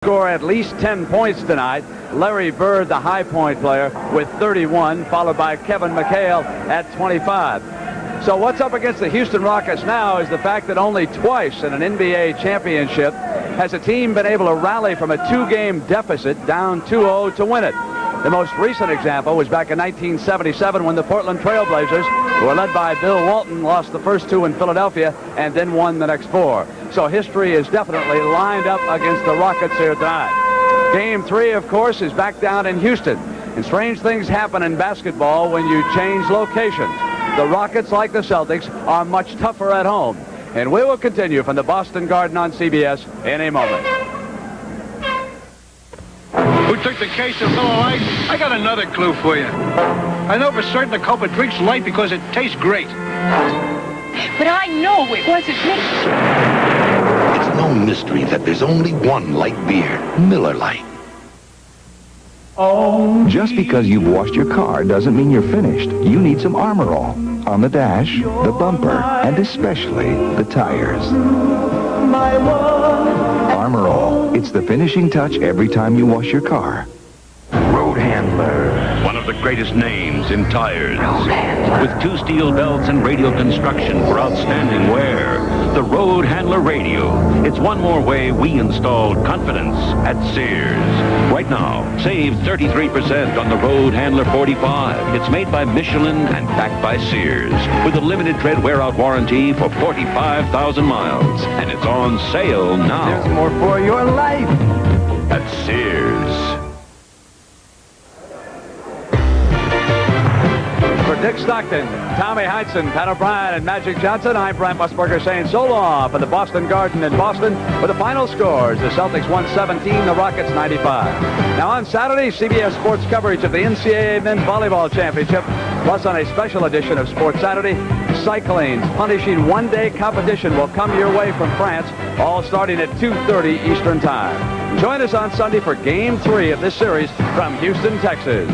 Score at least 10 points tonight. Larry Bird, the high point player, with 31, followed by Kevin McHale at 25. So what's up against the Houston Rockets now is the fact that only twice in an NBA championship has a team been able to rally from a two-game deficit down 2-0 to win it. The most recent example was back in 1977 when the Portland Trail Blazers, who were led by Bill Walton, lost the first two in Philadelphia and then won the next four. So history is definitely lined up against the Rockets here tonight. Game 3, of course, is back down in Houston. And strange things happen in basketball when you change locations. The Rockets, like the Celtics, are much tougher at home. And we will continue from the Boston Garden on CBS in a moment. Who took the case of Miller Lite? I got another clue for you. I know for certain the culprit drinks light because it tastes great. But I know it wasn't me. It's no mystery that there's only one light beer, Miller Lite. Just because you've washed your car doesn't mean you're finished. You need some Armor All on the dash, the bumper, and especially the tires. Armor All. It's the finishing touch every time you wash your car. Road Handler. One of the greatest names in tires. With two steel belts and radial construction for outstanding wear. The Road Handler Radio. It's one more way we installed confidence at Sears. Right now, save 33% on the Road Handler 45. It's made by Michelin and backed by Sears. With a limited tread wear-out warranty for 45,000 miles. And it's on sale now. There's more for your life at Sears. For Dick Stockton, Tommy Heinsohn, Pat O'Brien, and Magic Johnson, I'm Brent Musburger saying so long for the Boston Garden in Boston with the final scores. The Celtics 117, the Rockets 95. Now on Saturday, CBS Sports coverage of the NCAA Men's Volleyball Championship, plus on a special edition of Sports Saturday, Cyclanes punishing one-day competition will come your way from France, all starting at 2:30 Eastern Time. Join us on Sunday for Game 3 of this series from Houston, Texas.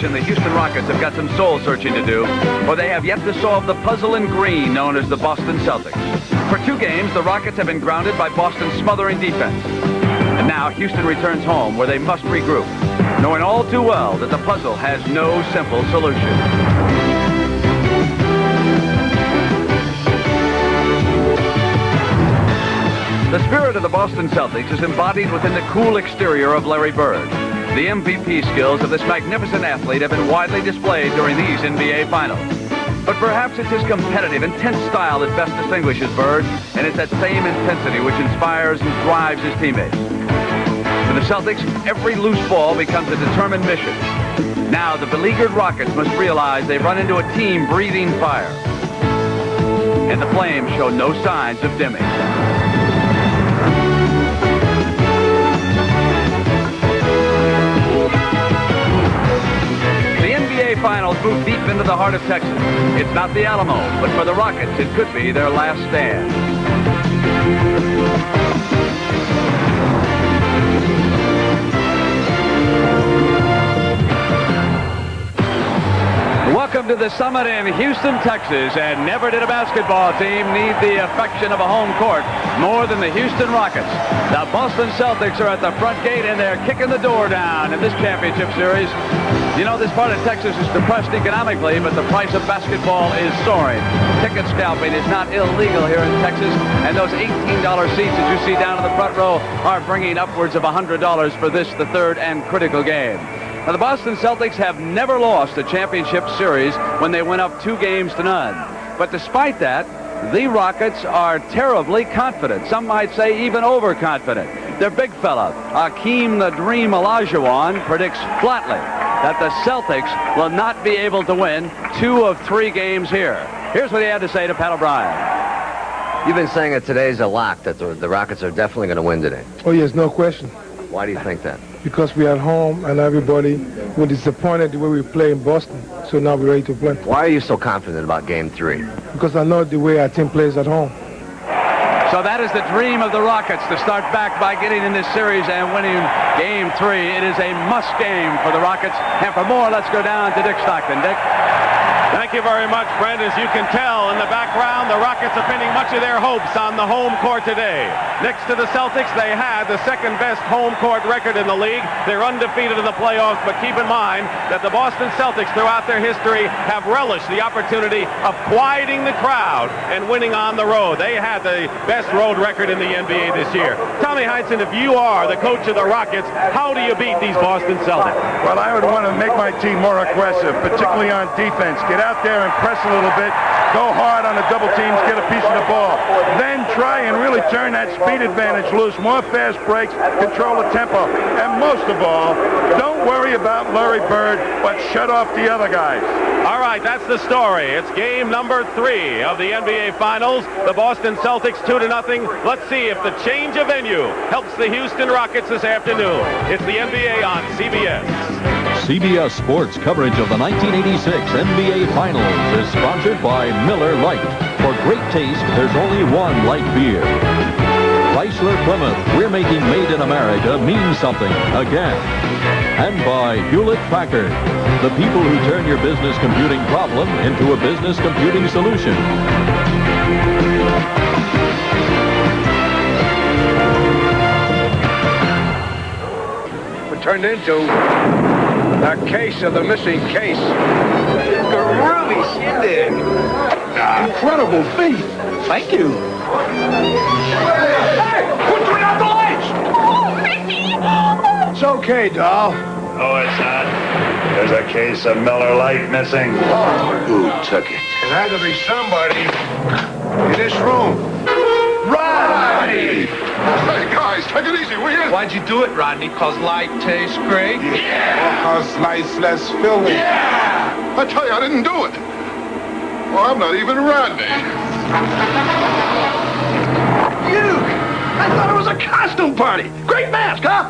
And the Houston Rockets have got some soul searching to do, for they have yet to solve the puzzle in green known as the Boston Celtics. For 2 games, the Rockets have been grounded by Boston's smothering defense. And now Houston returns home where they must regroup, knowing all too well that the puzzle has no simple solution. The spirit of the Boston Celtics is embodied within the cool exterior of Larry Bird. The MVP skills of this magnificent athlete have been widely displayed during these NBA Finals. But perhaps it's his competitive, intense style that best distinguishes Bird, and it's that same intensity which inspires and drives his teammates. For the Celtics, every loose ball becomes a determined mission. Now the beleaguered Rockets must realize they've run into a team breathing fire. And the flames show no signs of dimming. Finals move deep into the heart of Texas. It's not the Alamo, but for the Rockets, it could be their last stand. Welcome to the the Summit in Houston, Texas, and never did a basketball team need the affection of a home court more than the Houston Rockets. The Boston Celtics are at the front gate, and they're kicking the door down in this championship series. You know, this part of Texas is depressed economically, but the price of basketball is soaring. Ticket scalping is not illegal here in Texas, and those $18 seats that you see down in the front row are bringing upwards of $100 for this, the third and critical game. Now, the Boston Celtics have never lost a championship series when they went up 2-0. But despite that, the Rockets are terribly confident. Some might say even overconfident. Their big fella, Akeem the Dream Olajuwon, predicts flatly that the Celtics will not be able to win 2 of 3 games here. Here's what he had to say to Pat O'Brien. You've been saying that today's a lock, that the Rockets are definitely going to win today. Oh, yes, no question. Why do you think that? Because we're at home and everybody were disappointed the way we play in Boston. So now we're ready to play. Why are you so confident about Game 3? Because I know the way our team plays at home. So that is the dream of the Rockets, to start back by getting in this series and winning Game 3. It is a must game for the Rockets. And for more, let's go down to Dick Stockton. Dick? Thank you very much, Brent. As you can tell in the background, the Rockets are pinning much of their hopes on the home court today. Next to the Celtics, they had the second-best home court record in the league. They're undefeated in the playoffs, but keep in mind that the Boston Celtics, throughout their history, have relished the opportunity of quieting the crowd and winning on the road. They had the best road record in the NBA this year. Tommy Heinsohn, if you are the coach of the Rockets, how do you beat these Boston Celtics? Well, I would want to make my team more aggressive, particularly on defense. Get out there and press a little bit, go hard on the double teams, get a piece of the ball. Then try and really turn that speed advantage loose, more fast breaks, control the tempo. And most of all, don't worry about Larry Bird, but shut off the other guys. All right, that's the story. It's game number 3 of the NBA Finals. The Boston Celtics 2-0. Let's see if the change of venue helps the Houston Rockets this afternoon. It's the NBA on CBS. CBS Sports coverage of the 1986 NBA Finals is sponsored by Miller Lite. For great taste, there's only one light beer. Chrysler Plymouth, we're making made in America mean something again. And by Hewlett-Packard, the people who turn your business computing problem into a business computing solution. It turned into a case of the missing case. Groovy shindig. Incredible feat. Thank you. Hey! Who turned out the lights? It's okay, doll. No, it's not. There's a case of Miller Lite missing. Who took it? It had to be somebody in this room. Rodney! Hey, guys, take it easy, will you? Why'd you do it, Rodney? Because light tastes great? Yeah! Because light's less filling. Yeah! I tell you, I didn't do it. Well, I'm not even Rodney. You! I thought it was a costume party. Great mask, huh?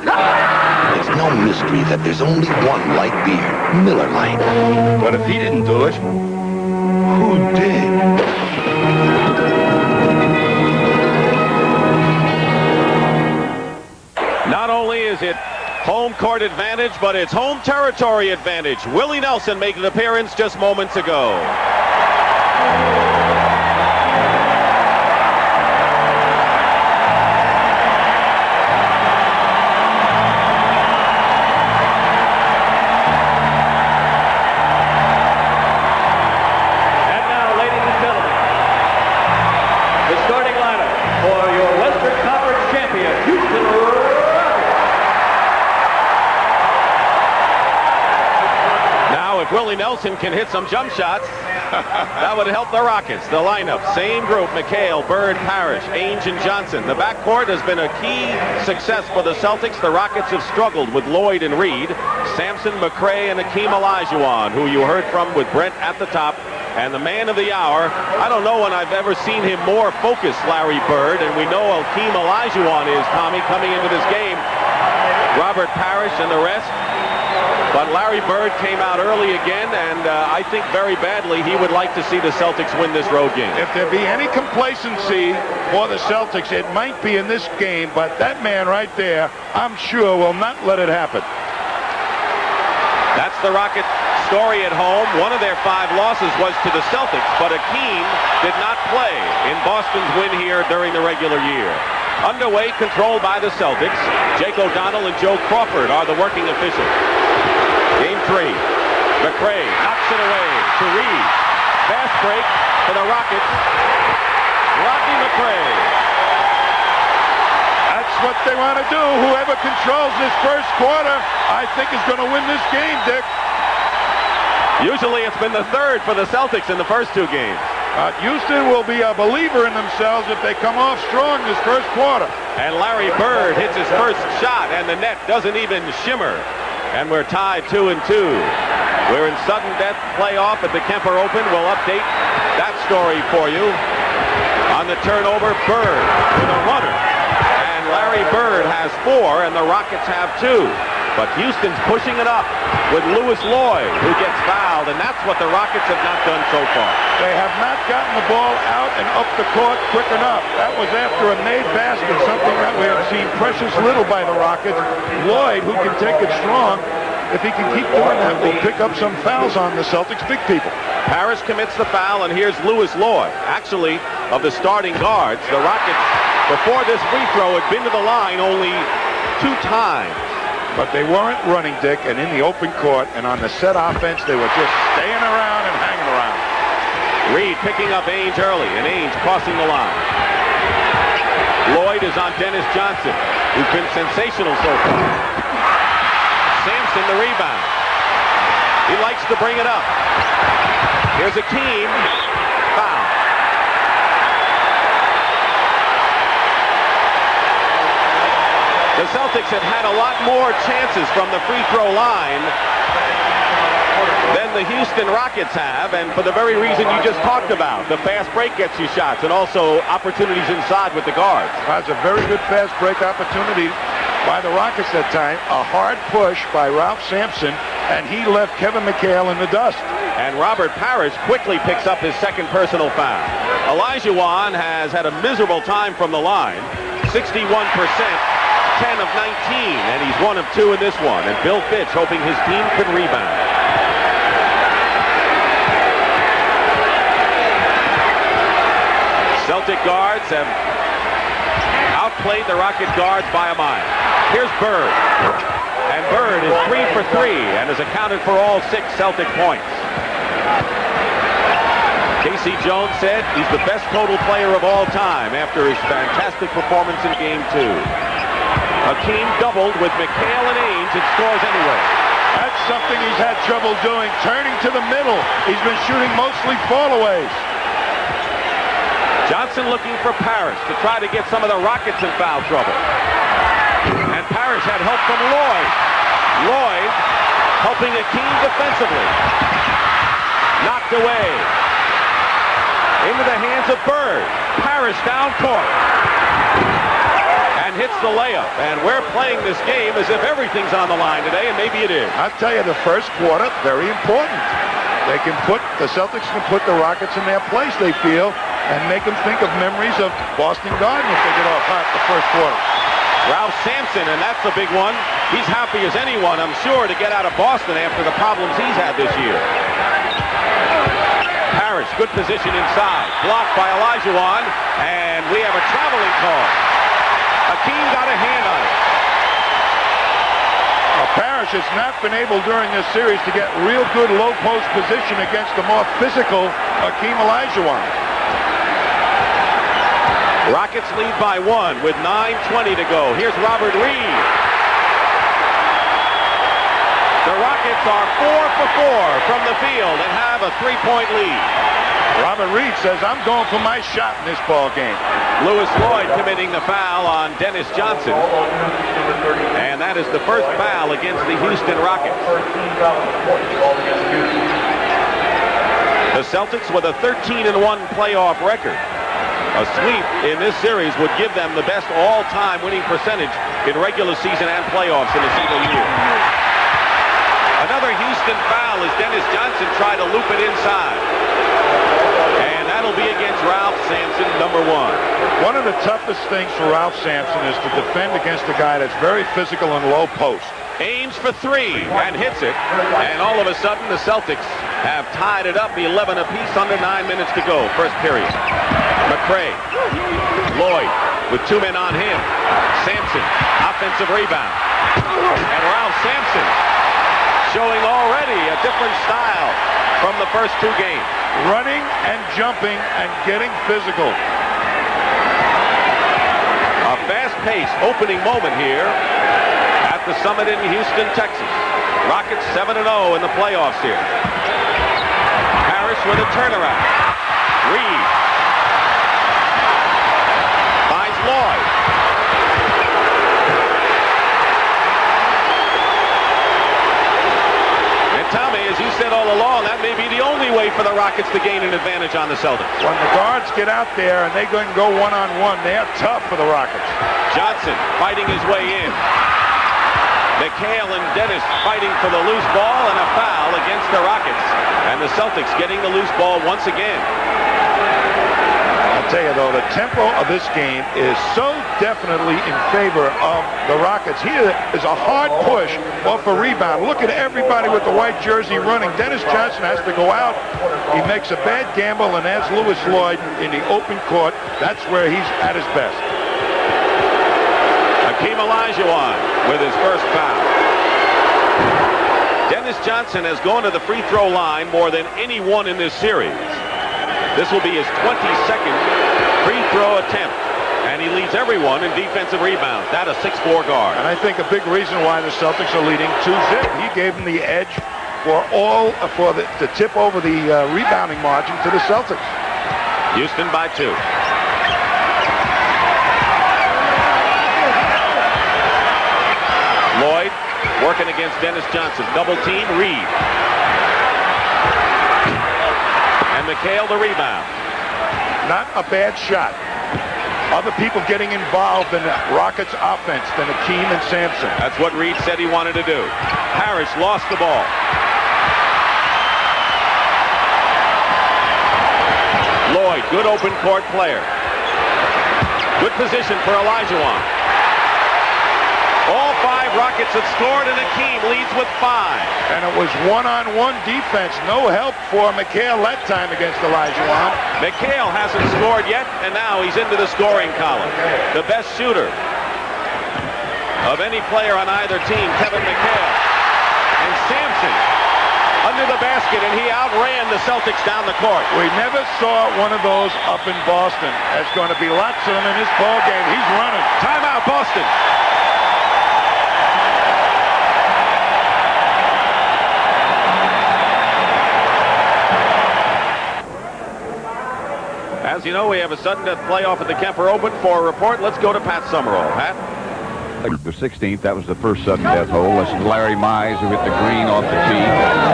It's no mystery that there's only one light beer, Miller Lite. But if he didn't do it, who did? Not only is it home court advantage, but it's home territory advantage. Willie Nelson made an appearance just moments ago. And now, ladies and gentlemen, the starting lineup for your Western Conference champion, Houston Rockets. Now, if Willie Nelson can hit some jump shots, that would help the Rockets. The lineup, same group: McHale, Bird, Parrish, Ainge, and Johnson. The backcourt has been a key success for the Celtics. The Rockets have struggled with Lloyd and Reed, Sampson, McRae, and Akeem Olajuwon, who you heard from with Brent at the top. And the man of the hour, I don't know when I've ever seen him more focused, Larry Bird. And we know Akeem Olajuwon is, Tommy, coming into this game. Robert Parrish and the rest. But Larry Bird came out early again, and I think very badly he would like to see the Celtics win this road game. If there be any complacency for the Celtics, it might be in this game, but that man right there, I'm sure, will not let it happen. That's the Rocket story at home, one of their 5 losses was to the Celtics, but Akeem did not play in Boston's win here during the regular year. Underway, controlled by the Celtics. Jake O'Donnell and Joe Crawford are the working officials. Game 3. McRae knocks it away to Reed. Fast break for the Rockets. Rodney McRae. That's what they want to do. Whoever controls this first quarter, I think, is going to win this game, Dick. Usually it's been the third for the Celtics in the first 2 games. Houston will be a believer in themselves if they come off strong this first quarter. And Larry Bird hits his first shot, and the net doesn't even shimmer. And we're tied 2-2. We're in sudden death playoff at the Kemper Open. We'll update that story for you. On the turnover, Bird with a runner. And Larry Bird has 4, and the Rockets have 2. But Houston's pushing it up with Lewis Lloyd, who gets fouled, and that's what the Rockets have not done so far. They have not gotten the ball out and up the court quick enough. That was after a made basket, something that we have seen precious little by the Rockets. Lloyd, who can take it strong, if he can keep doing that, will pick up some fouls on the Celtics big people. Parrish commits the foul, and here's Lewis Lloyd. Actually, of the starting guards, the Rockets, before this free throw, had been to the line only 2 times. But they weren't running, Dick, and in the open court and on the set offense, they were just staying around and hanging around. Reed picking up Ainge early, and Ainge crossing the line. Lloyd is on Dennis Johnson, who's been sensational so far. Sampson the rebound. He likes to bring it up. Here's Akeem. Foul. The Celtics have had a lot more chances from the free throw line than the Houston Rockets have, and for the very reason you just talked about. The fast break gets you shots, and also opportunities inside with the guards. That's a very good fast break opportunity by the Rockets that time. A hard push by Ralph Sampson, and he left Kevin McHale in the dust. And Robert Parrish quickly picks up his second personal foul. Elijah Wan has had a miserable time from the line. 61%. 10 of 19, and he's 1 of 2 in this one. And Bill Fitch hoping his team can rebound. Celtic guards have outplayed the Rocket guards by a mile. Here's Bird. And Bird is 3 for 3 and has accounted for all 6 Celtic points. Casey Jones said he's the best total player of all time after his fantastic performance in Game 2. Akeem doubled with McHale and Ainge. It scores anyway. That's something he's had trouble doing, turning to the middle. He's been shooting mostly fallaways. Johnson looking for Parrish to try to get some of the Rockets in foul trouble. And Parrish had help from Lloyd. Lloyd helping Akeem defensively. Knocked away. Into the hands of Bird. Parrish down court. And hits the layup. And we're playing this game as if everything's on the line today, and maybe it is. I'll tell you, the first quarter, very important. The Celtics can put the Rockets in their place, they feel, and make them think of memories of Boston Garden if they get off hot the first quarter. Ralph Sampson, and that's the big one. He's happy as anyone, I'm sure, to get out of Boston after the problems he's had this year. Parrish, good position inside. Blocked by Elijah Wan, and we have a traveling call. Akeem got a hand on it. Parrish has not been able during this series to get real good low post position against the more physical Akeem Olajuwon. Rockets lead by 1 with 9:20 to go. Here's Robert Reed. The Rockets are 4 for 4 from the field and have a 3-point lead. Robert Reed says, I'm going for my shot in this ball game. Lewis Lloyd committing the foul on Dennis Johnson. And that is the first foul against the Houston Rockets. The Celtics with a 13-1 playoff record. A sweep in this series would give them the best all-time winning percentage in regular season and playoffs in a single year. Another Houston foul as Dennis Johnson tried to loop it inside. And that'll be against Ralph Sampson, number 1. One of the toughest things for Ralph Sampson is to defend against a guy that's very physical and low post. Ainge for three and hits it. And all of a sudden, the Celtics have tied it up 11 apiece under 9 minutes to go. First period. McRae. Lloyd with 2 men on him. Sampson, offensive rebound. And Ralph Sampson showing already a different style from the first 2 games. Running and jumping and getting physical. A fast-paced opening moment here at the Summit in Houston, Texas. Rockets 7-0 in the playoffs here. Parrish with a turnaround. Reed finds Lloyd. And Tommy, as you said all along, that may be the only way for the Rockets to gain an advantage on the Celtics. When the guards get out there and they can go one-on-one, they are tough for the Rockets. Johnson fighting his way in. McHale and Dennis fighting for the loose ball, and a foul against the Rockets. And the Celtics getting the loose ball once again. I'll tell you, though, the tempo of this game is so definitely in favor of the Rockets. Here is a hard push off a rebound. Look at everybody with the white jersey running. Dennis Johnson has to go out. He makes a bad gamble, and as Lewis Lloyd in the open court, that's where he's at his best. Hakeem Olajuwon with his first foul. Dennis Johnson has gone to the free throw line more than anyone in this series. This will be his 22nd free throw attempt, and he leads everyone in defensive rebounds. That a 6'4" guard. And I think a big reason why the Celtics are leading 2-0. He gave them the edge for the tip over the rebounding margin to the Celtics. Houston by 2. Lloyd working against Dennis Johnson. Double team, Reed. And McHale the rebound. Not a bad shot. Other people getting involved in the Rockets offense than Hakeem and Sampson. That's what Reed said he wanted to do. Parrish lost the ball. Lloyd, good open court player. Good position for Olajuwon. All 5 Rockets have scored, and Hakeem leads with 5. And it was one-on-one defense. No help for McHale that time against Olajuwon. McHale hasn't scored yet, and now he's into the scoring column. The best shooter of any player on either team, Kevin McHale. And Sampson under the basket, and he outran the Celtics down the court. We never saw one of those up in Boston. There's going to be lots of them in this ball game. He's running. Timeout, Boston. As you know, we have a sudden death playoff at the Kemper Open. For a report, let's go to Pat Summerall. Pat? The 16th, that was the first sudden death hole. This is Larry Mize, who hit the green off the tee,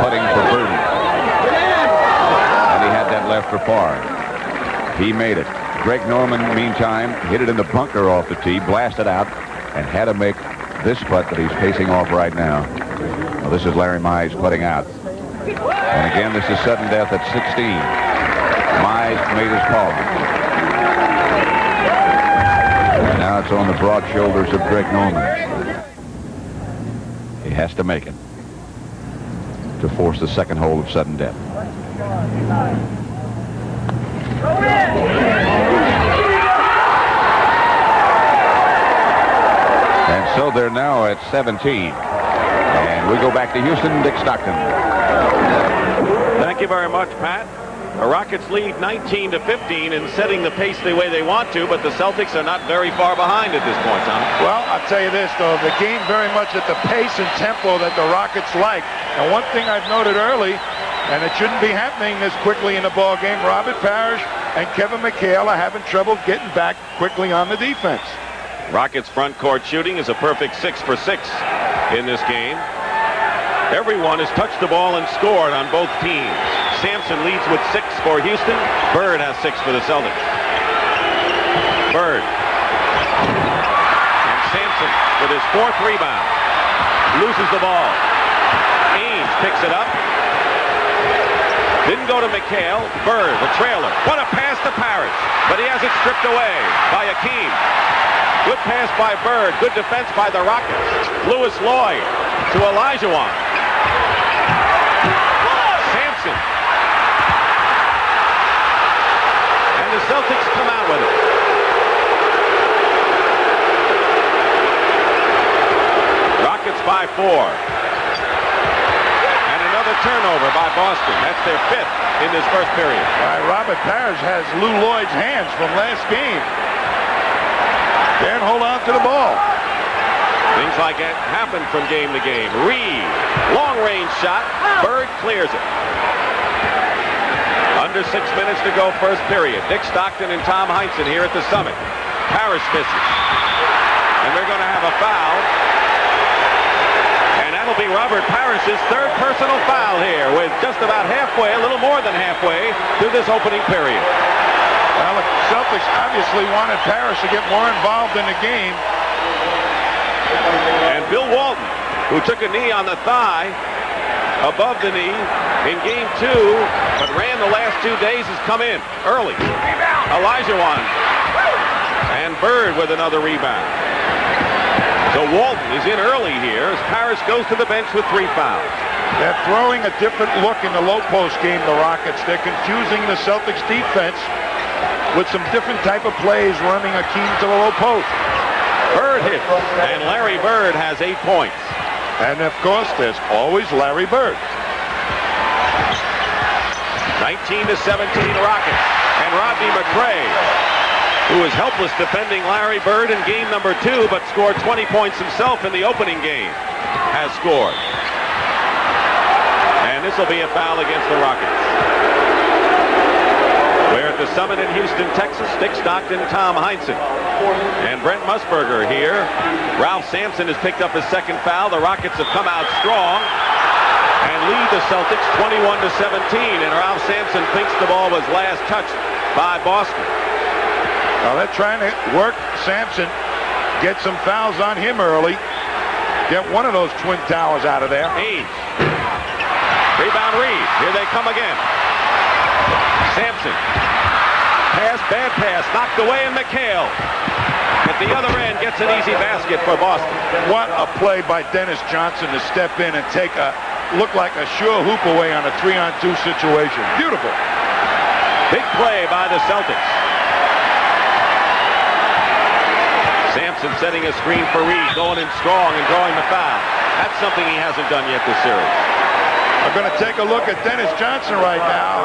putting for birdie. And he had that left for par. He made it. Greg Norman, meantime, hit it in the bunker off the tee, blasted out, and had to make this putt that he's pacing off right now. Well, this is Larry Mize putting out. And again, this is sudden death at 16. Mize made his call. And now it's on the broad shoulders of Greg Norman. He has to make it to force the second hole of sudden death. And so they're now at 17. And we go back to Houston. Dick Stockton. Thank you very much, Pat. The Rockets lead 19-15 and setting the pace the way they want to, but the Celtics are not very far behind at this point, Tom. Well, I'll tell you this, though. The game very much at the pace and tempo that the Rockets like. And one thing I've noted early, and it shouldn't be happening this quickly in the ball game, Robert Parrish and Kevin McHale are having trouble getting back quickly on the defense. Rockets front court shooting is a perfect 6 for 6 in this game. Everyone has touched the ball and scored on both teams. Sampson leads with 6 for Houston. Bird has 6 for the Celtics. Bird. And Sampson with his 4th rebound. Loses the ball. Ainge picks it up. Didn't go to McHale. Bird, the trailer. What a pass to Parrish. But he has it stripped away by Hakeem. Good pass by Bird. Good defense by the Rockets. Lewis Lloyd to Olajuwon. Sampson. And the Celtics come out with it. Rockets by 4. And another turnover by Boston. That's their 5th in this first period. Robert Parrish has Lou Lloyd's hands from last game. Can't hold on to the ball. Things like that happen from game to game. Reed, long-range shot. Bird clears it. Under 6 minutes to go, first period. Dick Stockton and Tom Heinsohn here at the Summit. Parrish misses. And they're going to have a foul. And that'll be Robert Parrish's 3rd personal foul here with just about halfway, a little more than halfway, through this opening period. Well, the Celtics obviously wanted Parrish to get more involved in the game. And Bill Walton, who took a knee on the thigh, above the knee in game 2, but ran the last 2 days, has come in early. Olajuwon and Bird with another rebound. So Walton is in early here as Parrish goes to the bench with 3 fouls. They're throwing a different look in the low post game, the Rockets. They're confusing the Celtics defense with some different type of plays, running Akeem to the low post. Bird hits, and Larry Bird has 8 points. And of course, there's always Larry Bird. 19-17 Rockets. And Rodney McRae, who was helpless defending Larry Bird in game number 2, but scored 20 points himself in the opening game, has scored. And this will be a foul against the Rockets. We're at the Summit in Houston, Texas. Dick Stockton, Tom Heinsohn, and Brent Musburger here. Ralph Sampson has picked up his 2nd foul. The Rockets have come out strong and lead the Celtics 21-17. And Ralph Sampson thinks the ball was last touched by Boston. Well, they're trying to work Sampson, get some fouls on him early, get one of those twin towers out of there. Hayes. Rebound Reed. Here they come again. Sampson. Pass, bad pass, knocked away, and McHale at the other end gets an easy basket for Boston. What a play by Dennis Johnson to step in and take look like a sure hoop away on a 3-on-2 situation. Beautiful. Big play by the Celtics. Sampson setting a screen for Reed, going in strong and drawing the foul. That's something he hasn't done yet this series. We're going to take a look at Dennis Johnson right now.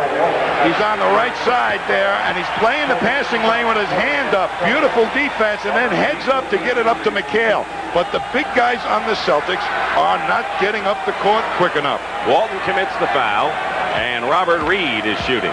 He's on the right side there, and he's playing the passing lane with his hand up. Beautiful defense, and then heads up to get it up to McHale. But the big guys on the Celtics are not getting up the court quick enough. Walton commits the foul, and Robert Reed is shooting.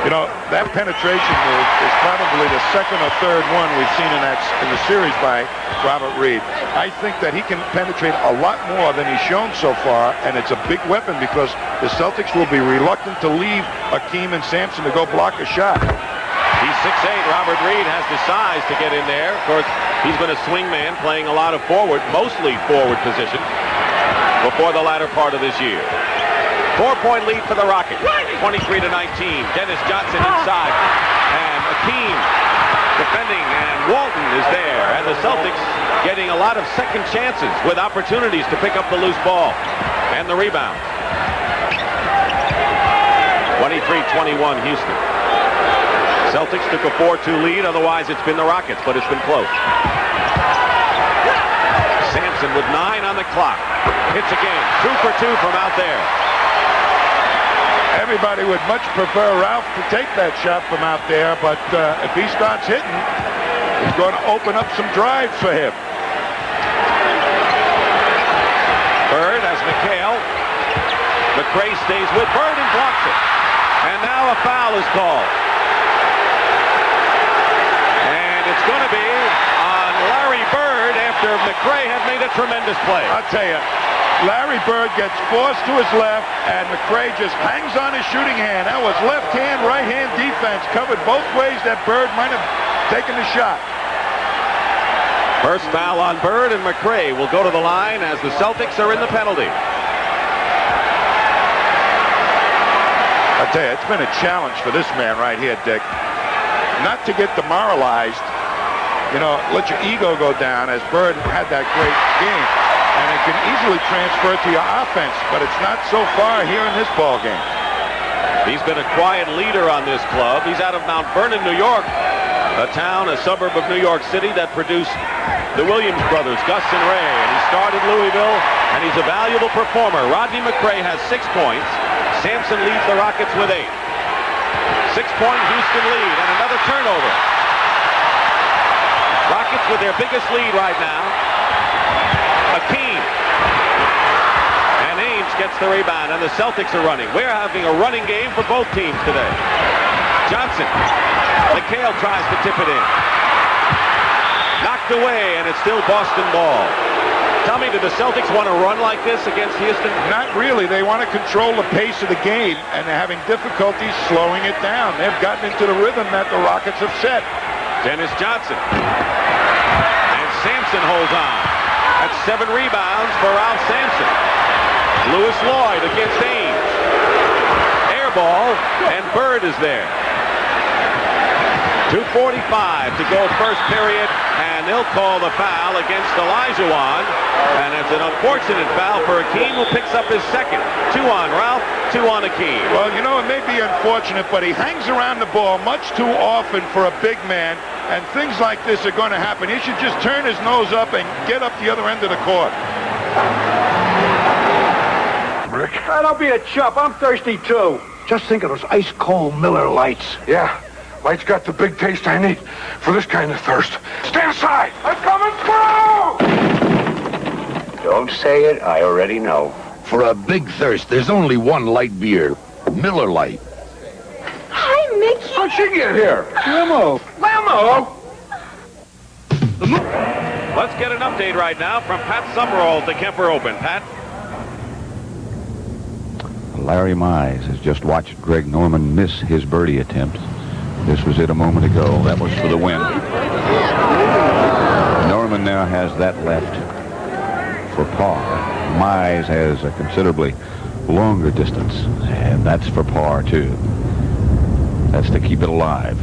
You know, that penetration move is probably the 2nd or 3rd one we've seen in the series by Robert Reed. I think that he can penetrate a lot more than he's shown so far, and it's a big weapon because the Celtics will be reluctant to leave Akeem and Sampson to go block a shot. He's 6'8". Robert Reed has the size to get in there. Of course, he's been a swing man, playing a lot of forward, mostly forward position, before the latter part of this year. 4-point lead for the Rockets, 23-19. Dennis Johnson inside, and Akeem defending, and Walton is there. And the Celtics getting a lot of second chances with opportunities to pick up the loose ball and the rebound. 23-21 Houston. Celtics took a 4-2 lead, otherwise it's been the Rockets, but it's been close. Sampson with 9 on the clock. Hits again, 2 for 2 from out there. Everybody would much prefer Ralph to take that shot from out there, but if he starts hitting, it's going to open up some drives for him. Bird has McHale. McRae stays with Bird and blocks it. And now a foul is called. And it's going to be on Larry Bird after McRae had made a tremendous play. I'll tell you, Larry Bird gets forced to his left, and McRae just hangs on his shooting hand. That was left hand, right hand defense, covered both ways that Bird might have taken the shot. First foul on Bird, and McRae will go to the line as the Celtics are in the penalty. I tell you, it's been a challenge for this man right here, Dick. Not to get demoralized let your ego go down, as Bird had that great game. And it can easily transfer to your offense, but it's not so far here in this ball game. He's been a quiet leader on this club. He's out of Mount Vernon, New York, a suburb of New York City that produced the Williams brothers, Gus and Ray. And he started Louisville, and he's a valuable performer. Rodney McRae has 6 points. Sampson leads the Rockets with 8. 6-point Houston lead, and another turnover. Rockets with their biggest lead right now. Akeem. And Ames gets the rebound, and the Celtics are running. We're having a running game for both teams today. Johnson. McHale tries to tip it in. Knocked away, and it's still Boston ball. Tell me, did the Celtics want to run like this against Houston? Not really. They want to control the pace of the game, and they're having difficulty slowing it down. They've gotten into the rhythm that the Rockets have set. Dennis Johnson. And Sampson holds on. That's 7 rebounds for Ralph Sampson. Lewis Lloyd against Ames. Air ball, and Bird is there. 2:45 to go first period, and they'll call the foul against Olajuwon. And it's an unfortunate foul for Akeem, who picks up his second. 2 on Ralph, 2 on Akeem. Well, it may be unfortunate, but he hangs around the ball much too often for a big man, and things like this are going to happen. He should just turn his nose up and get up the other end of the court. Rick? Don't be a chump. I'm thirsty, too. Just think of those ice-cold Miller Lights. Yeah, Light's got the big taste I need for this kind of thirst. Stand aside! I'm coming through! Don't say it, I already know. For a big thirst, there's only one light beer. Miller Lite. Hi, Mickey. How'd she get here? Limo. Let's get an update right now from Pat Summerall at the Kemper Open. Pat? Larry Mize has just watched Greg Norman miss his birdie attempt. This was it a moment ago. That was for the win. Norman now has that left for par. Mize has a considerably longer distance, and that's for par, too. That's to keep it alive.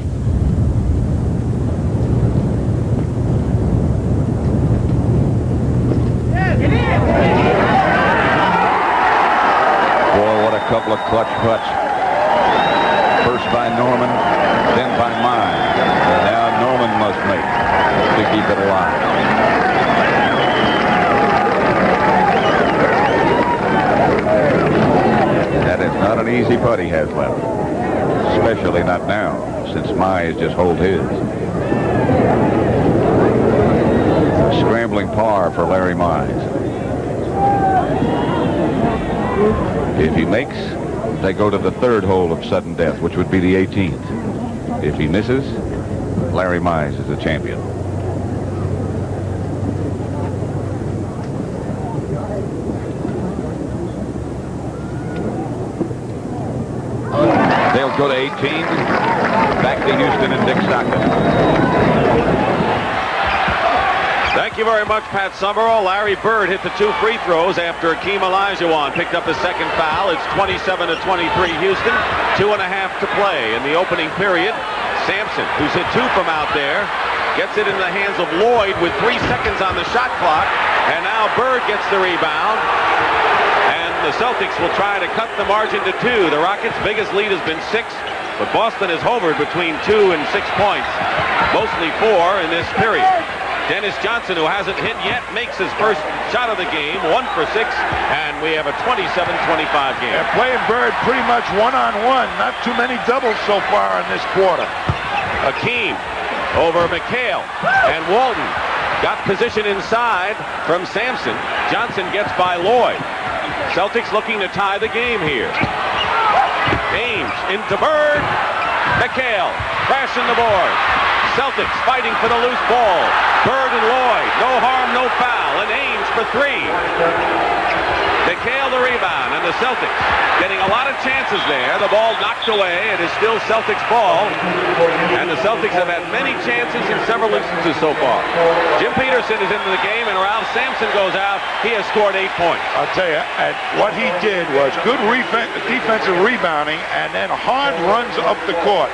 Boy, what a couple of clutch putts. First by Norman, then by Mize. And now Norman must make to keep it alive. That is not an easy putt he has left. Especially not now, since Mize just holed his. A scrambling par for Larry Mize. If he makes, they go to the 3rd hole of sudden death, which would be the 18th. If he misses, Larry Mize is the champion. They'll go to 18. Back to Houston and Dick Stockton. Thank you very much, Pat Summerall. Larry Bird hit the 2 free throws after Akeem Olajuwon picked up his second foul. It's 27-23 Houston. 2.5 to play in the opening period. Sampson, who's hit 2 from out there, gets it in the hands of Lloyd with 3 seconds on the shot clock. And now Bird gets the rebound. And the Celtics will try to cut the margin to 2. The Rockets' biggest lead has been 6, but Boston has hovered between 2 and 6 points. Mostly 4 in this period. Dennis Johnson, who hasn't hit yet, makes his first shot of the game, 1 for 6, and we have a 27-25 game. They're playing Bird pretty much one-on-one. Not too many doubles so far in this quarter. Akeem over McHale, and Walton got position inside from Sampson. Johnson gets by Lloyd. Celtics looking to tie the game here. Ames into Bird. McHale crashing the board. Celtics fighting for the loose ball. Bird and Lloyd, no harm, no foul, and Ames for 3. McHale the rebound, and the Celtics getting a lot of chances there. The ball knocked away. It is still Celtics ball, and the Celtics have had many chances in several instances so far. Jim Peterson is into the game, and Ralph Sampson goes out. He has scored 8 points. I'll tell you, and what he did was good defensive rebounding and then hard runs up the court.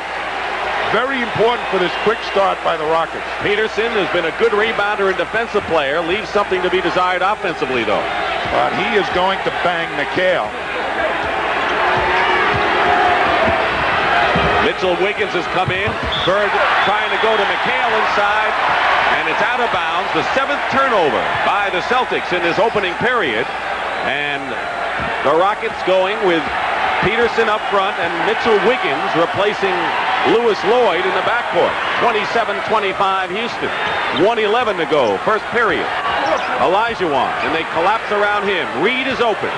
Very important for this quick start by the Rockets. Peterson has been a good rebounder and defensive player. Leaves something to be desired offensively, though. But he is going to bang McHale. Mitchell Wiggins has come in. Bird trying to go to McHale inside, and it's out of bounds. The 7th turnover by the Celtics in this opening period. And the Rockets going with Peterson up front and Mitchell Wiggins replacing Lewis Lloyd in the backcourt. 27-25 Houston. 1:11 to go, first period. Olajuwon, and they collapse around him. Reed is open.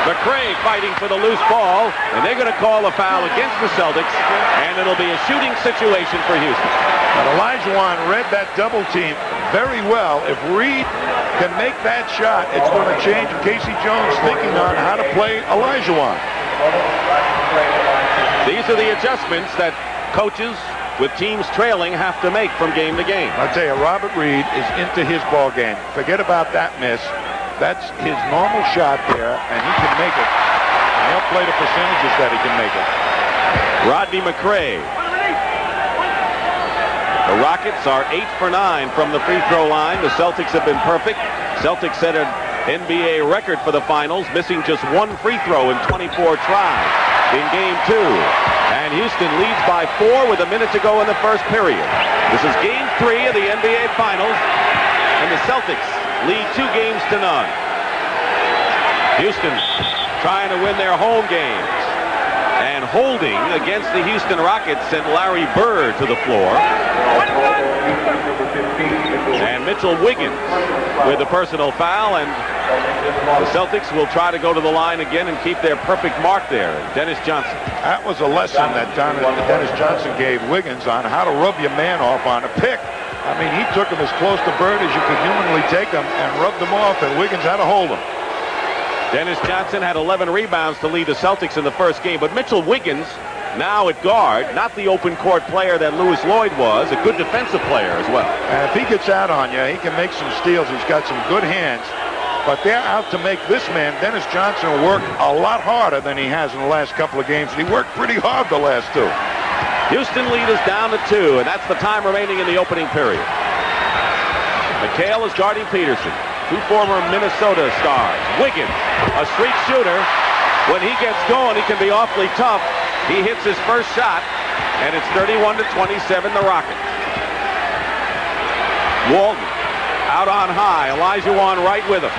McRae fighting for the loose ball, and they're going to call a foul against the Celtics, and it'll be a shooting situation for Houston. But Olajuwon read that double team very well. If Reed can make that shot, it's going to change Casey Jones' thinking on how to play Olajuwon. These are the adjustments that coaches with teams trailing have to make from game to game. I'll tell you, Robert Reed is into his ball game. Forget about that miss. That's his normal shot there, and he can make it. And he'll play the percentages that he can make it. Rodney McRae. The Rockets are 8 for 9 from the free throw line. The Celtics have been perfect. Celtics set an NBA record for the finals, missing just 1 free throw in 24 tries in Game 2. And Houston leads by 4 with a minute to go in the first period. This is Game 3 of the NBA Finals, and the Celtics lead 2-0. Houston trying to win their home games. And holding against the Houston Rockets sent Larry Bird to the floor. And Mitchell Wiggins with a personal foul, and the Celtics will try to go to the line again and keep their perfect mark there. Dennis Johnson. That was a lesson that Dennis Johnson gave Wiggins on how to rub your man off on a pick. I mean, he took him as close to Bird as you could humanly take him and rubbed him off, and Wiggins had to hold him. Dennis Johnson had 11 rebounds to lead the Celtics in the first game, but Mitchell Wiggins, now at guard, not the open court player that Lewis Lloyd was, a good defensive player as well. And if he gets out on you, he can make some steals. He's got some good hands. But they're out to make this man, Dennis Johnson, work a lot harder than he has in the last couple of games. He worked pretty hard the last 2. Houston lead is down to 2, and that's the time remaining in the opening period. McHale is guarding Peterson. 2 former Minnesota stars. Wiggins, a streak shooter. When he gets going, he can be awfully tough. He hits his first shot, and it's 31-27, the Rockets. Walton out on high. Olajuwon right with him.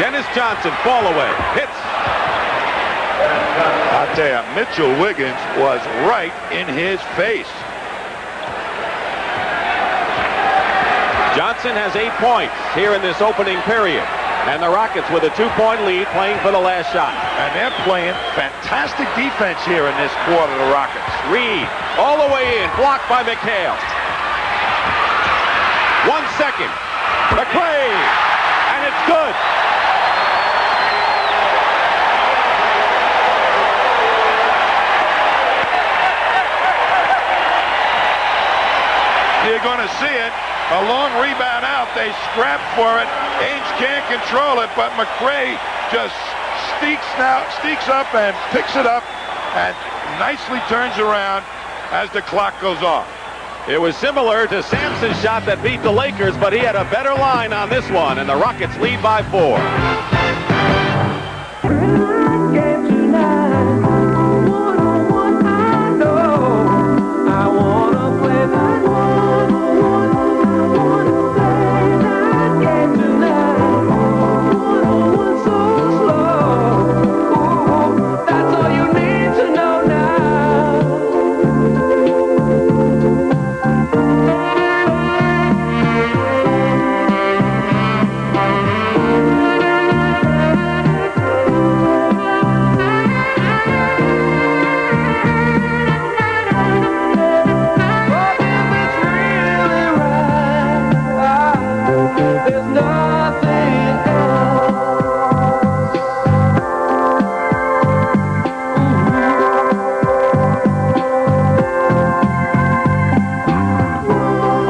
Dennis Johnson, fall away. Hits. I'll tell you, Mitchell Wiggins was right in his face. Johnson has 8 points here in this opening period. And the Rockets with a 2-point lead playing for the last shot. And they're playing fantastic defense here in this quarter, the Rockets. Reed all the way in, blocked by McHale. 1 second. McRae, and it's good. You're going to see it. A long rebound out. They scrap for it. Ainge can't control it, but McRae just sneaks up and picks it up and nicely turns around as the clock goes off. It was similar to Sampson's shot that beat the Lakers, but he had a better line on this one, and the Rockets lead by 4.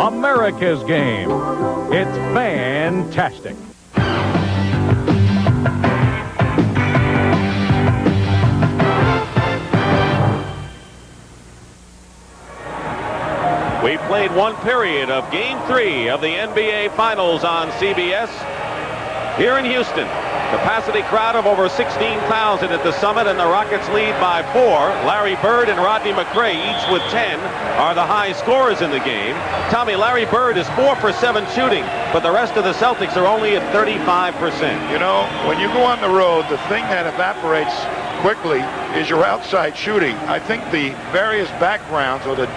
America's game. It's fantastic. We played one period of Game 3 of the NBA Finals on CBS here in Houston. Capacity crowd of over 16,000 at the Summit, and the Rockets lead by 4. Larry Bird and Rodney McRae, each with 10, are the high scorers in the game. Tommy, Larry Bird is 4 for 7 shooting, but the rest of the Celtics are only at 35%. You know, when you go on the road, the thing that evaporates quickly is your outside shooting. I think the various backgrounds, or the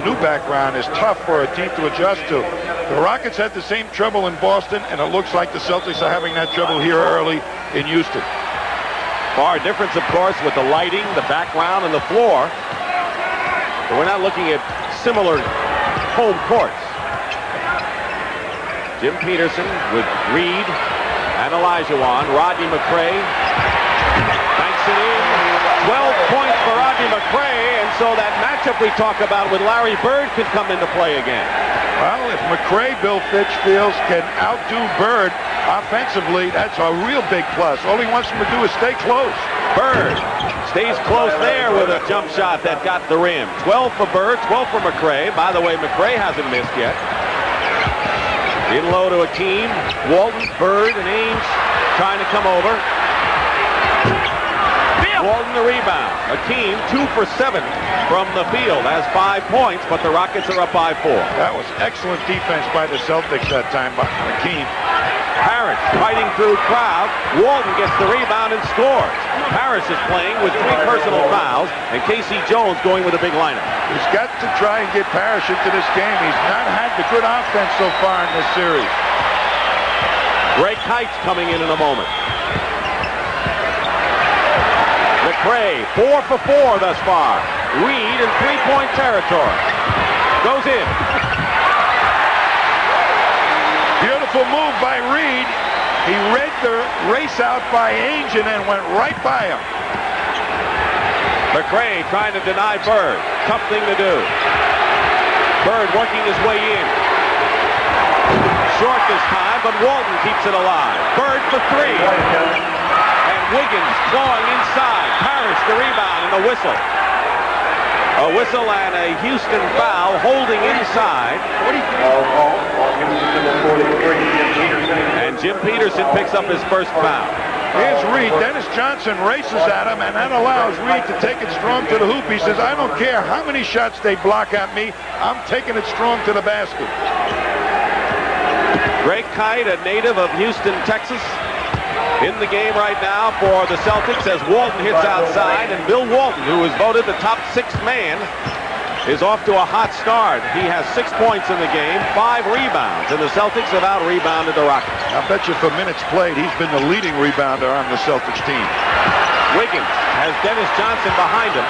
new background, is tough for a team to adjust to. The Rockets had the same trouble in Boston, and it looks like the Celtics are having that trouble here early in Houston. Far difference, of course, with the lighting, the background, and the floor. But we're not looking at similar home courts. Jim Peterson with Reed and Olajuwon. Rodney McRae banks it in. 12 points for Rodney McRae, and so that matchup we talk about with Larry Bird could come into play again. Well, if McRae, Bill Fitch feels, can outdo Bird offensively, that's a real big plus. All he wants him to do is stay close. Bird stays close there with a jump shot that got the rim. 12 for Bird, 12 for McRae. By the way, McRae hasn't missed yet. In low to Akeem. Walton, Bird, and Ainge trying to come over. Walton the rebound. Akeem 2 for 7 from the field, has 5 points, but the Rockets are up by 4. That was excellent defense by the Celtics that time by Akeem. Parrish fighting through crowd. Walton gets the rebound and scores. Parrish is playing with 3 personal fouls, and Casey Jones going with a big lineup. He's got to try and get Parrish into this game. He's not had the good offense so far in this series. Ray Kite's coming in a moment. McRae, 4 for 4 thus far. Reed in 3-point territory. Goes in. Beautiful move by Reed. He read the race out by Ainge and then went right by him. McRae trying to deny Bird. Tough thing to do. Bird working his way in. Short this time, but Walton keeps it alive. Bird for 3. Wiggins clawing inside. Parrish the rebound and a whistle. A whistle and a Houston foul holding inside. And Jim Peterson picks up his first foul. Here's Reed. Dennis Johnson races at him, and that allows Reed to take it strong to the hoop. He says, I don't care how many shots they block at me. I'm taking it strong to the basket. Greg Kite, a native of Houston, Texas, in the game right now for the Celtics as Walton hits outside, and Bill Walton, who was voted the top 6th man, is off to a hot start. He has 6 points in the game, 5 rebounds, and the Celtics have out-rebounded the Rockets. I bet you for minutes played, he's been the leading rebounder on the Celtics team. Wiggins has Dennis Johnson behind him.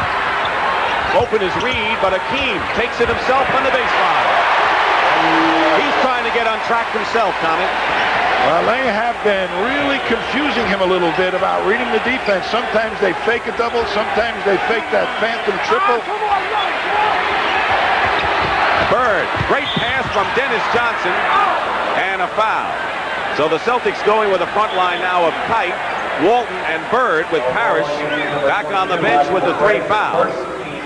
Open is Reed, but Akeem takes it himself on the baseline. He's trying to get on track himself, Tommy. Well, they have been really confusing him a little bit about reading the defense. Sometimes they fake a double, sometimes they fake that phantom triple. Bird, great pass from Dennis Johnson, and a foul. So the Celtics going with a front line now of Kite, Walton, and Bird, with Parrish back on the bench with the 3 fouls.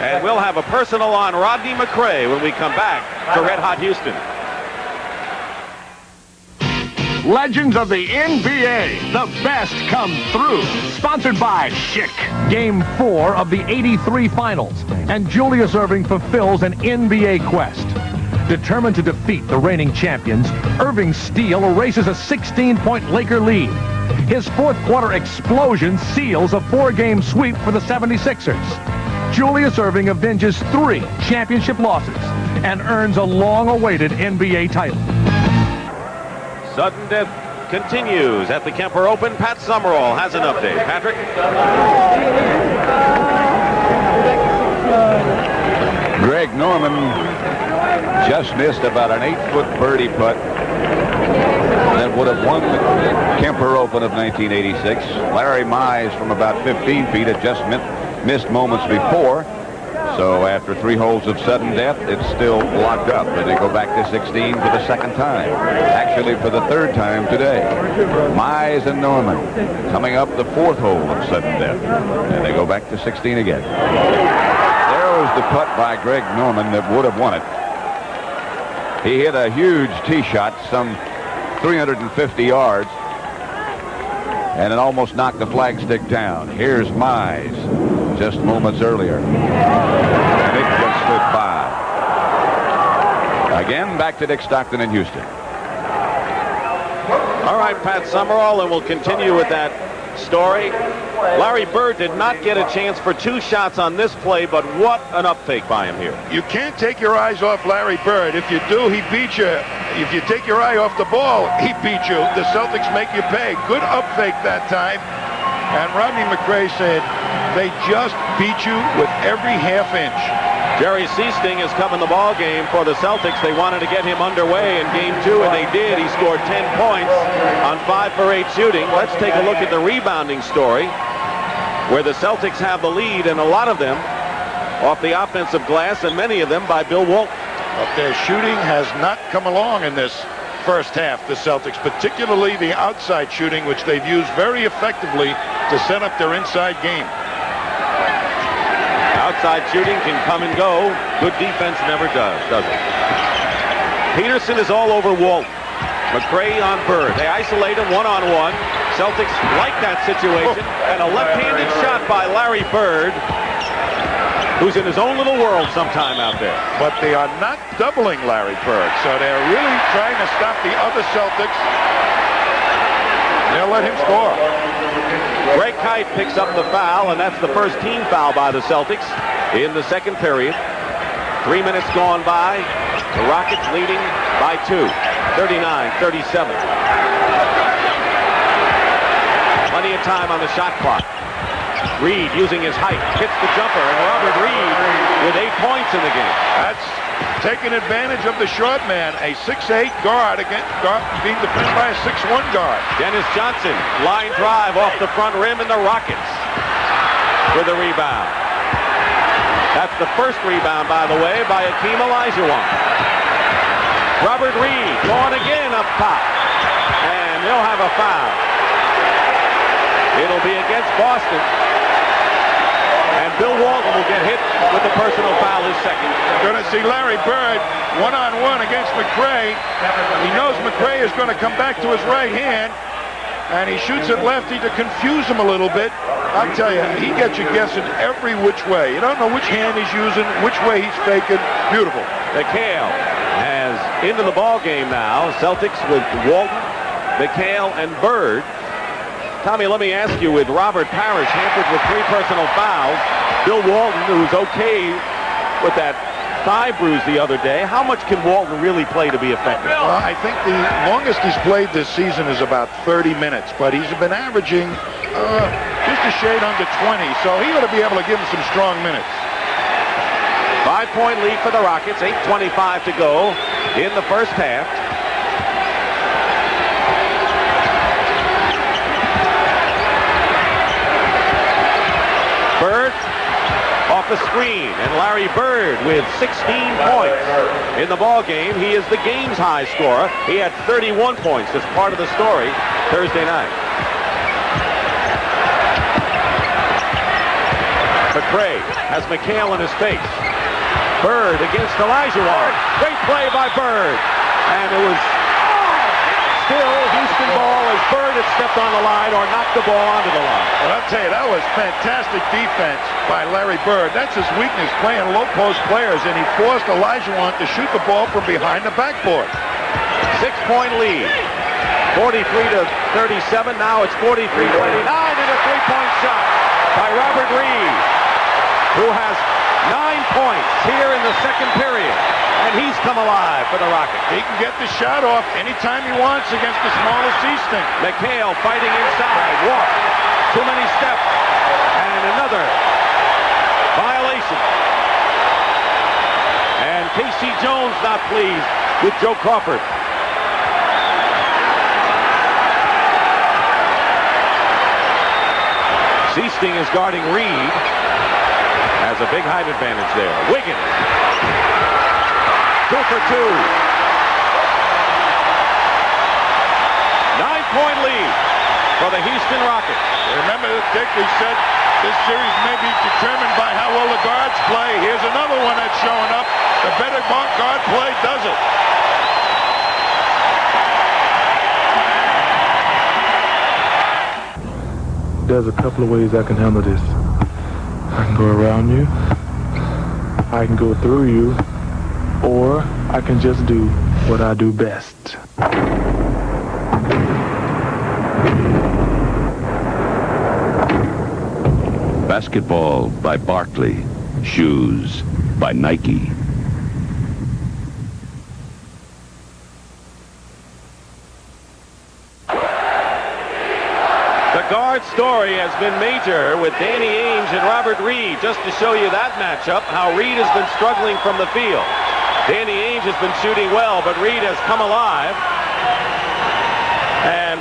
And we'll have a personal on Rodney McRae when we come back to Red Hot Houston. Legends of the NBA, the best come through. Sponsored by Schick. Game 4 of the '83 Finals, and Julius Erving fulfills an NBA quest. Determined to defeat the reigning champions, Irving's steal erases a 16-point Laker lead. His fourth-quarter explosion seals a 4-game sweep for the 76ers. Julius Erving avenges 3 championship losses and earns a long-awaited NBA title. Sudden death continues at the Kemper Open. Pat Summerall has an update. Patrick? Greg Norman just missed about an 8-foot birdie putt that would have won the Kemper Open of 1986. Larry Mize from about 15 feet had just missed moments before. So after 3 holes of sudden death, it's still locked up. And they go back to 16 for the second time. Actually, for the 3rd time today. Mize and Norman coming up the 4th hole of sudden death. And they go back to 16 again. There was the putt by Greg Norman that would have won it. He hit a huge tee shot, some 350 yards, and it almost knocked the flagstick down. Here's Mize just moments earlier. And it just stood by. Again, back to Dick Stockton in Houston. All right, Pat Summerall, and we'll continue with that story. Larry Bird did not get a chance for 2 shots on this play, but what an up fake by him here. You can't take your eyes off Larry Bird. If you do, he beat you. If you take your eye off the ball, he beat you. The Celtics make you pay. Good up fake that time. And Rodney McRae said, they just beat you with every half inch. Jerry Seasting has come in the ball game for the Celtics. They wanted to get him underway in game 2, and they did. He scored 10 points on 5 for 8 shooting. Let's take a look at the rebounding story, where the Celtics have the lead, and a lot of them off the offensive glass, and many of them by Bill Walton. But their shooting has not come along in this first half, the Celtics, particularly the outside shooting, which they've used very effectively to set up their inside game. Outside shooting can come and go. Good defense never does it? Peterson is all over Walton. McRae on Bird. They isolate him one-on-one. Celtics like that situation. And a left-handed shot by Larry Bird, who's in his own little world sometime out there. But they are not doubling Larry Bird, so they're really trying to stop the other Celtics. They'll let him score. Greg Kite picks up the foul, and that's the first team foul by the Celtics in the second period. 3 minutes gone by. The Rockets leading by 2, 39-37. Plenty of time on the shot clock. Reed using his height, hits the jumper, and Robert Reed with 8 points in the game. That's taking advantage of the short man, a 6'8 guard being defended by a 6'1 guard. Dennis Johnson, line drive off the front rim, and the Rockets with a rebound. That's the first rebound, by the way, by Akeem Olajuwon. Robert Reed going again up top, and they'll have a foul. It'll be against Boston. And Bill Walton will get hit with the personal foul, his second. Going to see Larry Bird one-on-one against McRae. He knows McRae is going to come back to his right hand, and he shoots it lefty to confuse him a little bit. I'll tell you, he gets you guessing every which way. You don't know which hand he's using, which way he's faking. Beautiful. McHale has into the ball game now. Celtics with Walton, McHale, and Bird. Tommy, let me ask you, with Robert Parrish hampered with 3 personal fouls, Bill Walton, who's okay with that thigh bruise the other day, how much can Walton really play to be effective? Well, I think the longest he's played this season is about 30 minutes, but he's been averaging just a shade under 20, so he ought to be able to give him some strong minutes. 5-point lead for the Rockets, 8:25 to go in the first half. Bird off the screen, and Larry Bird with 16 points in the ball game. He is the game's high scorer. He had 31 points as part of the story Thursday night. McRae has McHale in his face. Bird against Olajuwon. Great play by Bird, and it was still Houston ball as Bird had stepped on the line or knocked the ball onto the line. Well, I'll tell you, that was fantastic defense by Larry Bird. That's his weakness, playing low post players, and he forced Olajuwon to shoot the ball from behind the backboard. 6-point lead. 43-37. Now it's 43-29, and a 3-point shot by Robert Reed, who has 9 points here in the second period. And he's come alive for the Rockets. He can get the shot off anytime he wants against the smallest Seasting. McHale fighting inside. Walk. Too many steps. And another violation. And Casey Jones not pleased with Joe Crawford. Seasting is guarding Reed. Has a big height advantage there. Wiggins. 2 for 2. 9-point lead for the Houston Rockets. Remember, Dick, we said this series may be determined by how well the guards play. Here's another one that's showing up. The better guard play does it. there's a couple of ways I can handle this. I can go around you, I can go through you, or I can just do what I do best. Basketball by Barkley. Shoes by Nike. The guard story has been major with Danny Ainge and Robert Reed. Just to show you that matchup, how Reed has been struggling from the field. Danny Ainge has been shooting well, but Reed has come alive. And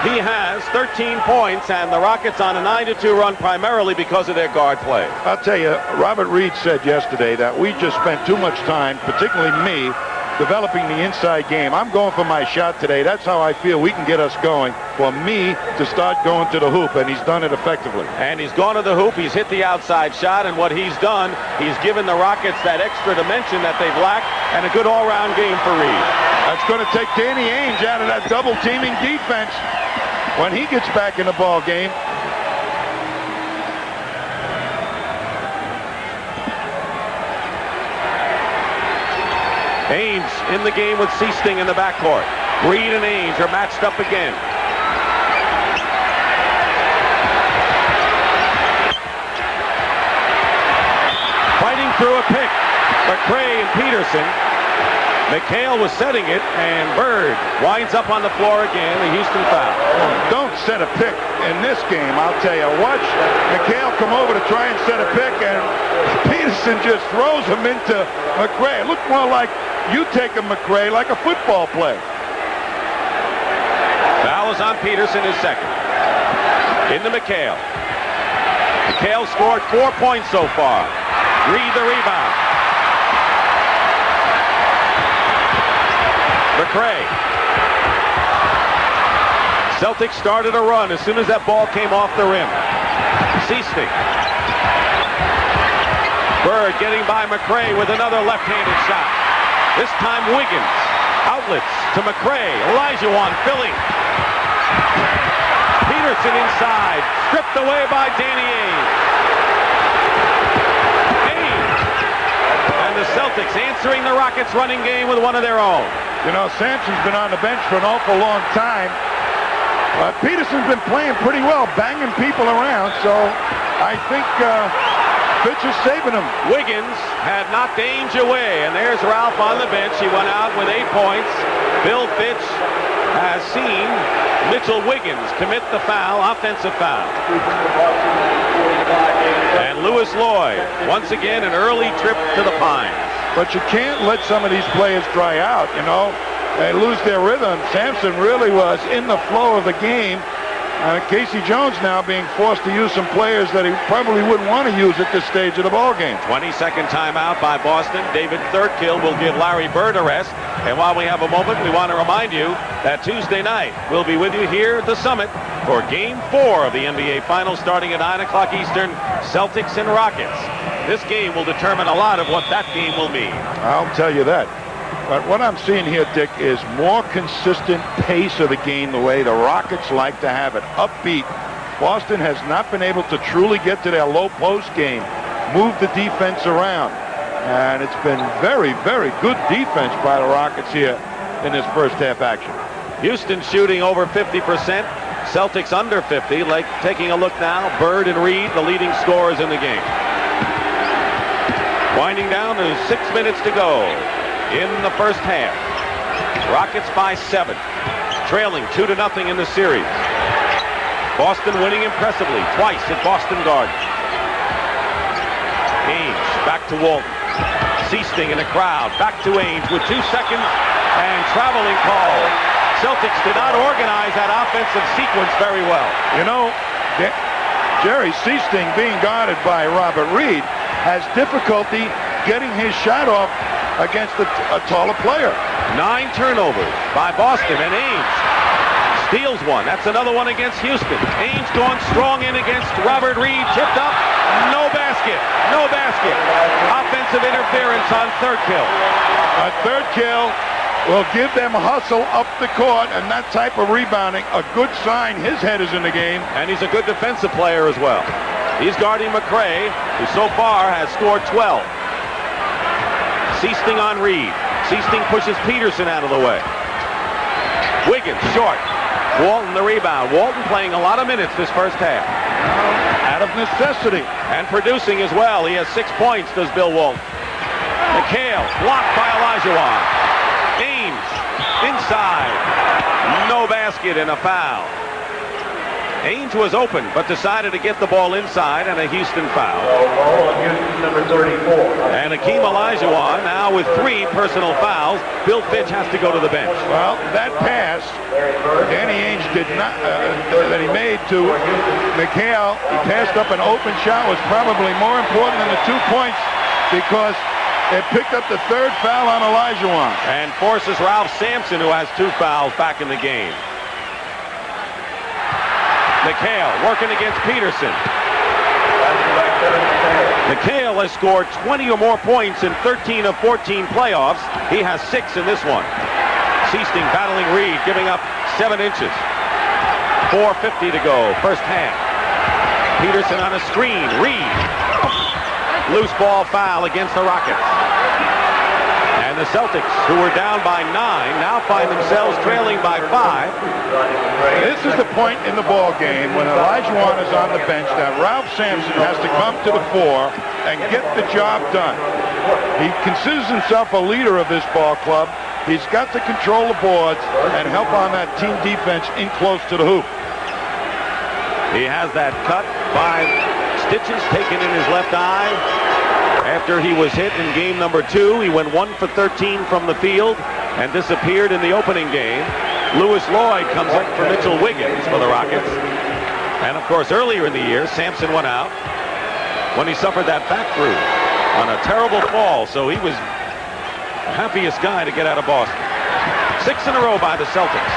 he has 13 points, and the Rockets on a 9-2 run primarily because of their guard play. I'll tell you, Robert Reed said yesterday that we just spent too much time, particularly me, developing the inside game. I'm going for my shot today. That's how I feel we can get us going, for me to start going to the hoop, and he's done it effectively. And he's gone to the hoop. He's hit the outside shot, and what he's done, he's given the Rockets that extra dimension that they've lacked, and a good all-round game for Reed. That's going to take Danny Ainge out of that double-teaming defense when he gets back in the ball game. Ainge in the game with Seasting in the backcourt. Reed and Ainge are matched up again. Fighting through a pick. McCray and Peterson. McHale was setting it, and Bird winds up on the floor again, the Houston foul. Don't set a pick in this game, I'll tell you. Watch McHale come over to try and set a pick, and Peterson just throws him into McCray. It looked more like you taking McCray like a football play. Foul is on Peterson, his second. Into McHale. McHale scored 4 points so far. Reed the rebound. McCray. Celtics started a run as soon as that ball came off the rim. Seasting. Bird getting by McCray with another left-handed shot. This time Wiggins. Outlets to McCray. Olajuwon filling. Peterson inside. Stripped away by Danny Ainge. And the Celtics answering the Rockets' running game with one of their own. You know, Sampson's been on the bench for an awful long time. Peterson's been playing pretty well, banging people around, so I think Fitch is saving him. Wiggins had knocked Ainge away, and there's Ralph on the bench. He went out with 8 points. Bill Fitch has seen Mitchell Wiggins commit the foul, offensive foul. And Lewis Lloyd, once again, an early trip to the Pines. But you can't let some of these players dry out, you know. They lose their rhythm. Sampson really was in the flow of the game. Casey Jones now being forced to use some players that he probably wouldn't want to use at this stage of the ball game. 22nd timeout by Boston. David Thurkill will give Larry Bird a rest. And while we have a moment, we want to remind you that Tuesday night we'll be with you here at the Summit for Game 4 of the NBA Finals starting at 9 o'clock Eastern, Celtics and Rockets. This game will determine a lot of what that game will mean. I'll tell you that. But what I'm seeing here, Dick, is more consistent pace of the game, the way the Rockets like to have it. Upbeat. Boston has not been able to truly get to their low post game, move the defense around. And it's been very, very good defense by the Rockets here in this first half action. Houston shooting over 50%. Celtics under 50. Like taking a look now, Bird and Reed, the leading scorers in the game. Winding down, there's 6 minutes to go in the first half. Rockets by 7, trailing 2-0 in the series. Boston winning impressively twice at Boston Garden. Ainge back to Walton. Seasting in the crowd. Back to Ainge with 2 seconds and traveling call. Celtics did not organize that offensive sequence very well. You know, Jerry Seasting being guarded by Robert Reed has difficulty getting his shot off against a taller player. 9 turnovers by Boston, and Ainge steals one. That's another one against Houston. Ainge going strong in against Robert Reed. Tipped up. No basket. No basket. Offensive interference on Thurkill. Thurkill will give them hustle up the court, and that type of rebounding, a good sign his head is in the game. And he's a good defensive player as well. He's guarding McCray, who so far has scored 12. Seasting on Reed. Seasting pushes Peterson out of the way. Wiggins short. Walton the rebound. Walton playing a lot of minutes this first half. Out of necessity. And producing as well. He has 6 points, does Bill Walton. McHale blocked by Olajuwon. Ames inside. No basket and a foul. Ainge was open, but decided to get the ball inside, and a Houston foul. Number 34. And Hakeem Olajuwon now with 3 personal fouls. Bill Fitch has to go to the bench. Well, that pass Danny Ainge did not that he made to McHale, he passed up an open shot, was probably more important than the 2 points because it picked up the 3rd foul on Olajuwon. And forces Ralph Sampson, who has 2 fouls, back in the game. McHale working against Peterson. McHale has scored 20 or more points in 13 of 14 playoffs. He has 6 in this one. Seasting battling Reed, giving up 7 inches. 4:50 to go, first half. Peterson on a screen. Reed. Loose ball foul against the Rockets. And the Celtics, who were down by 9, now find themselves trailing by 5. This is the point in the ball game when Olajuwon is on the bench that Ralph Sampson has to come to the fore and get the job done. He considers himself a leader of this ball club. He's got to control the boards and help on that team defense in close to the hoop. He has that cut, 5 stitches taken in his left eye. After he was hit in game number 2, he went 1 for 13 from the field and disappeared in the opening game. Lewis Lloyd comes up for Mitchell Wiggins for the Rockets. And of course, earlier in the year, Sampson went out when he suffered that back bruise on a terrible fall, so he was the happiest guy to get out of Boston. 6 in a row by the Celtics.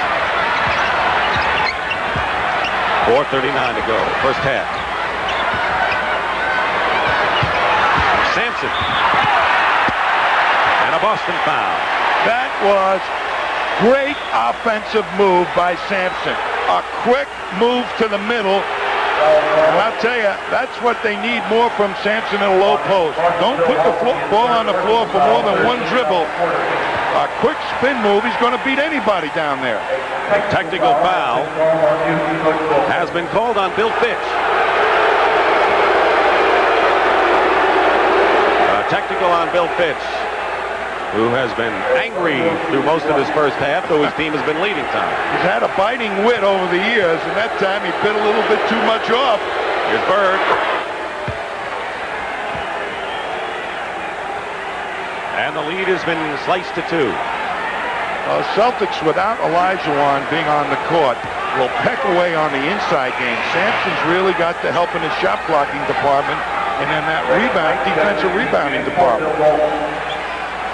4:39 to go, first half. Sampson. And a Boston foul. That was great offensive move by Sampson. A quick move to the middle. And I'll tell you, that's what they need more from Sampson in a low post. Don't put the ball on the floor for more than 1 dribble. A quick spin move, he's going to beat anybody down there. A technical foul has been called on Bill Fitch. Technical on Bill Fitch, who has been angry through most of his first half, though his team has been leading time. He's had a biting wit over the years, and that time he bit a little bit too much off. Here's Bird. And the lead has been sliced to 2. Celtics, without Olajuwon being on the court, will peck away on the inside game. Sampson's really got to help in his shot blocking department. And then that defensive rebounding department.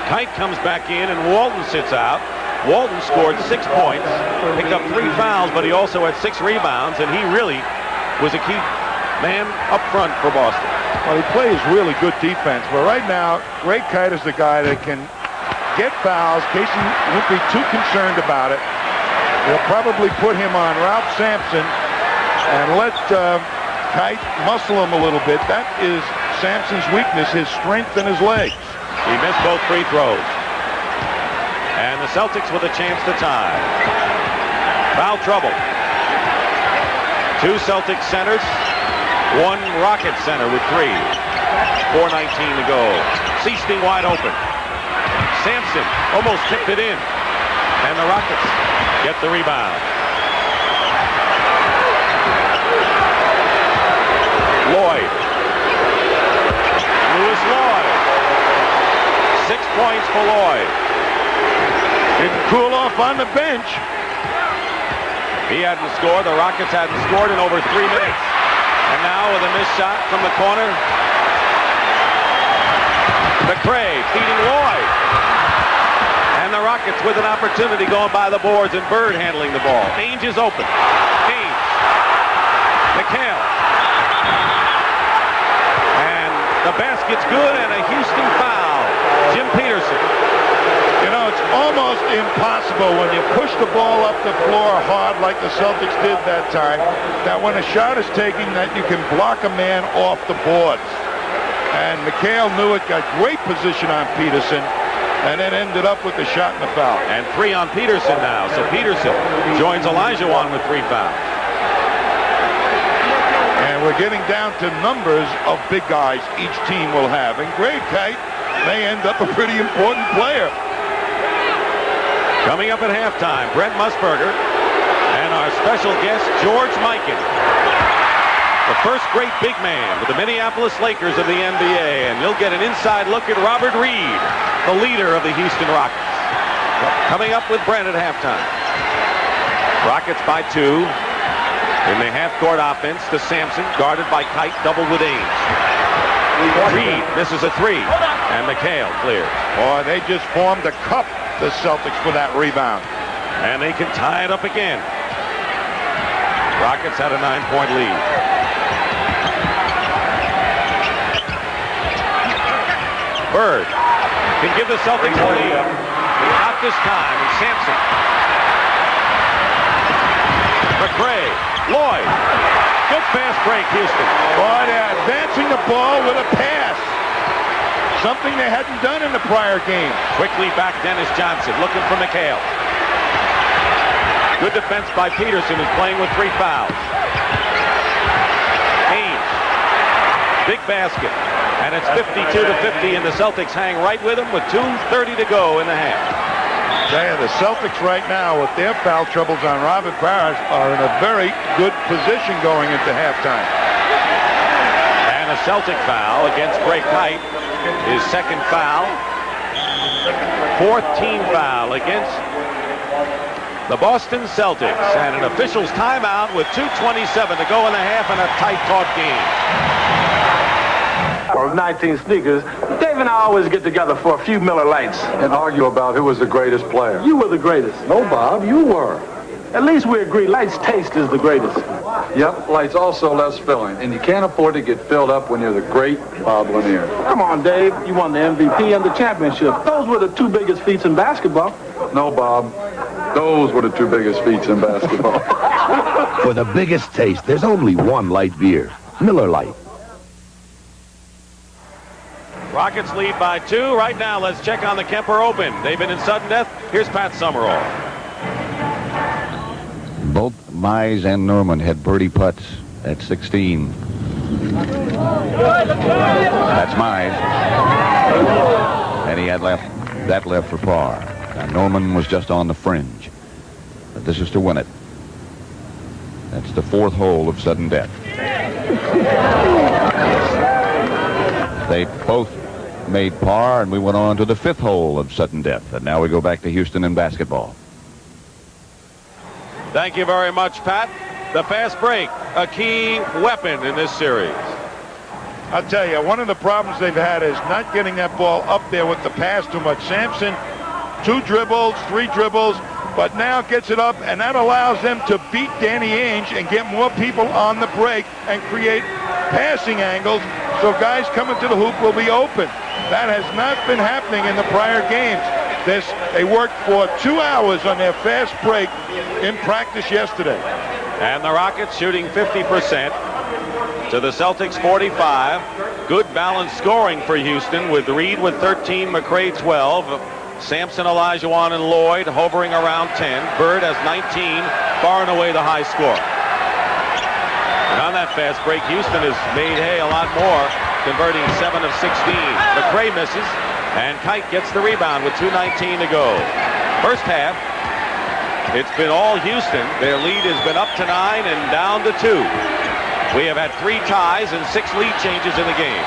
Kite comes back in and Walton sits out. Walton scored 6 points, picked up 3 fouls, but he also had 6 rebounds, and he really was a key man up front for Boston. Well, he plays really good defense, but right now, Ray Kite is the guy that can get fouls. Casey won't be too concerned about it. They'll probably put him on Ralph Sampson and let Kite muscle him a little bit. That is Sampson's weakness, his strength in his legs. He missed both free throws. And the Celtics with a chance to tie. Foul trouble. 2 Celtics centers, 1 Rockets center with 3. 4:19 to go. Seasting wide open. Sampson almost kicked it in. And the Rockets get the rebound. Lloyd. Lewis Lloyd. 6 points for Lloyd. Didn't cool off on the bench. He hadn't scored. The Rockets hadn't scored in over 3 minutes. And now with a missed shot from the corner. McCray feeding Lloyd. And the Rockets with an opportunity going by the boards and Bird handling the ball. Ainge is open. Ainge. McHale. And the basket's good and a Houston foul. Jim Peterson. You know, it's almost almost impossible when you push the ball up the floor hard like the Celtics did that time, that when a shot is taken that you can block a man off the boards. And McHale knew it, got great position on Peterson, and then ended up with the shot and the foul. And 3 on Peterson now. So Peterson joins Olajuwon with 3 fouls. And we're getting down to numbers of big guys each team will have. And Greg Kite may end up a pretty important player. Coming up at halftime, Brent Musburger and our special guest, George Mikan. The first great big man with the Minneapolis Lakers of the NBA. And you'll get an inside look at Robert Reed, the leader of the Houston Rockets. Coming up with Brent at halftime. Rockets by 2. In the half-court offense to Sampson, guarded by Kite, doubled with Ames. Reed misses a 3, and McHale clears. Boy, they just formed a cup, the Celtics, for that rebound. And they can tie it up again. Rockets had a 9-point lead. Bird can give the Celtics a lead. Not this time, and Sampson. McRae. Lloyd. Good fast break, Houston. Boy, they're advancing the ball with a pass. Something they hadn't done in the prior game. Quickly back Dennis Johnson, looking for McHale. Good defense by Peterson, who's playing with 3 fouls. Ames. Big basket. And it's 52-50, and the Celtics hang right with them with 2:30 to go in the half. The Celtics right now, with their foul troubles on Robert Parrish, are in a very good position going into halftime. And a Celtic foul against Greg Kite. His second foul. 4th team foul against the Boston Celtics. And an official's timeout with 2:27 to go in the half and a tight-fought game. Of 19 sneakers, Dave and I always get together for a few Miller Lights. And argue about who was the greatest player. You were the greatest. No, Bob, you were. At least we agree Lights' taste is the greatest. Yep, Light's also less filling. And you can't afford to get filled up when you're the great Bob Lanier. Come on, Dave. You won the MVP and the championship. Those were the 2 biggest feats in basketball. No, Bob. Those were the 2 biggest feats in basketball. For the biggest taste, there's only one light beer. Miller Lite. Rockets lead by 2. Right now, let's check on the Kemper Open. They've been in sudden death. Here's Pat Summerall. Both Mize and Norman had birdie putts at 16. That's Mize. And he had that left for par. Now, Norman was just on the fringe. But this is to win it. That's the 4th hole of sudden death. They both made par, and we went on to the 5th hole of sudden death. And now we go back to Houston in basketball. Thank you very much, Pat. The fast break, a key weapon in this series. I'll tell you, one of the problems they've had is not getting that ball up there with the pass too much. Sampson, 2 dribbles, 3 dribbles, but now gets it up, and that allows them to beat Danny Ainge and get more people on the break and create passing angles, so guys coming to the hoop will be open. That has not been happening in the prior games. They worked for 2 hours on their fast break in practice yesterday. And the Rockets shooting 50% to the Celtics 45. Good balanced scoring for Houston, with Reed with 13, McRae 12. Sampson, Olajuwon, and Lloyd hovering around 10. Bird has 19, far and away the high score. And on that fast break, Houston has made hay a lot more, converting 7 of 16. McRae misses, and Kite gets the rebound with 2:19 to go. First half, it's been all Houston. Their lead has been up to 9 and down to 2. We have had 3 ties and 6 lead changes in the game.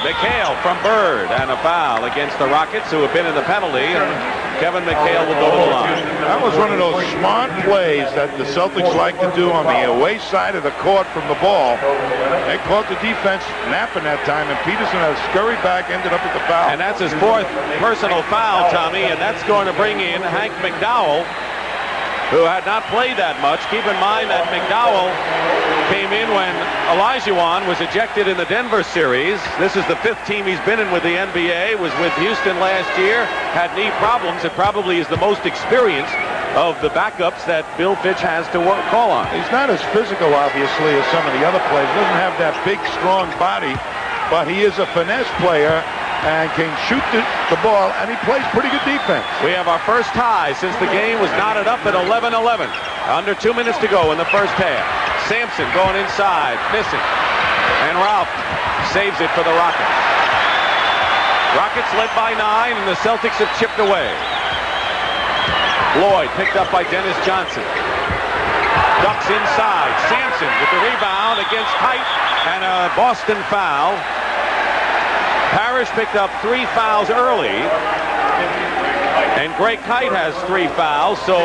McHale from Bird, and a foul against the Rockets, who have been in the penalty, and Kevin McHale will go to the line. That was one of those smart plays that the Celtics like to do on the away side of the court from the ball. They caught the defense napping that time, and Peterson has scurried back, ended up with the foul. And that's his 4th personal foul, Tommy, and that's going to bring in Hank McDowell, who had not played that much. Keep in mind that McDowell came in when Olajuwon was ejected in the Denver series. This is the 5th team he's been in with the NBA. Was with Houston last year. Had knee problems. It probably is the most experienced of the backups that Bill Fitch has to call on. He's not as physical, obviously, as some of the other players. Doesn't have that big, strong body, but he is a finesse player and can shoot the ball, and he plays pretty good defense. We have our first tie since the game was knotted up at 11-11. Under 2 minutes to go in the first half. Sampson going inside, missing. And Ralph saves it for the Rockets. Rockets led by 9, and the Celtics have chipped away. Lloyd picked up by Dennis Johnson. Ducks inside. Sampson with the rebound against Kite, and a Boston foul. Parrish picked up 3 fouls early, and Greg Kite has 3 fouls, so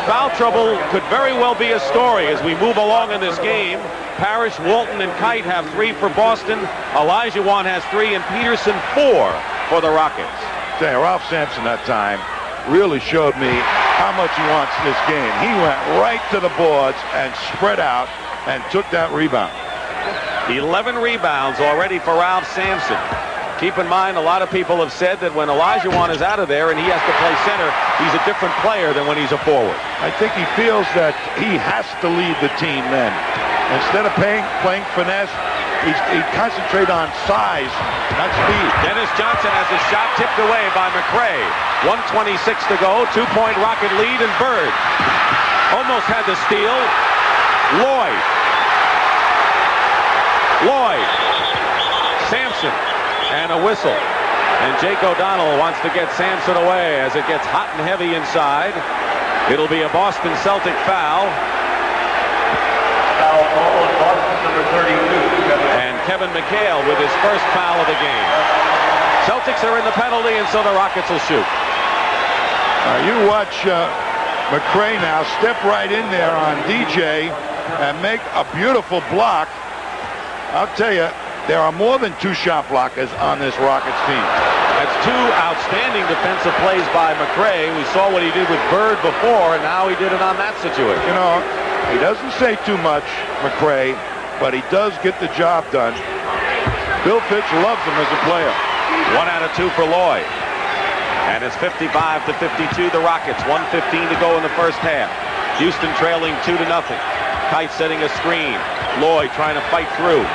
foul trouble could very well be a story as we move along in this game. Parrish, Walton, and Kite have 3 for Boston. Olajuwon has 3, and Peterson 4 for the Rockets. Ralph Sampson that time really showed me how much he wants this game. He went right to the boards and spread out and took that rebound. 11 rebounds already for Ralph Sampson. Keep in mind, a lot of people have said that when Olajuwon is out of there and he has to play center, he's a different player than when he's a forward. I think he feels that he has to lead the team then. Instead of playing finesse, he concentrates on size, not speed. Dennis Johnson has a shot tipped away by McRae. 1:26 to go, 2-point Rocket lead, and Bird almost had the steal. Lloyd. Sampson. And a whistle. And Jake O'Donnell wants to get Sampson away as it gets hot and heavy inside. It'll be a Boston Celtic foul. Foul call on Boston number 32. And Kevin McHale with his first foul of the game. Celtics are in the penalty, and so the Rockets will shoot. You watch McRae now step right in there on DJ and make a beautiful block. I'll tell you, there are more than 2 shot blockers on this Rockets team. That's 2 outstanding defensive plays by McRae. We saw what he did with Bird before, and now he did it on that situation. You know, he doesn't say too much, McRae, but he does get the job done. Bill Fitch loves him as a player. 1 out of 2 for Lloyd. And it's 55-52, the Rockets. 1:15 to go in the first half. Houston trailing 2-0. Kite setting a screen. Lloyd trying to fight through.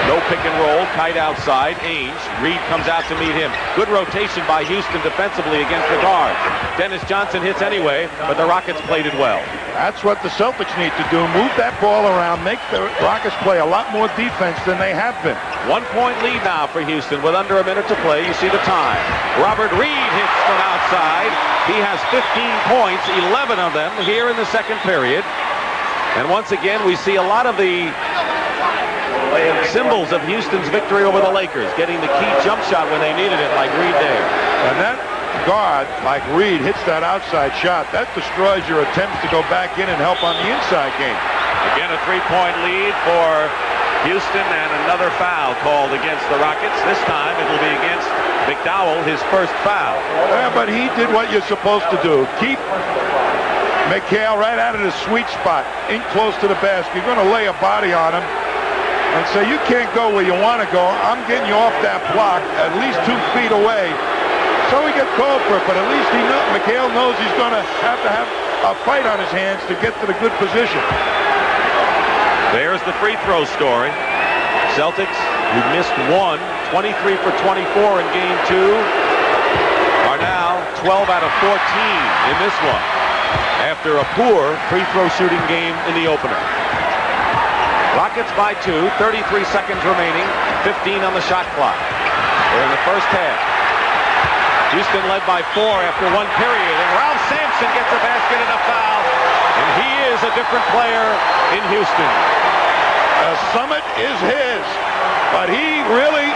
No pick and roll. Kite outside. Ainge. Reed comes out to meet him. Good rotation by Houston defensively against the guard. Dennis Johnson hits anyway, but the Rockets played it well. That's what the Celtics need to do. Move that ball around. Make the Rockets play a lot more defense than they have been. 1-point lead now for Houston with under a minute to play. You see the time. Robert Reed hits from outside. He has 15 points, 11 of them here in the second period. And once again, we see a lot of the symbols of Houston's victory over the Lakers, getting the key jump shot when they needed it, like Reed there. And that guard, like Reed, hits that outside shot. That destroys your attempts to go back in and help on the inside game. Again, a 3-point lead for Houston, and another foul called against the Rockets. This time it will be against McDowell, his first foul. Yeah, but he did what you're supposed to do. Keep McHale right out of the sweet spot, in close to the basket. You're going to lay a body on him and say, you can't go where you want to go. I'm getting you off that block at least 2 feet away. So he gets called for it, but at least McHale knows he's going to have a fight on his hands to get to the good position. There's the free throw story. Celtics, who missed 23 for 24 in game 2, are now 12 out of 14 in this one, after a poor free throw shooting game in the opener. Rockets by 2, 33 seconds remaining, 15 on the shot clock. We're in the first half. Houston led by 4 after 1 period, and Ralph Sampson gets a basket and a foul, and he is a different player in Houston. The summit is his, but he really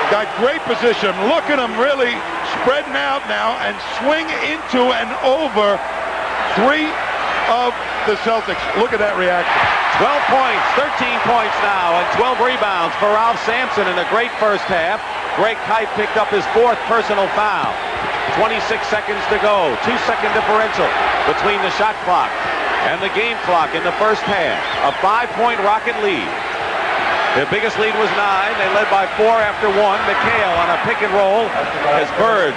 got great position. Look at him really spreading out now and swing into and over 3 of the Celtics. Look at that reaction. 12 points, 13 points now, and 12 rebounds for Ralph Sampson in a great first half. Greg Kite picked up his 4th personal foul. 26 seconds to go. 2-second differential between the shot clock And the game clock in the first half. A 5-point Rocket lead. Their biggest lead was 9. They led by 4 after 1. McHale on a pick and roll as Bird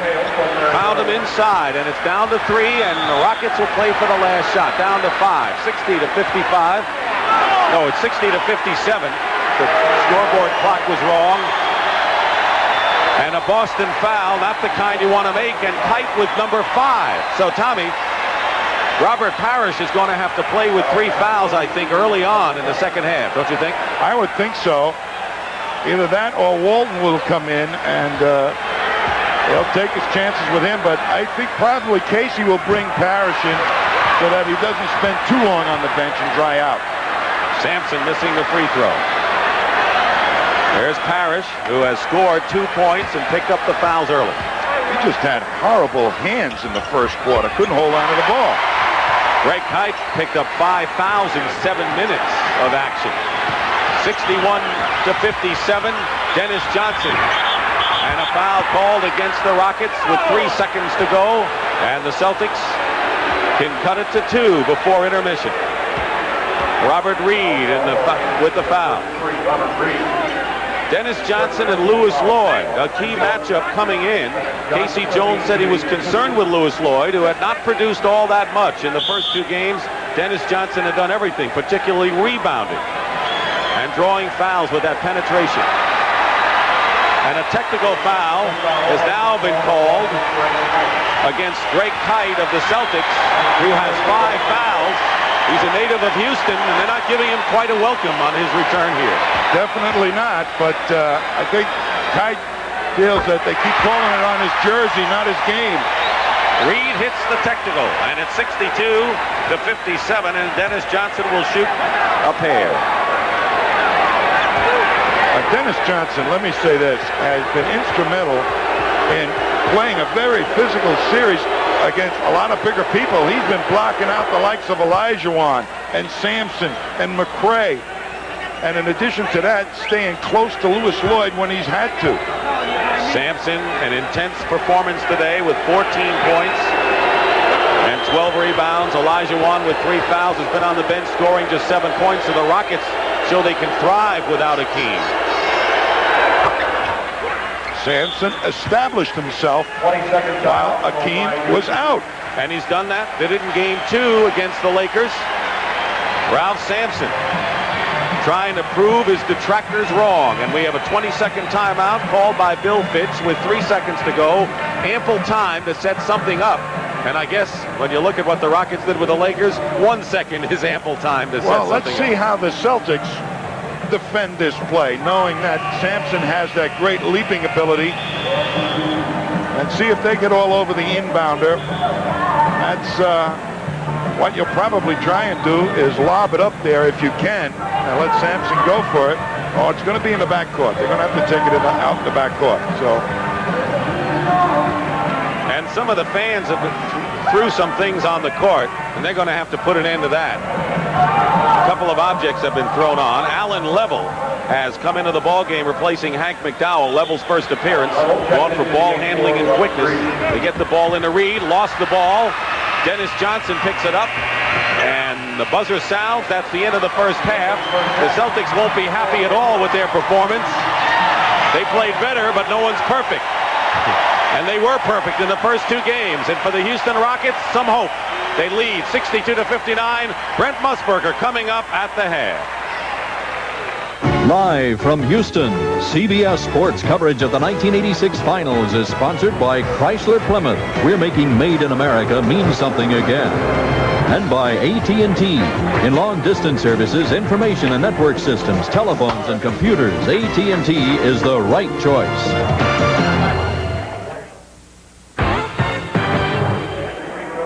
found him inside, and it's down to 3, and the Rockets will play for the last shot. Down to 5, 60 to 55. No, it's 60 to 57. The scoreboard clock was wrong. And a Boston foul, not the kind you want to make, and Kite with number 5. So, Tommy, Robert Parrish is going to have to play with 3 fouls, I think, early on in the second half, don't you think? I would think so. Either that or Walton will come in, and he'll take his chances with him. But I think probably Casey will bring Parrish in so that he doesn't spend too long on the bench and dry out. Sampson missing the free throw. There's Parrish, who has scored 2 points and picked up the fouls early. He just had horrible hands in the first quarter. Couldn't hold on to the ball. Greg Kite picked up 5 fouls in 7 minutes of action. 61 to 57, Dennis Johnson. And a foul called against the Rockets with 3 seconds to go. And the Celtics can cut it to 2 before intermission. Robert Reed with the foul. Dennis Johnson and Lewis Lloyd, a key matchup coming in. Casey Jones said he was concerned with Lewis Lloyd, who had not produced all that much in the first 2 games. Dennis Johnson had done everything, particularly rebounding and drawing fouls with that penetration. And a technical foul has now been called against Greg Kite of the Celtics, who has 5 fouls. He's a native of Houston, and they're not giving him quite a welcome on his return here. Definitely not, but I think Kite feels that they keep calling it on his jersey, not his game. Reed hits the technical, and it's 62 to 57, and Dennis Johnson will shoot a pair. Dennis Johnson, let me say this, has been instrumental in playing a very physical series against a lot of bigger people. He's been blocking out the likes of Olajuwon and Sampson and McRae. And in addition to that, staying close to Lewis Lloyd when he's had to. Sampson, an intense performance today with 14 points and 12 rebounds. Olajuwon with 3 fouls has been on the bench scoring just 7 points. So the Rockets show they can thrive without Akeem. Sampson established himself while Akeem was out. And he's done that. Did it in game 2 against the Lakers. Ralph Sampson trying to prove his detractors wrong. And we have a 20-second timeout called by Bill Fitch with 3 seconds to go. Ample time to set something up. And I guess when you look at what the Rockets did with the Lakers, 1 second is ample time to set something up. Well, let's see how the Celtics defend this play, knowing that Sampson has that great leaping ability, and see if they get all over the inbounder. That's what you'll probably try and do, is lob it up there if you can and let Sampson go for it. Oh, it's going to be in the backcourt. They're going to have to take it out in the backcourt. So, and some of the fans have threw some things on the court, and they're going to have to put an end to that. A couple of objects have been thrown on. Alan Level has come into the ball game replacing Hank McDowell. Level's first appearance, going for ball handling and quickness. They get the ball into Reed, lost the ball. Dennis Johnson picks it up, and the buzzer sounds. That's the end of the first half. The Celtics won't be happy at all with their performance. They played better, but no one's perfect. And they were perfect in the first 2 games. And for the Houston Rockets, some hope. They lead 62 to 59. Brent Musburger coming up at the half. Live from Houston, CBS Sports coverage of the 1986 Finals is sponsored by Chrysler Plymouth. We're making Made in America mean something again. And by AT&T. In long-distance services, information and network systems, telephones, and computers, AT&T is the right choice.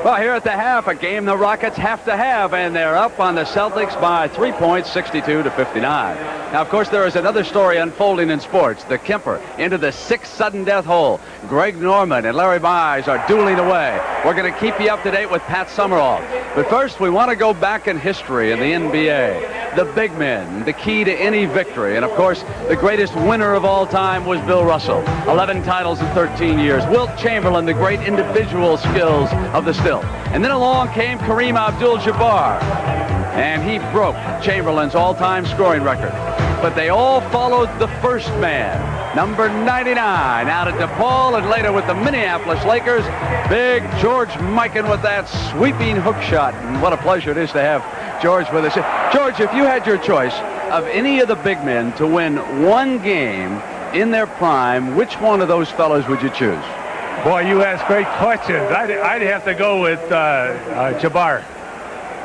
Well, here at the half, a game the Rockets have to have, and they're up on the Celtics by 3 points, 62 to 59. Now, of course, there is another story unfolding in sports. The Kemper into the 6th sudden death hole. Greg Norman and Larry Mize are dueling away. We're going to keep you up to date with Pat Summerall. But first, we want to go back in history in the NBA. the big men, the key to any victory. And, of course, the greatest winner of all time was Bill Russell. 11 titles in 13 years. Wilt Chamberlain, the great individual skills of the stilt. And then along came Kareem Abdul-Jabbar, and he broke Chamberlain's all-time scoring record. But they all followed the first man, number 99, out at DePaul, and later with the Minneapolis Lakers, big George Mikan with that sweeping hook shot. And what a pleasure it is to have George with us. George, if you had your choice of any of the big men to win one game in their prime, which one of those fellows would you choose? Boy, you ask great questions. I'd have to go with Jabbar.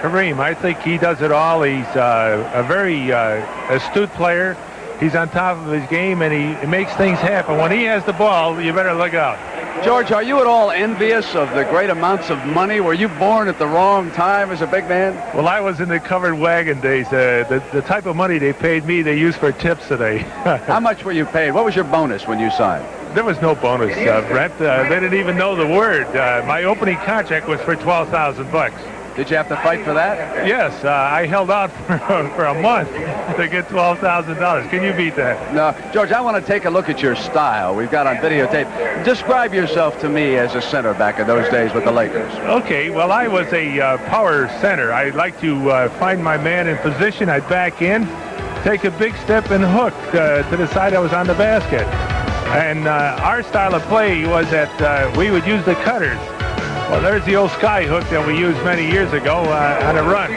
Kareem, I think he does it all. He's a very astute player. He's on top of his game, and he makes things happen. When he has the ball, you better look out. George, are you at all envious of the great amounts of money? Were you born at the wrong time as a big man? Well, I was in the covered wagon days. The type of money they paid me, they used for tips today. How much were you paid? What was your bonus when you signed? There was no bonus, Brent. They didn't even know the word. My opening contract was for $12,000. Did you have to fight for that? Yes, I held out for a month to get $12,000. Can you beat that? No. George, I want to take a look at your style we've got on videotape. Describe yourself to me as a center back in those days with the Lakers. Okay, well, I was a power center. I'd like to find my man in position. I'd back in, take a big step and hook to the side I was on the basket. And our style of play was that we would use the cutters. Well, there's the old sky hook that we used many years ago on a run.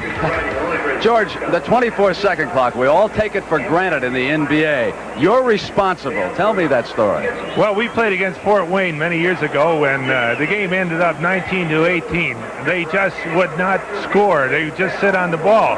George, the 24-second clock, we all take it for granted in the NBA. You're responsible. Tell me that story. Well, we played against Fort Wayne many years ago, and the game ended up 19-18. They just would not score. They would just sit on the ball.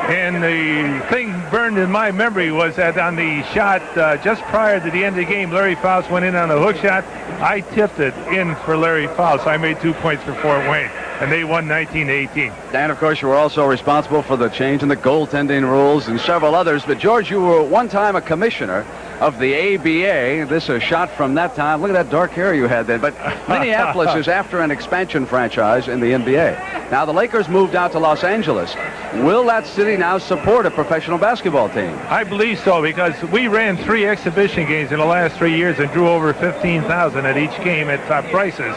And the thing burned in my memory was that on the shot just prior to the end of the game, Larry Faust went in on a hook shot. I tipped it in for Larry Faust. I made 2 points for Fort Wayne, and they won 19-18. And, of course, you were also responsible for the change in the goaltending rules and several others. But, George, you were one time a commissioner of the ABA. This is a shot from that time. Look at that dark hair you had then. But Minneapolis is after an expansion franchise in the NBA. Now, the Lakers moved out to Los Angeles. Will that city now support a professional basketball team? I believe so, because we ran 3 exhibition games in the last 3 years and drew over 15,000 at each game at top prices.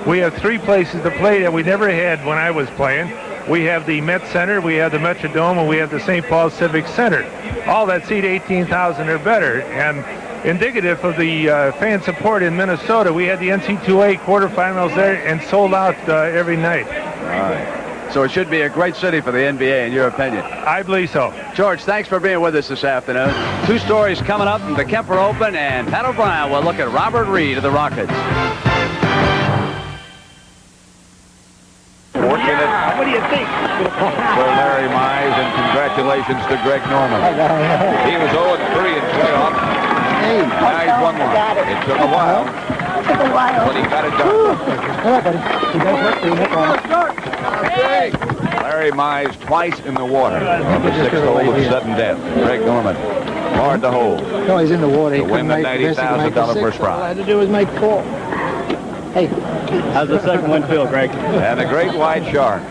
We have 3 places to play that we never had when I was playing. We have the Met Center, we have the Metrodome, and we have the St. Paul Civic Center. All that seat 18,000 or better. And indicative of the fan support in Minnesota, we had the NC2A quarterfinals there and sold out every night. All right. So it should be a great city for the NBA, in your opinion. I believe so. George, thanks for being with us this afternoon. 2 stories coming up from the Kemper Open, and Pat O'Brien will look at Robert Reed of the Rockets. Fortunate. What do you think? For Larry Mize, and congratulations to Greg Norman. He was 0-3 in playoff. Now he's won one. It took a while. But he got it done. Larry Mize twice in the water on the 6th hole of sudden death. Greg Norman hard to hold. No, he's in the water. To win the $90,000 first prize. All I had to do was make 4. Hey. How's the second one feel, Greg? And the great white shark.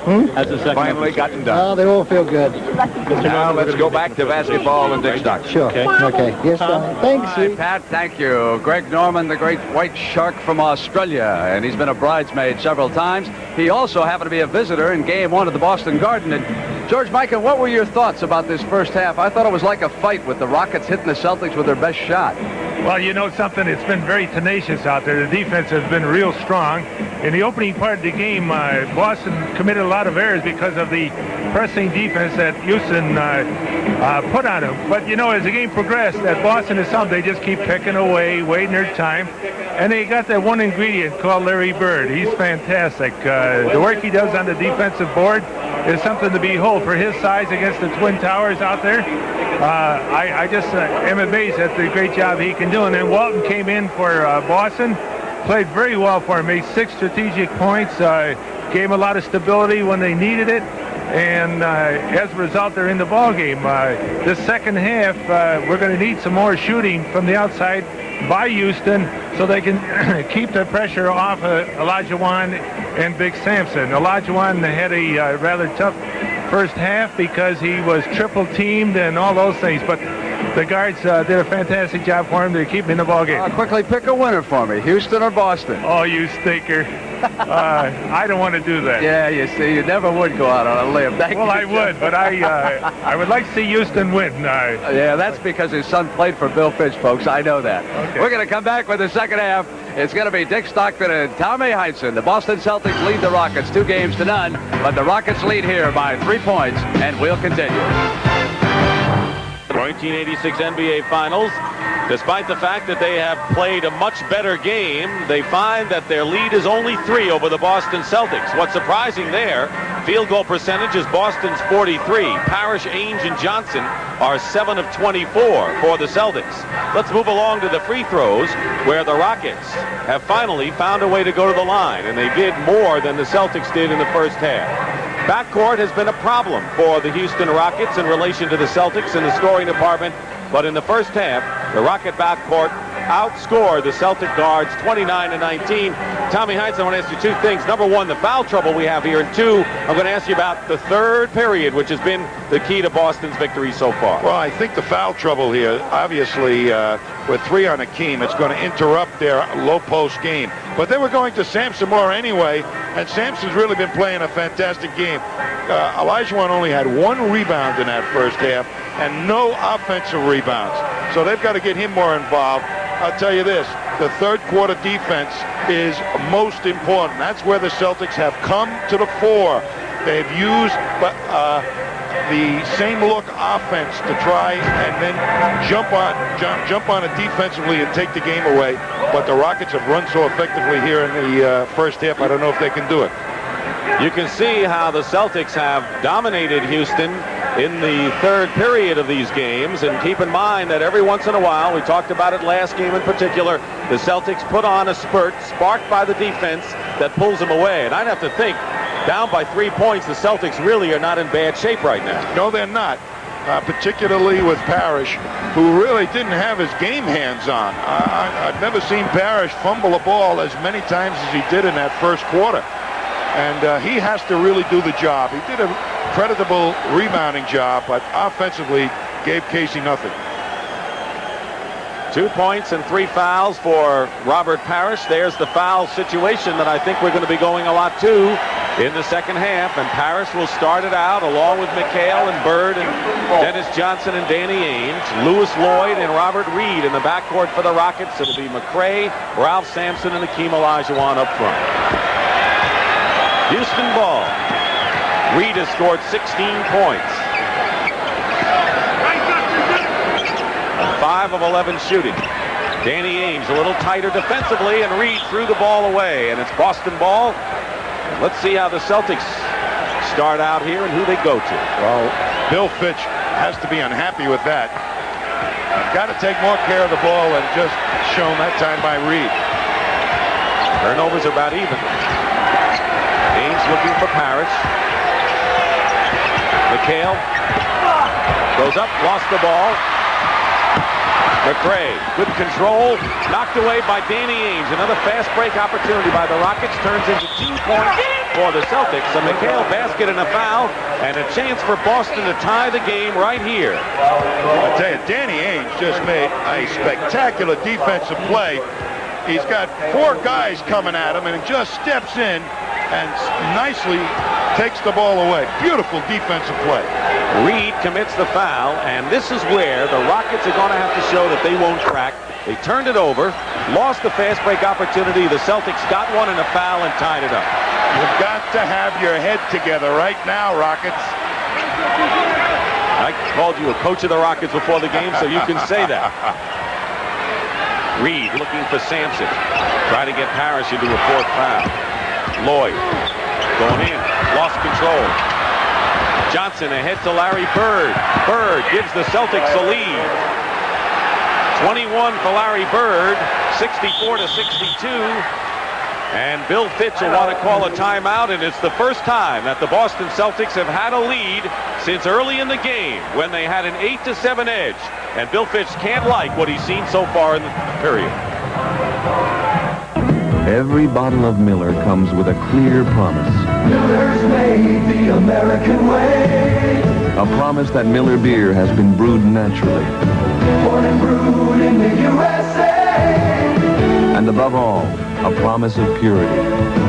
How's the second Finally gotten done. Oh, they all feel good. Now let's go back to basketball and Dick Stockton. Sure. Okay. Yes, thanks. All right, Pat, thank you. Greg Norman, the great white shark from Australia, and he's been a bridesmaid several times. He also happened to be a visitor in Game 1 of the Boston Garden. And George Mikan, what were your thoughts about this first half? I thought it was like a fight with the Rockets hitting the Celtics with their best shot. Well, you know something, it's been very tenacious out there. The defense has been real strong. In the opening part of the game, Boston committed a lot of errors because of the pressing defense that Houston put on them. But, you know, as the game progressed, that Boston is something. They just keep picking away, waiting their time. And they got that one ingredient called Larry Bird. He's fantastic. The work he does on the defensive board is something to behold for his size against the Twin Towers out there. I just am amazed at the great job he can do. And then Walton came in for Boston, played very well for him, made 6 strategic points, gave him a lot of stability when they needed it. And as a result, they're in the ball game. This second half, we're going to need some more shooting from the outside by Houston so they can keep the pressure off Olajuwon and Big Sampson. Olajuwon had a rather tough first half because he was triple teamed and all those things. But the guards did a fantastic job for him to keep him in the ballgame. Quickly pick a winner for me, Houston or Boston? Oh, you stinker. I don't want to do that. Yeah, you see, you never would go out on a limb. Well, I would, but I would like to see Houston win. Yeah, that's because his son played for Bill Fitch, folks. I know that. Okay. We're going to come back with the second half. It's going to be Dick Stockton and Tommy Heinsohn. The Boston Celtics lead the Rockets 2-0, but the Rockets lead here by 3 points, and we'll continue. 1986 NBA Finals. Despite the fact that they have played a much better game, they find that their lead is only 3 over the Boston Celtics. What's surprising there, field goal percentage is Boston's 43. Parrish, Ainge, and Johnson are 7 of 24 for the Celtics. Let's move along to the free throws, where the Rockets have finally found a way to go to the line, and they did more than the Celtics did in the first half. Backcourt has been a problem for the Houston Rockets in relation to the Celtics in the scoring department, but in the first half, the Rocket backcourt outscored the Celtic guards 29-19. Tommy Heinsohn, I want to ask you 2 things. Number 1, the foul trouble we have here, and 2, I'm going to ask you about the third period, which has been the key to Boston's victory so far. Well, I think the foul trouble here, obviously, with 3 on Akeem, it's going to interrupt their low post game. But they were going to Sampson more anyway, and Sampson's really been playing a fantastic game. Olajuwon only had 1 rebound in that first half and no offensive rebounds. So they've got to get him more involved. I'll tell you this, the third quarter defense is most important. That's where the Celtics have come to the fore. They've used the same look offense to try and then jump on it defensively and take the game away. But the Rockets have run so effectively here in the first half, I don't know if they can do it. You can see how the Celtics have dominated Houston in the third period of these games, and keep in mind that every once in a while, we talked about it last game in particular, the Celtics put on a spurt sparked by the defense that pulls them away. And I'd have to think, down by 3 points, the Celtics really are not in bad shape right now. No, they're not. Particularly with Parrish, who really didn't have his game hands on. I've never seen Parrish fumble a ball as many times as he did in that first quarter. And he has to really do the job. He did a creditable rebounding job, but offensively gave Casey nothing. 2 points and 3 fouls for Robert Parrish. There's the foul situation that I think we're going to be going a lot to in the second half. And Parrish will start it out along with McHale and Bird and Dennis Johnson and Danny Ainge. Lewis Lloyd and Robert Reed in the backcourt for the Rockets. It'll be McRae, Ralph Sampson, and Akeem Olajuwon up front. Houston ball. Reed has scored 16 points. 5 of 11 shooting. Danny Ainge a little tighter defensively, and Reed threw the ball away, and it's Boston ball. Let's see how the Celtics start out here and who they go to. Well, Bill Fitch has to be unhappy with that. Got to take more care of the ball than just shown that time by Reed. Turnovers are about even. Ainge looking for Parrish. McHale goes up, lost the ball. McRae, good control, knocked away by Danny Ainge. Another fast break opportunity by the Rockets turns into 2 points for the Celtics. A McHale basket and a foul, and a chance for Boston to tie the game right here. I tell you, Danny Ainge just made a spectacular defensive play. He's got 4 guys coming at him, and he just steps in and nicely takes the ball away. Beautiful defensive play. Reed commits the foul, and this is where the Rockets are going to have to show that they won't crack. They turned it over, lost the fast break opportunity. The Celtics got one in a foul and tied it up. You've got to have your head together right now, Rockets. I called you a coach of the Rockets before the game, so you can say that. Reed looking for Sampson. Try to get Parrish into a 4th foul. Lloyd going in, lost control. Johnson ahead to Larry Bird. Bird gives the Celtics a lead. 21 for Larry Bird, 64-62. And Bill Fitch will want to call a timeout, and it's the first time that the Boston Celtics have had a lead since early in the game when they had an 8-7 edge. And Bill Fitch can't like what he's seen so far in the period. Every bottle of Miller comes with a clear promise. Miller's made the American way. A promise that Miller beer has been brewed naturally. Born and brewed in the USA. And above all, a promise of purity.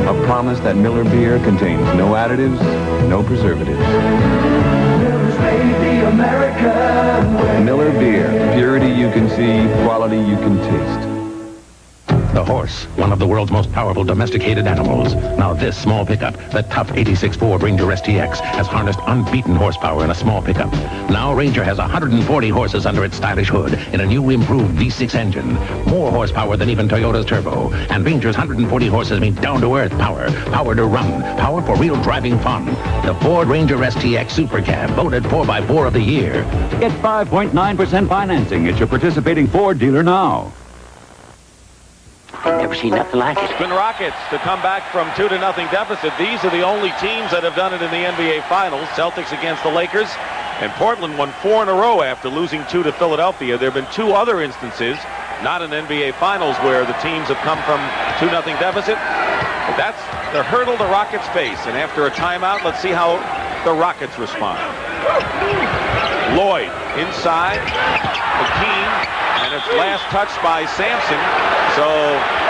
A promise that Miller beer contains no additives, no preservatives. Miller's made the American way. Miller beer. Purity you can see, quality you can taste. The horse, one of the world's most powerful domesticated animals. Now this small pickup, the tough 86 Ford Ranger STX, has harnessed unbeaten horsepower in a small pickup. Now Ranger has 140 horses under its stylish hood in a new improved V6 engine. More horsepower than even Toyota's turbo. And Ranger's 140 horses mean down-to-earth power. Power to run. Power for real driving fun. The Ford Ranger STX Super Cab, voted 4x4 of the year. Get 5.9% financing at your participating Ford dealer now. Never seen nothing like it. Houston Rockets to come back from 2-0 deficit. These are the only teams that have done it in the NBA Finals. Celtics against the Lakers. And Portland won 4 in a row after losing 2 to Philadelphia. There have been 2 other instances, not in NBA Finals, where the teams have come from 2-0 deficit. But that's the hurdle the Rockets face. And after a timeout, let's see how the Rockets respond. Lloyd inside. Hakeem. And it's last touched by Sampson. So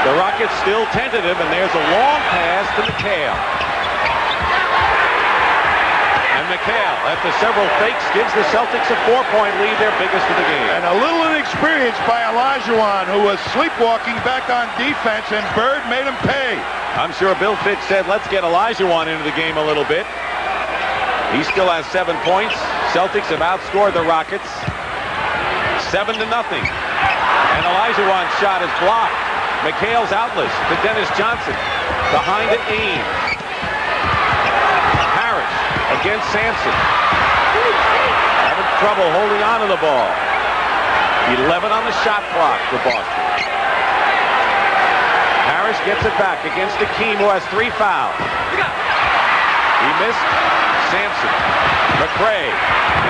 the Rockets still tentative, and there's a long pass to McHale. And McHale, after several fakes, gives the Celtics a 4-point lead, their biggest of the game. And a little inexperience by Olajuwon, who was sleepwalking back on defense, and Bird made him pay. I'm sure Bill Fitch said, let's get Olajuwon into the game a little bit. He still has 7 points. Celtics have outscored the Rockets 7-0. And Olajuwon's shot is blocked. McHale's outless to Dennis Johnson. Behind it, Ames. Harris against Sampson. Having trouble holding on to the ball. 11 on the shot clock for Boston. Harris gets it back against Hakeem, who has 3 fouls. He missed. Sampson. McRae.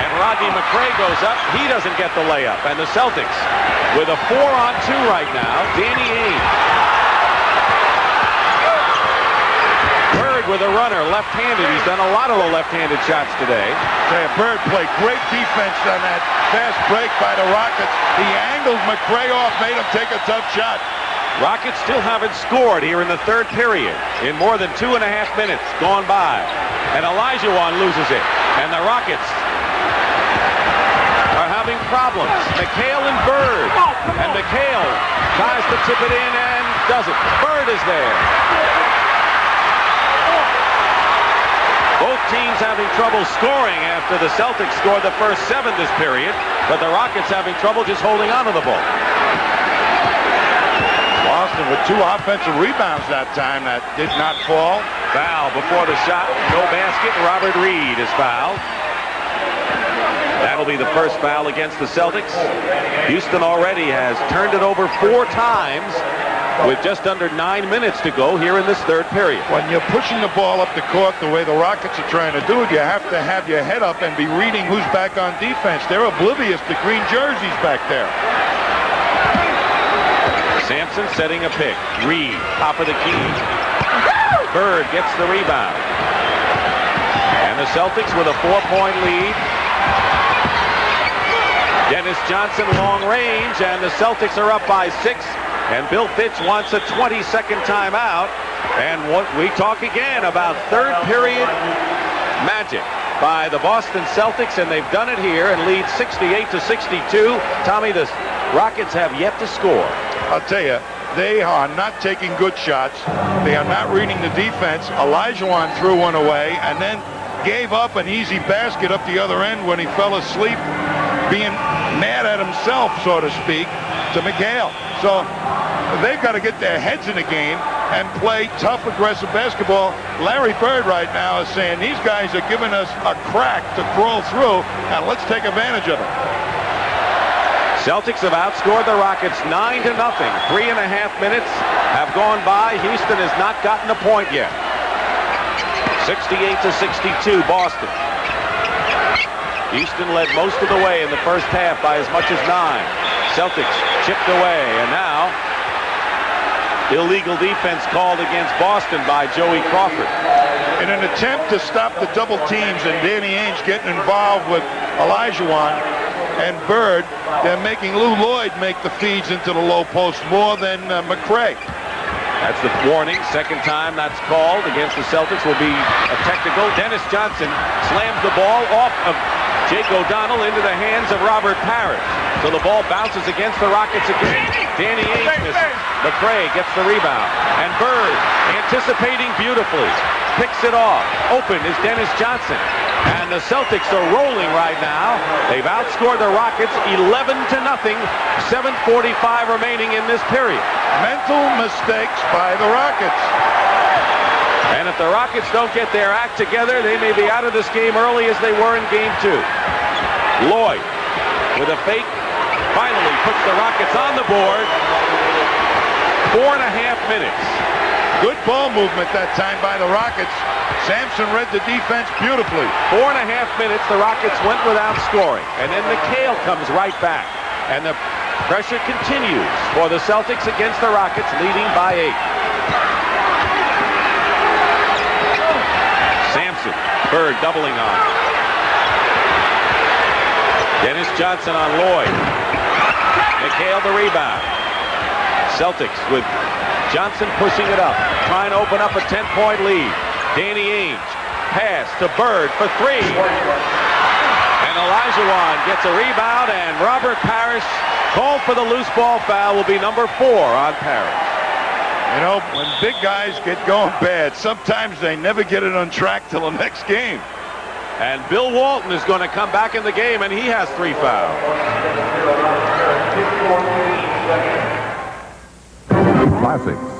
And Rodney McRae goes up. He doesn't get the layup. And the Celtics with a 4-on-2 right now. Danny Ainge. Bird with a runner, left-handed. He's done a lot of the left-handed shots today. Bird played great defense on that fast break by the Rockets. He angled McRae off, made him take a tough shot. Rockets still haven't scored here in the third period in more than 2.5 minutes gone by. And Olajuwon loses it. And the Rockets are having problems. McHale and Bird. And McHale tries to tip it in and doesn't. Bird is there. Both teams having trouble scoring after the Celtics scored the first 7 this period. But the Rockets having trouble just holding on to the ball. Boston with 2 offensive rebounds that time that did not fall. Foul before the shot. No basket. Robert Reed is fouled. That'll be the first foul against the Celtics. Houston already has turned it over 4 times with just under 9 minutes to go here in this third period. When you're pushing the ball up the court the way the Rockets are trying to do it, you have to have your head up and be reading who's back on defense. They're oblivious to green jerseys back there. Sampson setting a pick. Reed, top of the key. Bird gets the rebound. And the Celtics with a 4-point lead. Dennis Johnson long range, and the Celtics are up by 6. And Bill Fitch wants a 20-second timeout. And what we talk again about third period magic by the Boston Celtics, and they've done it here and lead 68-62. Tommy, the Rockets have yet to score. I'll tell you, they are not taking good shots. They are not reading the defense. Olajuwon threw one away and then gave up an easy basket up the other end when he fell asleep, being mad at himself, so to speak, to McHale. So they've got to get their heads in the game and play tough, aggressive basketball. Larry Bird right now is saying these guys are giving us a crack to crawl through, and let's take advantage of it. Celtics have outscored the Rockets 9-0. 3.5 minutes have gone by. Houston has not gotten a point yet. 68-62, Boston. Houston led most of the way in the first half by as much as 9. Celtics chipped away, and now illegal defense called against Boston by Joey Crawford. In an attempt to stop the double teams and Danny Ainge getting involved with Olajuwon and Bird, they're making Lou Lloyd make the feeds into the low post more than McRae. That's the warning. Second time that's called against the Celtics will be a technical. Dennis Johnson slams the ball off of Jake O'Donnell into the hands of Robert Parrish. So the ball bounces against the Rockets again. Danny Ainge misses. McRae gets the rebound. And Bird, anticipating beautifully, picks it off. Open is Dennis Johnson. And the Celtics are rolling right now. They've outscored the Rockets 11-0. 7:45 remaining in this period. Mental mistakes by the Rockets. And if the Rockets don't get their act together, they may be out of this game early as they were in Game 2. Lloyd with a fake finally puts the Rockets on the board. 4.5 minutes. Good ball movement that time by the Rockets. Sampson read the defense beautifully. 4.5 minutes, the Rockets went without scoring. And then McHale comes right back. And the pressure continues for the Celtics against the Rockets, leading by 8. Sampson, Bird doubling on. Dennis Johnson on Lloyd. McHale the rebound. Celtics with Johnson pushing it up, trying to open up a 10-point lead. Danny Ainge, pass to Bird for 3. And Olajuwon gets a rebound, and Robert Parrish called for the loose ball foul will be number 4 on Parrish. You know, when big guys get going bad, sometimes they never get it on track till the next game. And Bill Walton is going to come back in the game, and he has 3 fouls. Classics.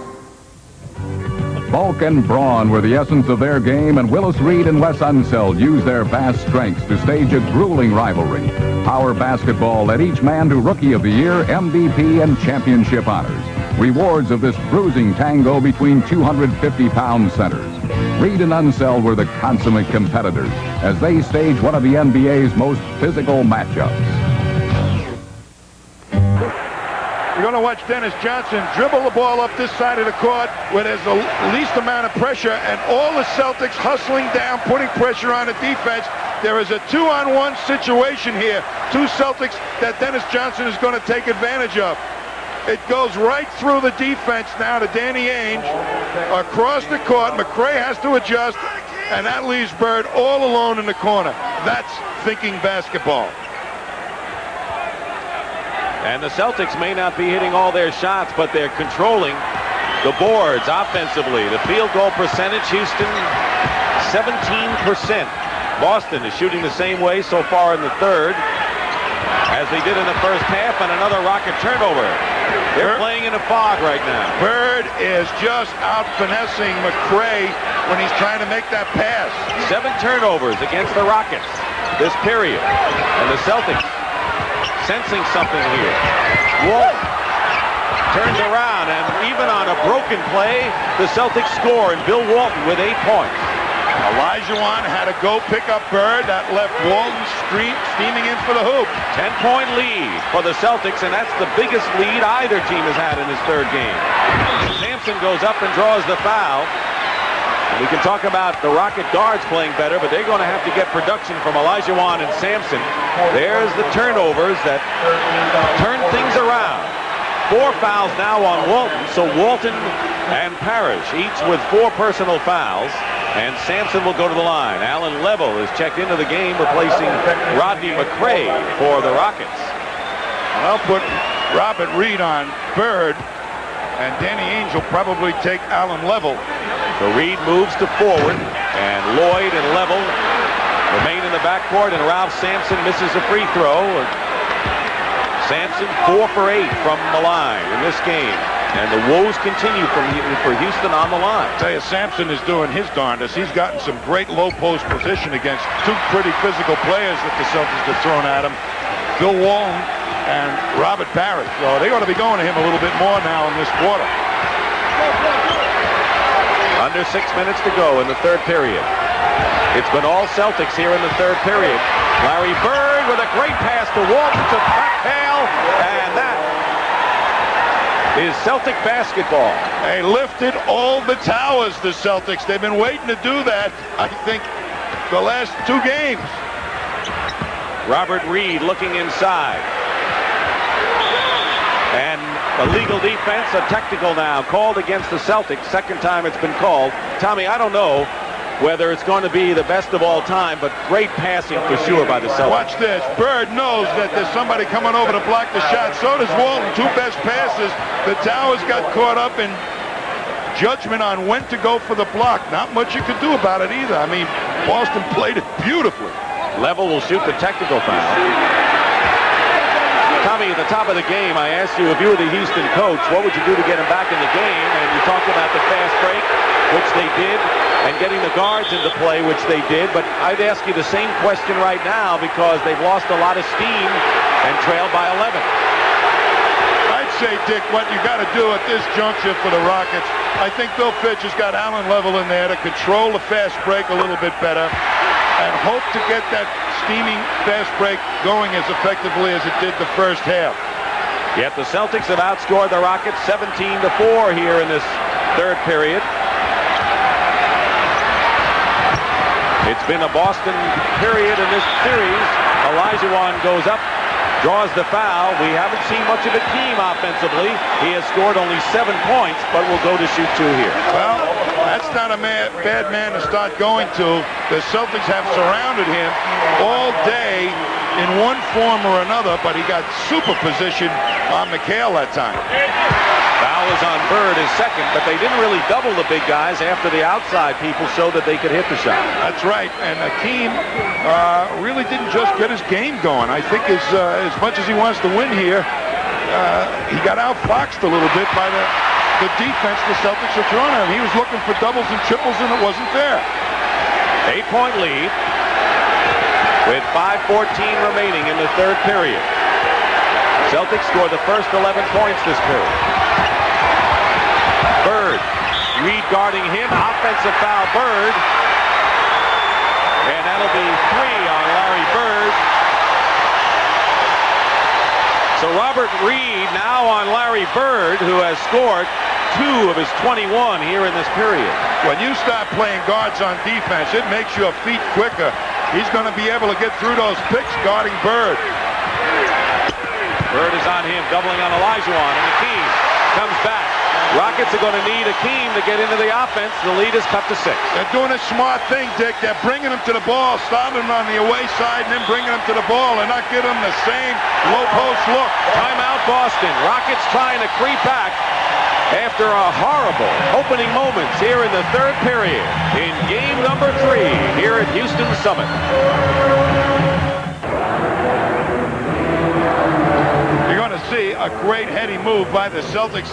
Bulk and brawn were the essence of their game, and Willis Reed and Wes Unseld used their vast strengths to stage a grueling rivalry. Power Basketball led each man to Rookie of the Year, MVP, and championship honors. Rewards of this bruising tango between 250-pound centers. Reed and Unseld were the consummate competitors as they staged one of the NBA's most physical matchups. You're going to watch Dennis Johnson dribble the ball up this side of the court where there's the least amount of pressure, and all the Celtics hustling down, putting pressure on the defense. There is a 2-on-1 situation here. 2 Celtics that Dennis Johnson is going to take advantage of. It goes right through the defense now to Danny Ainge. Across the court, McRae has to adjust, and that leaves Bird all alone in the corner. That's thinking basketball. And the Celtics may not be hitting all their shots, but they're controlling the boards offensively. The field goal percentage, Houston, 17%. Boston is shooting the same way so far in the third as they did in the first half, and another Rocket turnover. They're playing in a fog right now. Bird is just out finessing McRae when he's trying to make that pass. 7 turnovers against the Rockets this period. And the Celtics sensing something here. Walton turns around, and even on a broken play, the Celtics score, and Bill Walton with 8 points. Olajuwon had to go pick up Bird. That left Walton steaming in for the hoop. 10-point lead for the Celtics, and that's the biggest lead either team has had in this third game. Sampson goes up and draws the foul. And we can talk about the Rocket guards playing better, but they're going to have to get production from Olajuwon and Sampson. There's the turnovers that turn things around. 4 fouls now on Walton, so Walton and Parrish each with 4 personal fouls, and Sampson will go to the line. Alan Level is checked into the game, replacing Rodney McRae for the Rockets. I'll put Robert Reed on Bird, and Danny Ainge will probably take Alan Level. So Reed moves to forward, and Lloyd and Level remain in the backcourt, and Ralph Sampson misses a free throw. Sampson 4 for 8 from the line in this game, and the woes continue for Houston on the line. I tell you, Sampson is doing his darndest. He's gotten some great low post position against 2 pretty physical players that the Celtics have thrown at him, Bill Walton and Robert Parrish. So they ought to be going to him a little bit more now in this quarter. Under 6 minutes to go in the third period. It's been all Celtics here in the third period. Larry Bird with a great pass to Walton to McHale, and that is Celtic basketball. They lifted all the towers, the Celtics. They've been waiting to do that, I think, the last 2 games. Robert Reed looking inside. And the legal defense, a technical now, called against the Celtics. Second time it's been called. Tommy, I don't know whether it's going to be the best of all time, but great passing for sure by the Celtics. Watch this. Bird knows that there's somebody coming over to block the shot. So does Walton. 2 best passes. The Towers got caught up in judgment on when to go for the block. Not much you could do about it either. I mean, Boston played it beautifully. Level will shoot the technical foul. Tommy, at the top of the game, I asked you if you were the Houston coach, what would you do to get him back in the game? And you talked about the fast break, which they did, and getting the guards into play, which they did. But I'd ask you the same question right now because they've lost a lot of steam and trailed by 11. I'd say, Dick, what you got to do at this juncture for the Rockets, I think Bill Fitch has got Allen Level in there to control the fast break a little bit better and hope to get that steaming fast break going as effectively as it did the first half. Yet the Celtics have outscored the Rockets 17-4 here in this third period. It's been a Boston period in this series. Olajuwon goes up, draws the foul. We haven't seen much of a team offensively. He has scored only 7 points, but will go to shoot 2 here. Well, that's not a bad man to start going to. The Celtics have surrounded him all day in one form or another, but he got super position on McHale that time. Foul is on Bird, his second, but they didn't really double the big guys after the outside people so that they could hit the shot. That's right, and Hakeem really didn't just get his game going. I think as much as he wants to win here, he got outfoxed a little bit by the defense the Celtics are throwing at him. He was looking for doubles and triples, and it wasn't there. 8-point lead with 5:14 remaining in the third period. Celtics scored the first 11 points this period. Bird, Reed guarding him, offensive foul Bird. And that'll be 3 on Larry Bird. So Robert Reed now on Larry Bird, who has scored 2 of his 21 here in this period. When you start playing guards on defense, it makes your feet quicker. He's going to be able to get through those picks guarding Bird. Bird is on him, doubling on Olajuwon, and Hakeem comes back. Rockets are going to need Hakeem to get into the offense. The lead is cut to 6. They're doing a smart thing, Dick. They're bringing him to the ball, starting him on the away side, and then bringing him to the ball, and not giving him the same low post look. Timeout Boston. Rockets trying to creep back after a horrible opening moments here in the third period in game number 3 here at Houston Summit. You're going to see a great heady move by the Celtics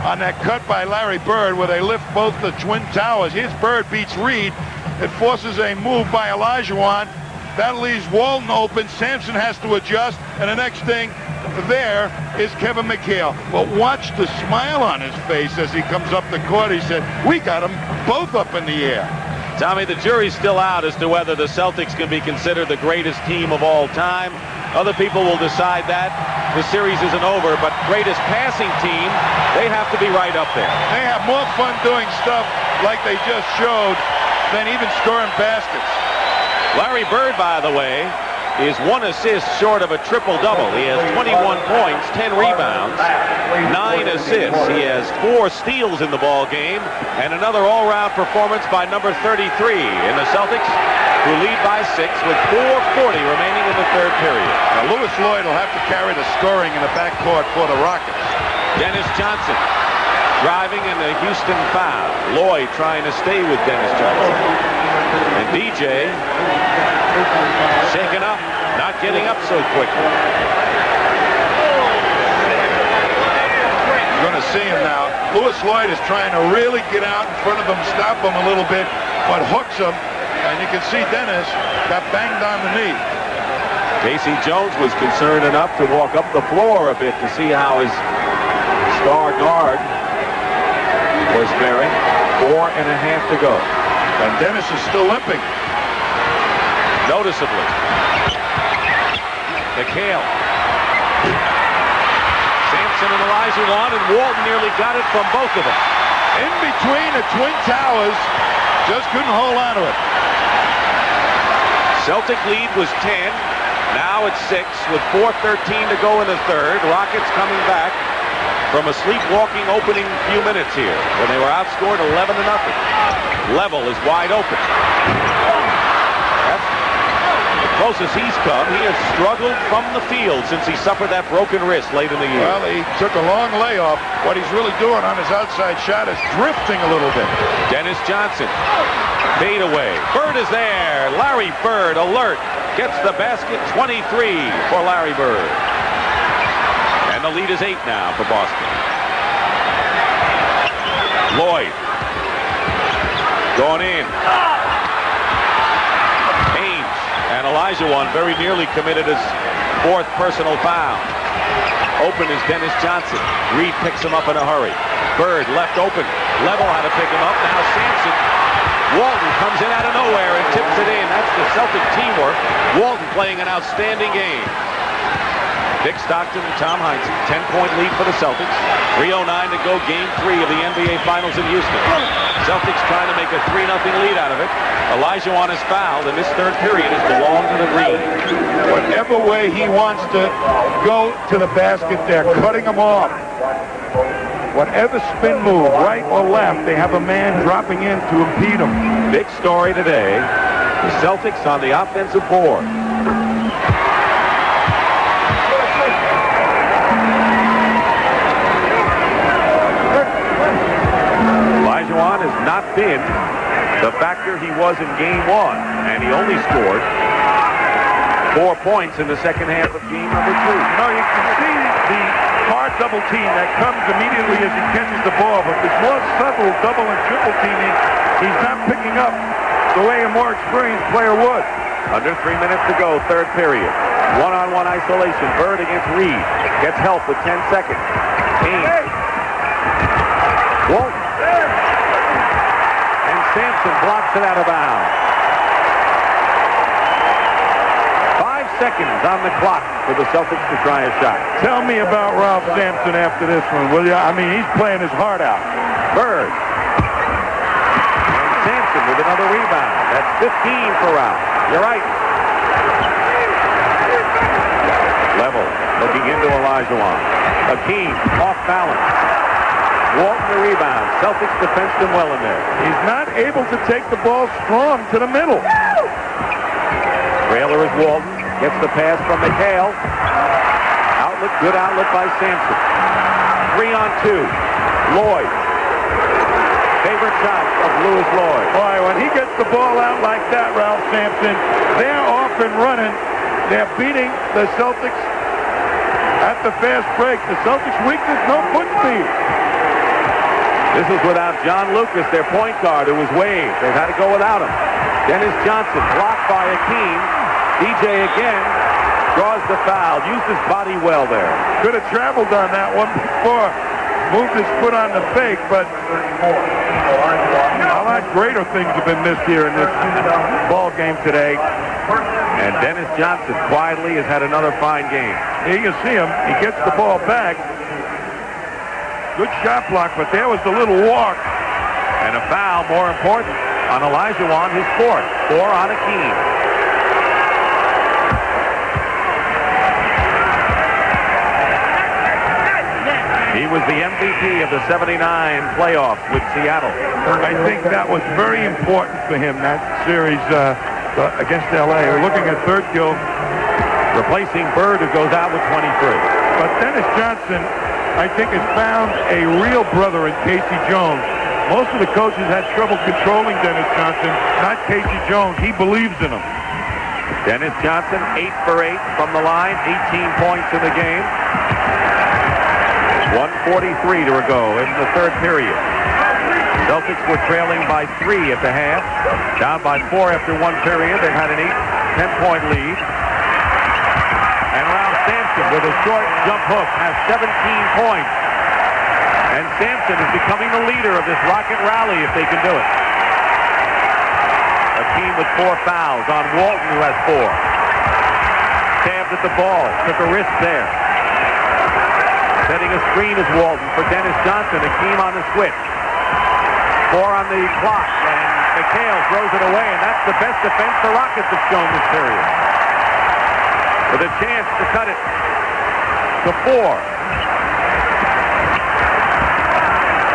on that cut by Larry Bird where they lift both the Twin Towers. Here's Bird beats Reed. It forces a move by Olajuwon. That leaves Walton open. Sampson has to adjust. And the next thing there is Kevin McHale. But watch the smile on his face as he comes up the court. He said, we got them both up in the air. Tommy, the jury's still out as to whether the Celtics can be considered the greatest team of all time. Other people will decide that. The series isn't over, but greatest passing team, they have to be right up there. They have more fun doing stuff like they just showed than even scoring baskets. Larry Bird, by the way, is 1 assist short of a triple-double. He has 21 points, 10 rebounds, 9 assists. He has 4 steals in the ball game, and another all-round performance by number 33 in the Celtics, who lead by 6 with 4:40 remaining in the third period. Now, Lewis Lloyd will have to carry the scoring in the backcourt for the Rockets. Dennis Johnson driving in the Houston foul. Lloyd trying to stay with Dennis Johnson. And DJ shaken up, not getting up so quickly. You're going to see him now. Lewis Lloyd is trying to really get out in front of him, stop him a little bit, but hooks him. And you can see Dennis got banged on the knee. Casey Jones was concerned enough to walk up the floor a bit to see how his star guard was faring. 4.5 to go. And Dennis is still limping. Noticeably. McHale. Sampson Johnson and Olajuwon, and Walton nearly got it from both of them. In between the Twin Towers, just couldn't hold on to it. Celtic lead was 10. Now it's 6 with 4:13 to go in the third. Rockets coming back from a sleepwalking opening few minutes here when they were outscored 11-0. Level is wide open. That's the closest he's come. He has struggled from the field since he suffered that broken wrist late in the year. Well, he took a long layoff. What he's really doing on his outside shot is drifting a little bit. Dennis Johnson. Fade away. Bird is there. Larry Bird, alert. Gets the basket. 23 for Larry Bird. And the lead is 8 now for Boston. Lloyd. Going in. Haynes and Olajuwon very nearly committed his 4th personal foul. Open is Dennis Johnson. Reed picks him up in a hurry. Bird left open. Level had to pick him up. Now Sampson. Walton comes in out of nowhere and tips it in. That's the Celtic teamwork. Walton playing an outstanding game. Dick Stockton and Tom Heinze, 10-point lead for the Celtics. 3:09 to go, Game 3 of the NBA Finals in Houston. Celtics trying to make a 3-0 lead out of it. Olajuwon is fouled, and this third period is belong to the Green. Whatever way he wants to go to the basket, they're cutting him off. Whatever spin move, right or left, they have a man dropping in to impede him. Big story today, the Celtics on the offensive board. Olajuwon has not been the factor he was in Game 1, and he only scored 4 points in the second half of Game number 2. No, you can see the hard double team that comes immediately as he catches the ball, but this more subtle double and triple teaming, he's not picking up the way a more experienced player would. Under 3 minutes to go, third period. One-on-one isolation. Bird against Reed. Gets help with 10 seconds. Haynes. Walton. And Sampson blocks it out of bounds. 5 seconds on the clock for the Celtics to try a shot. Tell me about Ralph Sampson after this one, will you? I mean, he's playing his heart out. Bird. And Sampson with another rebound. That's 15 for Ralph. You're right. Level looking into Olajuwon. Hakeem off balance. Walton the rebound. Celtics defensed him well in there. He's not able to take the ball strong to the middle. Trailer is Walton. Gets the pass from McHale. Outlet, good outlet by Sampson. 3-on-2. Lloyd. Favorite shot of Lewis Lloyd. Boy, when he gets the ball out like that, Ralph Sampson, they're off and running. They're beating the Celtics at the fast break. The Celtics' weakness, no foot speed. This is without John Lucas, their point guard, who was waived. They've had to go without him. Dennis Johnson blocked by Hakeem. DJ again draws the foul. Used his body well there. Could have traveled on that one before. Moved his foot on the fake, but a lot greater things have been missed here in this ball game today. And Dennis Johnson quietly has had another fine game. Here you see him. He gets the ball back. Good shot block, but there was the little walk. And a foul, more important, on Olajuwon, his 4th. 4 on Hakeem. He was the MVP of the '79 playoffs with Seattle. I think that was very important for him, that series against L.A. We're looking at Thurkill replacing Bird, who goes out with 23. But Dennis Johnson, I think, has found a real brother in Casey Jones. Most of the coaches had trouble controlling Dennis Johnson, not Casey Jones. He believes in him. Dennis Johnson, 8 for 8 from the line, 18 points in the game. 1:43 to go in the third period. Celtics were trailing by 3 at the half, down by 4 after 1 period. They've had an 10-point lead. And Ralph Sampson with a short jump hook has 17 points. And Sampson is becoming the leader of this Rocket rally if they can do it. A team with 4 fouls on Walton, who has 4. Stabbed at the ball, took a risk there. Setting a screen is Walton for Dennis Johnson. Akeem on the switch. 4 on the clock, and McHale throws it away, and that's the best defense the Rockets have shown this period. With a chance to cut it to 4.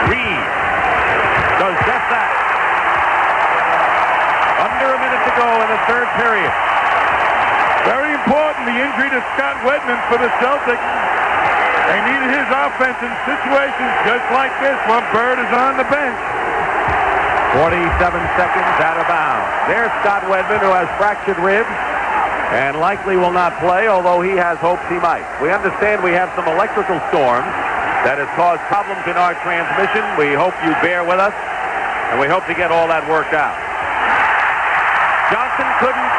Reed does just that. Under a minute to go in the third period. Very important, the injury to Scott Wedman for the Celtics. They needed his offense in situations just like this when Bird is on the bench. 47 seconds out of bounds. There's Scott Wedman, who has fractured ribs and likely will not play, although he has hopes he might. We understand we have some electrical storms that has caused problems in our transmission. We hope you bear with us, and we hope to get all that worked out. Johnson couldn't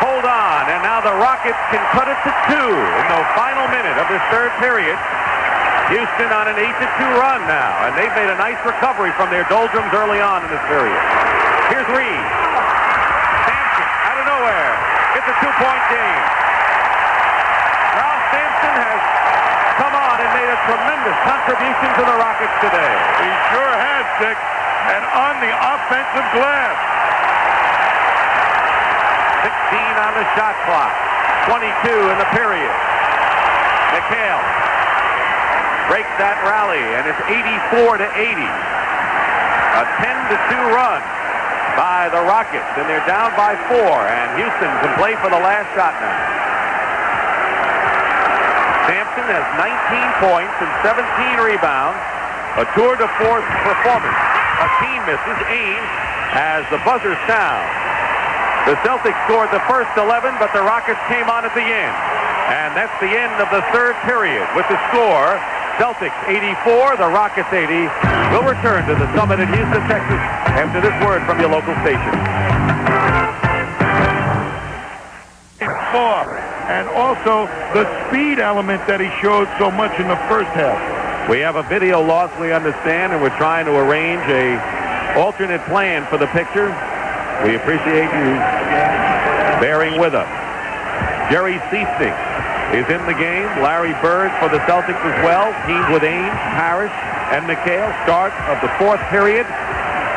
hold on, and now the Rockets can cut it to 2 in the final minute of this third period. Houston on an 8-2 run now, and they've made a nice recovery from their doldrums early on in this period. Here's Reed. Sampson out of nowhere. It's a 2-point game. Ralph Sampson has come on and made a tremendous contribution to the Rockets today. He sure has, Dick, and on the offensive glass. 16 on the shot clock. 22 in the period. McHale breaks that rally, and it's 84-80. A 10-2 run by the Rockets, and they're down by 4, and Houston can play for the last shot now. Sampson has 19 points and 17 rebounds. A tour de force performance. Akeem misses. Ainge as the buzzer sounds. The Celtics scored the first 11, but the Rockets came on at the end. And that's the end of the third period with the score, Celtics 84, the Rockets 80. We'll return to the Summit in Houston, Texas after this word from your local station. 4, and also the speed element that he showed so much in the first half. We have a video loss, we understand, and we're trying to arrange a alternate plan for the picture. We appreciate you bearing with us. Jerry Seasting is in the game. Larry Bird for the Celtics as well. Teamed with Ainge, Parrish, and McHale. Start of the fourth period.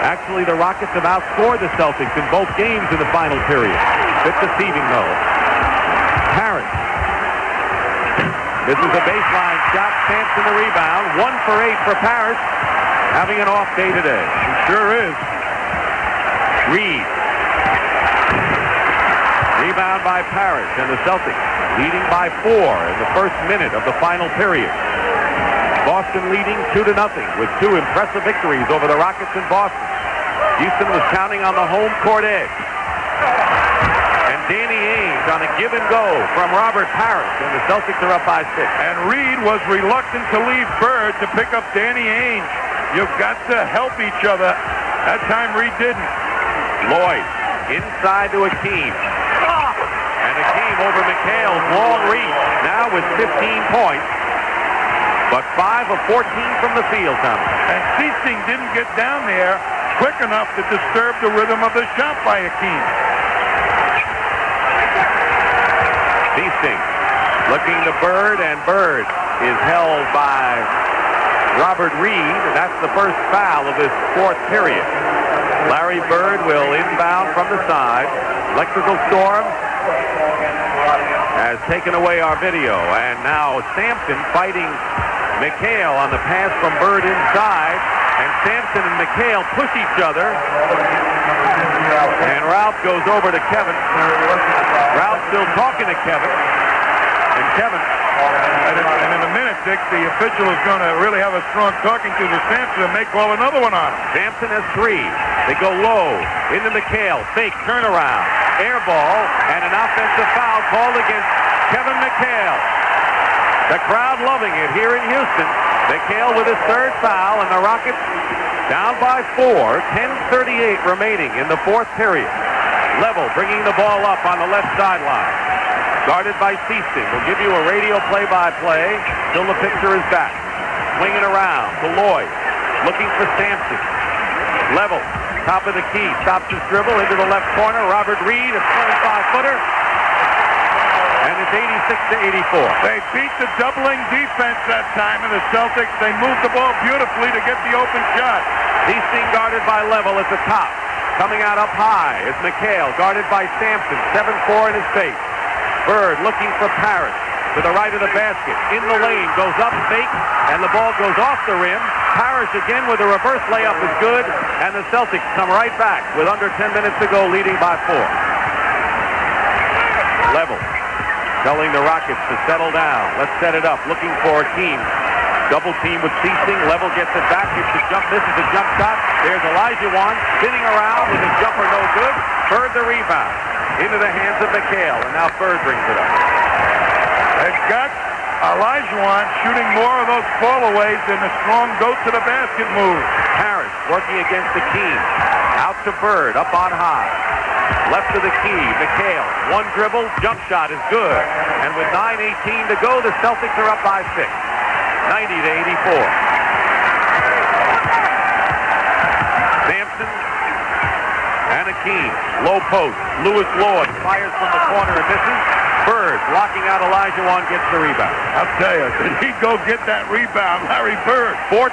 Actually, the Rockets have outscored the Celtics in both games in the final period. Bit deceiving, though. Parrish. This is a baseline shot. Sampson the rebound. 1 for 8 for Parrish. Having an off day today. He sure is. Reed. Rebound by Parrish, and the Celtics leading by 4 in the first minute of the final period. Boston leading 2-0 with 2 impressive victories over the Rockets in Boston. Houston was counting on the home court edge. And Danny Ainge on a give and go from Robert Parrish, and the Celtics are up by 6. And Reed was reluctant to leave Bird to pick up Danny Ainge. You've got to help each other. That time Reed didn't. Lloyd inside to Akeem. And Akeem over McHale's long reach, now with 15 points. But 5 of 14 from the field, Tommy. And Seasting didn't get down there quick enough to disturb the rhythm of the shot by Akeem. Seasting looking to Bird, and Bird is held by Robert Reed, and that's the first foul of this fourth period. Larry Bird will inbound from the side. Electrical storm has taken away our video, and now Sampson fighting McHale on the pass from Bird inside, and Sampson and McHale push each other, and Ralph goes over to Kevin. Ralph still talking to Kevin, and Kevin. And in a minute, Dick, the official is going to really have a strong talking to the Sampson and may call another one on him. Sampson has 3. They go low into McHale. Fake turnaround. Air ball and an offensive foul called against Kevin McHale. The crowd loving it here in Houston. McHale with his 3rd foul, and the Rockets down by 4. 10:38 remaining in the fourth period. Level bringing the ball up on the left sideline. Guarded by Seasting. We'll give you a radio play-by-play till the picture is back. Swinging around to Lloyd. Looking for Sampson. Level. Top of the key. Stops his dribble into the left corner. Robert Reed, a 25-footer. And and it's 86-84. They beat the doubling defense that time of the Celtics. They moved the ball beautifully to get the open shot. Easting guarded by Level at the top. Coming out up high is McHale, guarded by Sampson. 7-4 in his face. Bird looking for Parrish to the right of the basket. In the lane, goes up, fake, and the ball goes off the rim. Parrish again with a reverse layup is good, and the Celtics come right back with under 10 minutes to go, leading by 4. Level telling the Rockets to settle down. Let's set it up. Looking for Keene. Double team with Ceasing. Level gets it back. It's a jump. This is a jump shot. There's Olajuwon spinning around with a jumper no good. Bird the rebound. Into the hands of McHale, and now Bird brings it up. They've got Olajuwon shooting more of those fallaways than the strong go-to-the-basket move. Parrish working against the Keene. Out to Bird, up on high. Left to the key, McHale. One dribble, jump shot is good. And with 9:18 to go, the Celtics are up by 6. 90-84. Sampson and a Keene. Low post. Lewis Lloyd fires from the corner and misses. Bird blocking out Olajuwon, gets the rebound. I'll tell you, did he go get that rebound, Larry Bird? 14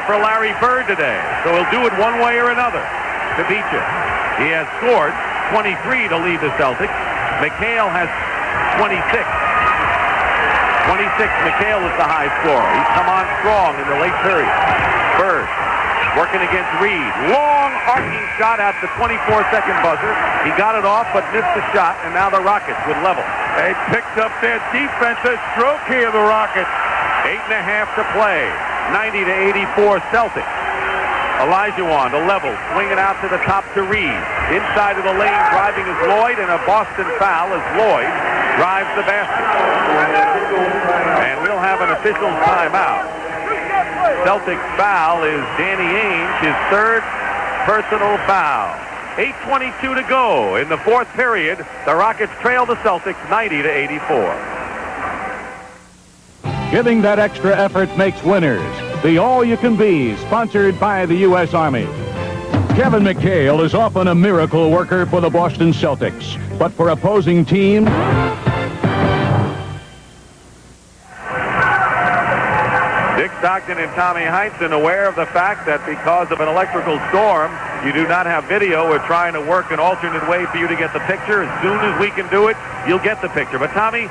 for Larry Bird today. So he'll do it one way or another to beat you. He has scored 23 to lead the Celtics. McHale has 26. 26, McHale is the high scorer. He's come on strong in the late period. Bird working against Reed. Long arcing shot at the 24-second buzzer. He got it off but missed the shot, and now the Rockets with Level. They picked up their defensive stroke here, the Rockets. 8.5 to play. 90-84 Celtics. Olajuwon to Level, swinging out to the top to Reed. Inside of the lane, driving is Lloyd, and a Boston foul as Lloyd drives the basket. And we'll have an official timeout. Celtics foul is Danny Ainge, his third personal foul. 8:22 to go in the fourth period. The Rockets trail the Celtics 90-84. Giving that extra effort makes winners. The All-You-Can-Be, sponsored by the U.S. Army. Kevin McHale is often a miracle worker for the Boston Celtics, but for opposing teams, Dick Stockton and Tommy Heinsohn, aware of the fact that because of an electrical storm, you do not have video. We're trying to work an alternate way for you to get the picture. As soon as we can do it, you'll get the picture. But Tommy,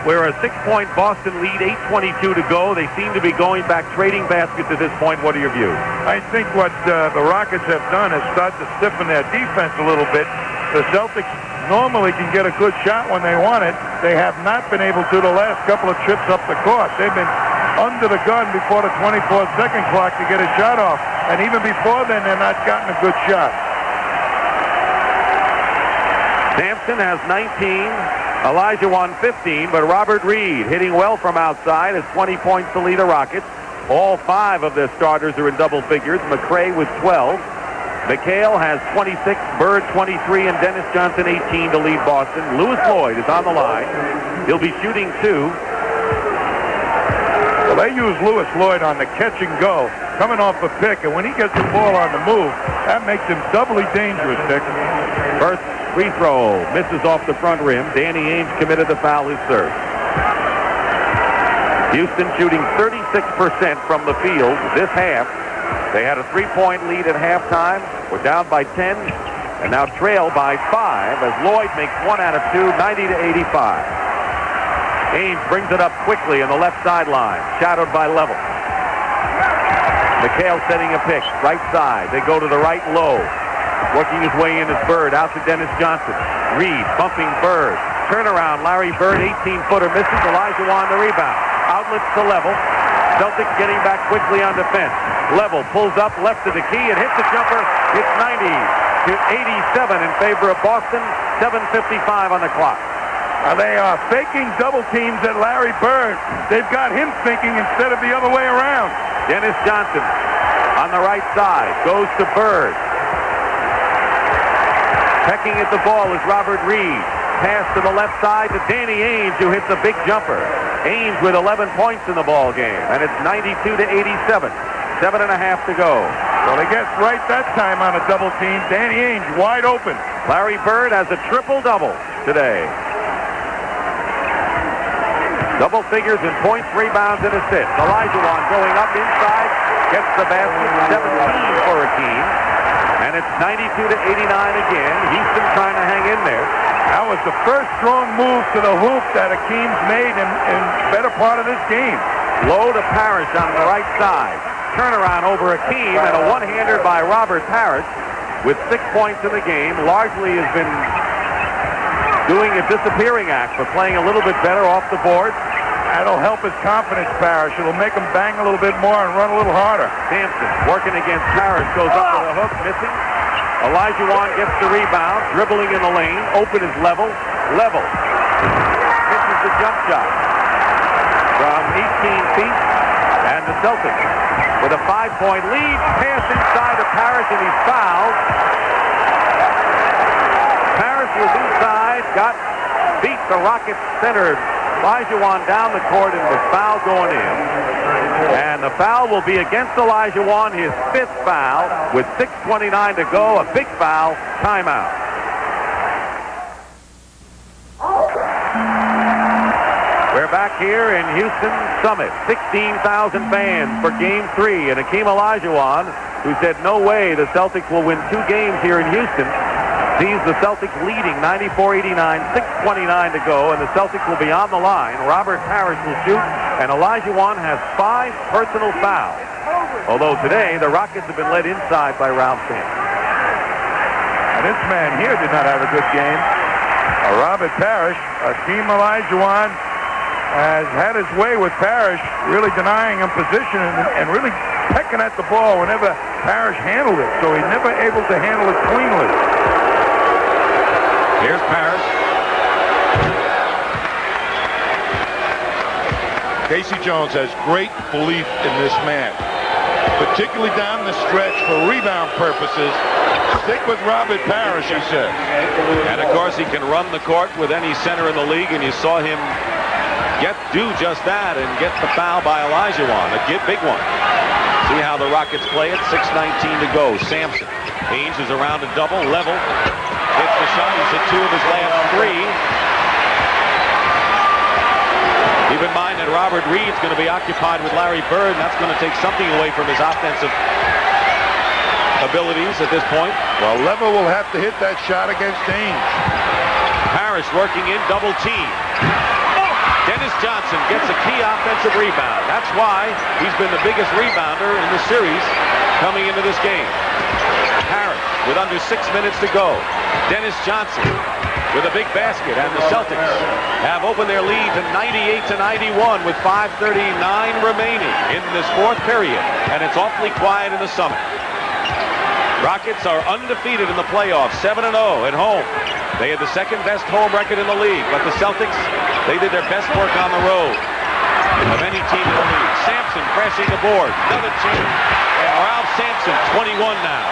we're a 6-point Boston lead, 8:22 to go. They seem to be going back, trading baskets at this point. What are your views? I think what the Rockets have done is start to stiffen their defense a little bit. The Celtics normally can get a good shot when they want it. They have not been able to the last couple of trips up the court. They've been under the gun before the 24-second clock to get a shot off. And even before then, they're not gotten a good shot. Sampson has 19. Olajuwon 15, but Robert Reed hitting well from outside has 20 points to lead the Rockets. All 5 of their starters are in double figures. McRae with 12. McHale has 26, Bird 23, and Dennis Johnson 18 to lead Boston. Lewis Lloyd is on the line. He'll be shooting 2. Well, they use Lewis Lloyd on the catch and go, coming off a pick, and when he gets the ball on the move, that makes him doubly dangerous, Dick. First free throw misses off the front rim. Danny Ainge committed the foul, his third. Houston shooting 36% from the field this half. They had a 3-point lead at halftime. We're down by 10 and now trail by 5 as Lloyd makes 1 out of 2, 90-85. Ainge brings it up quickly on the left sideline, shadowed by Level. McHale setting a pick, right side. They go to the right low. Working his way in is Bird, out to Dennis Johnson. Reed bumping Bird. Turnaround, Larry Bird, 18-footer misses. Olajuwon the rebound. Outlets to Level. Celtics getting back quickly on defense. Level pulls up left to the key and hits the jumper. It's 90-87 in favor of Boston. 7:55 on the clock. They are faking double teams at Larry Bird. They've got him thinking instead of the other way around. Dennis Johnson on the right side goes to Bird. Pecking at the ball is Robert Reed. Pass to the left side to Danny Ainge, who hits a big jumper. Ainge with 11 points in the ball game, and it's 92-87. 7.5 to go. Well, they get right that time on a double team. Danny Ainge wide open. Larry Bird has a triple-double today. Double figures in points, rebounds, and assists. Olajuwon going up inside, gets the basket, 17 for Akeem. And it's 92-89 again. Houston trying to hang in there. That was the first strong move to the hoop that Akeem's made in better part of this game. Low to Parrish on the right side. Turnaround over Akeem and a one-hander by Robert Parrish with 6 points in the game. Largely has been doing a disappearing act, but playing a little bit better off the board. That'll help his confidence, Parrish. It'll make him bang a little bit more and run a little harder. Sampson working against Parrish, goes up to the hook, missing. Olajuwon gets the rebound, dribbling in the lane. Open is level. Misses the jump shot from 18 feet. And the Celtics with a 5-point lead. Pass inside to Parrish, and he's fouled. Parrish was inside, beat the Rockets center Olajuwon down the court, and was foul going in. And the foul will be against Olajuwon, his 5th foul, with 6:29 to go. A big foul, timeout. We're back here in Houston Summit. 16,000 fans for Game 3. And Akeem Olajuwon, who said no way the Celtics will win 2 games here in Houston, sees the Celtics leading 94-89, 6:29 to go, and the Celtics will be on the line. Robert Parrish will shoot, and Olajuwon has 5 personal fouls. Although today, the Rockets have been led inside by Ralph Sampson. And this man here did not have a good game. Robert Parrish, Akeem Olajuwon has had his way with Parrish, really denying him position and really pecking at the ball whenever Parrish handled it, so he's never able to handle it cleanly. Here's Parrish. Casey Jones has great belief in this man, particularly down the stretch for rebound purposes. Stick with Robert Parrish, he said. And, of course, he can run the court with any center in the league, and you saw him do just that and get the foul by Olajuwon, a big one. See how the Rockets play it. 6:19 to go. Sampson. Haynes is around a double, level. Hits the shot. He's hit 2 of his last 3. Keep in mind that Robert Reed's going to be occupied with Larry Bird, and that's going to take something away from his offensive abilities at this point. Well, Lever will have to hit that shot against Ainge. Parrish working in double team. Dennis Johnson gets a key offensive rebound. That's why he's been the biggest rebounder in the series coming into this game. Parrish with under 6 minutes to go. Dennis Johnson with a big basket, and the Celtics have opened their lead to 98-91 with 5:39 remaining in this 4th period, and it's awfully quiet in the Summit. Rockets are undefeated in the playoffs, 7-0 at home. They had the 2nd-best home record in the league, but the Celtics, they did their best work on the road of any team in the league. Sampson pressing the board, another change, and Ralph Sampson, 21 now.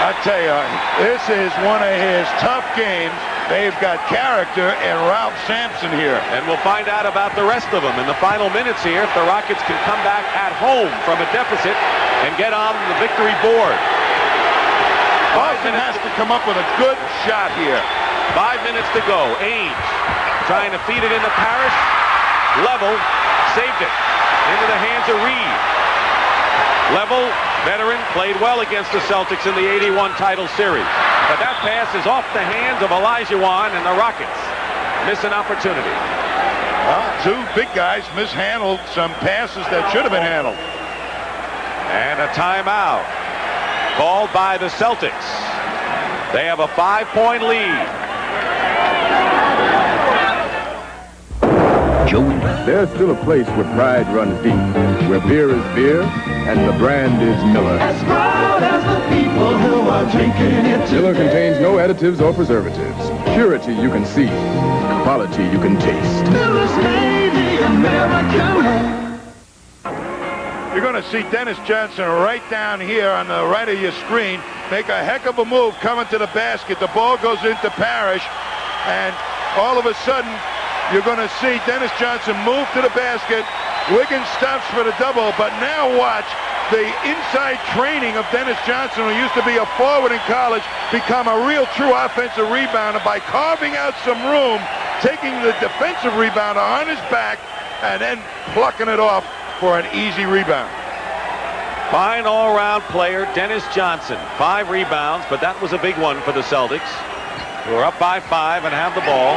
I tell you, this is one of his tough games. They've got character in Ralph Sampson here. And we'll find out about the rest of them in the final minutes here if the Rockets can come back at home from a deficit and get on the victory board. Boston has to come up with a good shot here. 5 minutes to go. Ainge trying to feed it into Parrish. Level, saved it. Into the hands of Reed. Level, veteran, played well against the Celtics in the 81 title series. But that pass is off the hands of Olajuwon, and the Rockets miss an opportunity. Well, 2 big guys mishandled some passes that should have been handled. And a timeout called by the Celtics. They have a 5-point lead. There's still a place where pride runs deep, where beer is beer and the brand is Miller. As proud as the people who are drinking it today. Miller contains no additives or preservatives. Purity you can see, quality you can taste. Miller's made the American way. You're going to see Dennis Johnson right down here on the right of your screen make a heck of a move coming to the basket. The ball goes into Parrish, and all of a sudden, you're going to see Dennis Johnson move to the basket. Wiggins stops for the double, but now watch the inside training of Dennis Johnson, who used to be a forward in college, become a real true offensive rebounder by carving out some room taking the defensive rebound on his back and then plucking it off for an easy rebound. Fine all-around player, Dennis Johnson. 5 rebounds, but that was a big one for the Celtics, who are up by 5 and have the ball.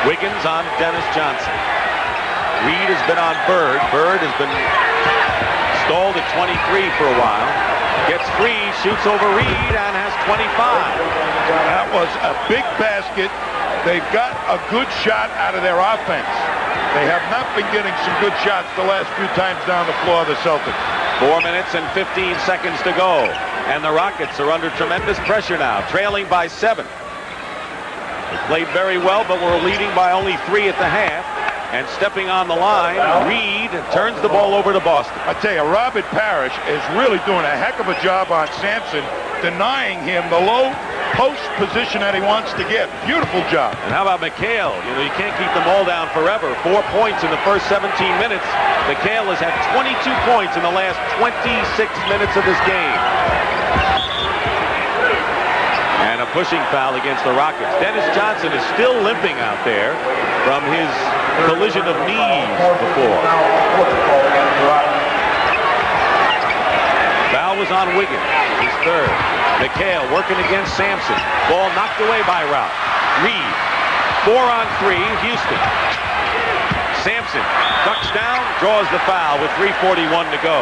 Wiggins on Dennis Johnson. Reed has been on Bird. Bird has been stalled at 23 for a while. Gets free, shoots over Reed, and has 25. That was a big basket. They've got a good shot out of their offense. They have not been getting some good shots the last few times down the floor, the Celtics. 4 minutes and 15 seconds to go. And the Rockets are under tremendous pressure now, trailing by 7. They played very well, but were leading by only 3 at the half. And stepping on the line, Reed turns the ball over to Boston. I tell you, Robert Parrish is really doing a heck of a job on Sampson, denying him the low post position that he wants to get. Beautiful job. And how about McHale? You can't keep them all down forever. 4 points in the first 17 minutes. McHale has had 22 points in the last 26 minutes of this game. And a pushing foul against the Rockets. Dennis Johnson is still limping out there from his collision of knees before. Foul was on Wiggins, his 3rd. McHale working against Sampson. Ball knocked away by Ralph. Reed, 4 on 3, Houston. Sampson ducks down, draws the foul with 3:41 to go.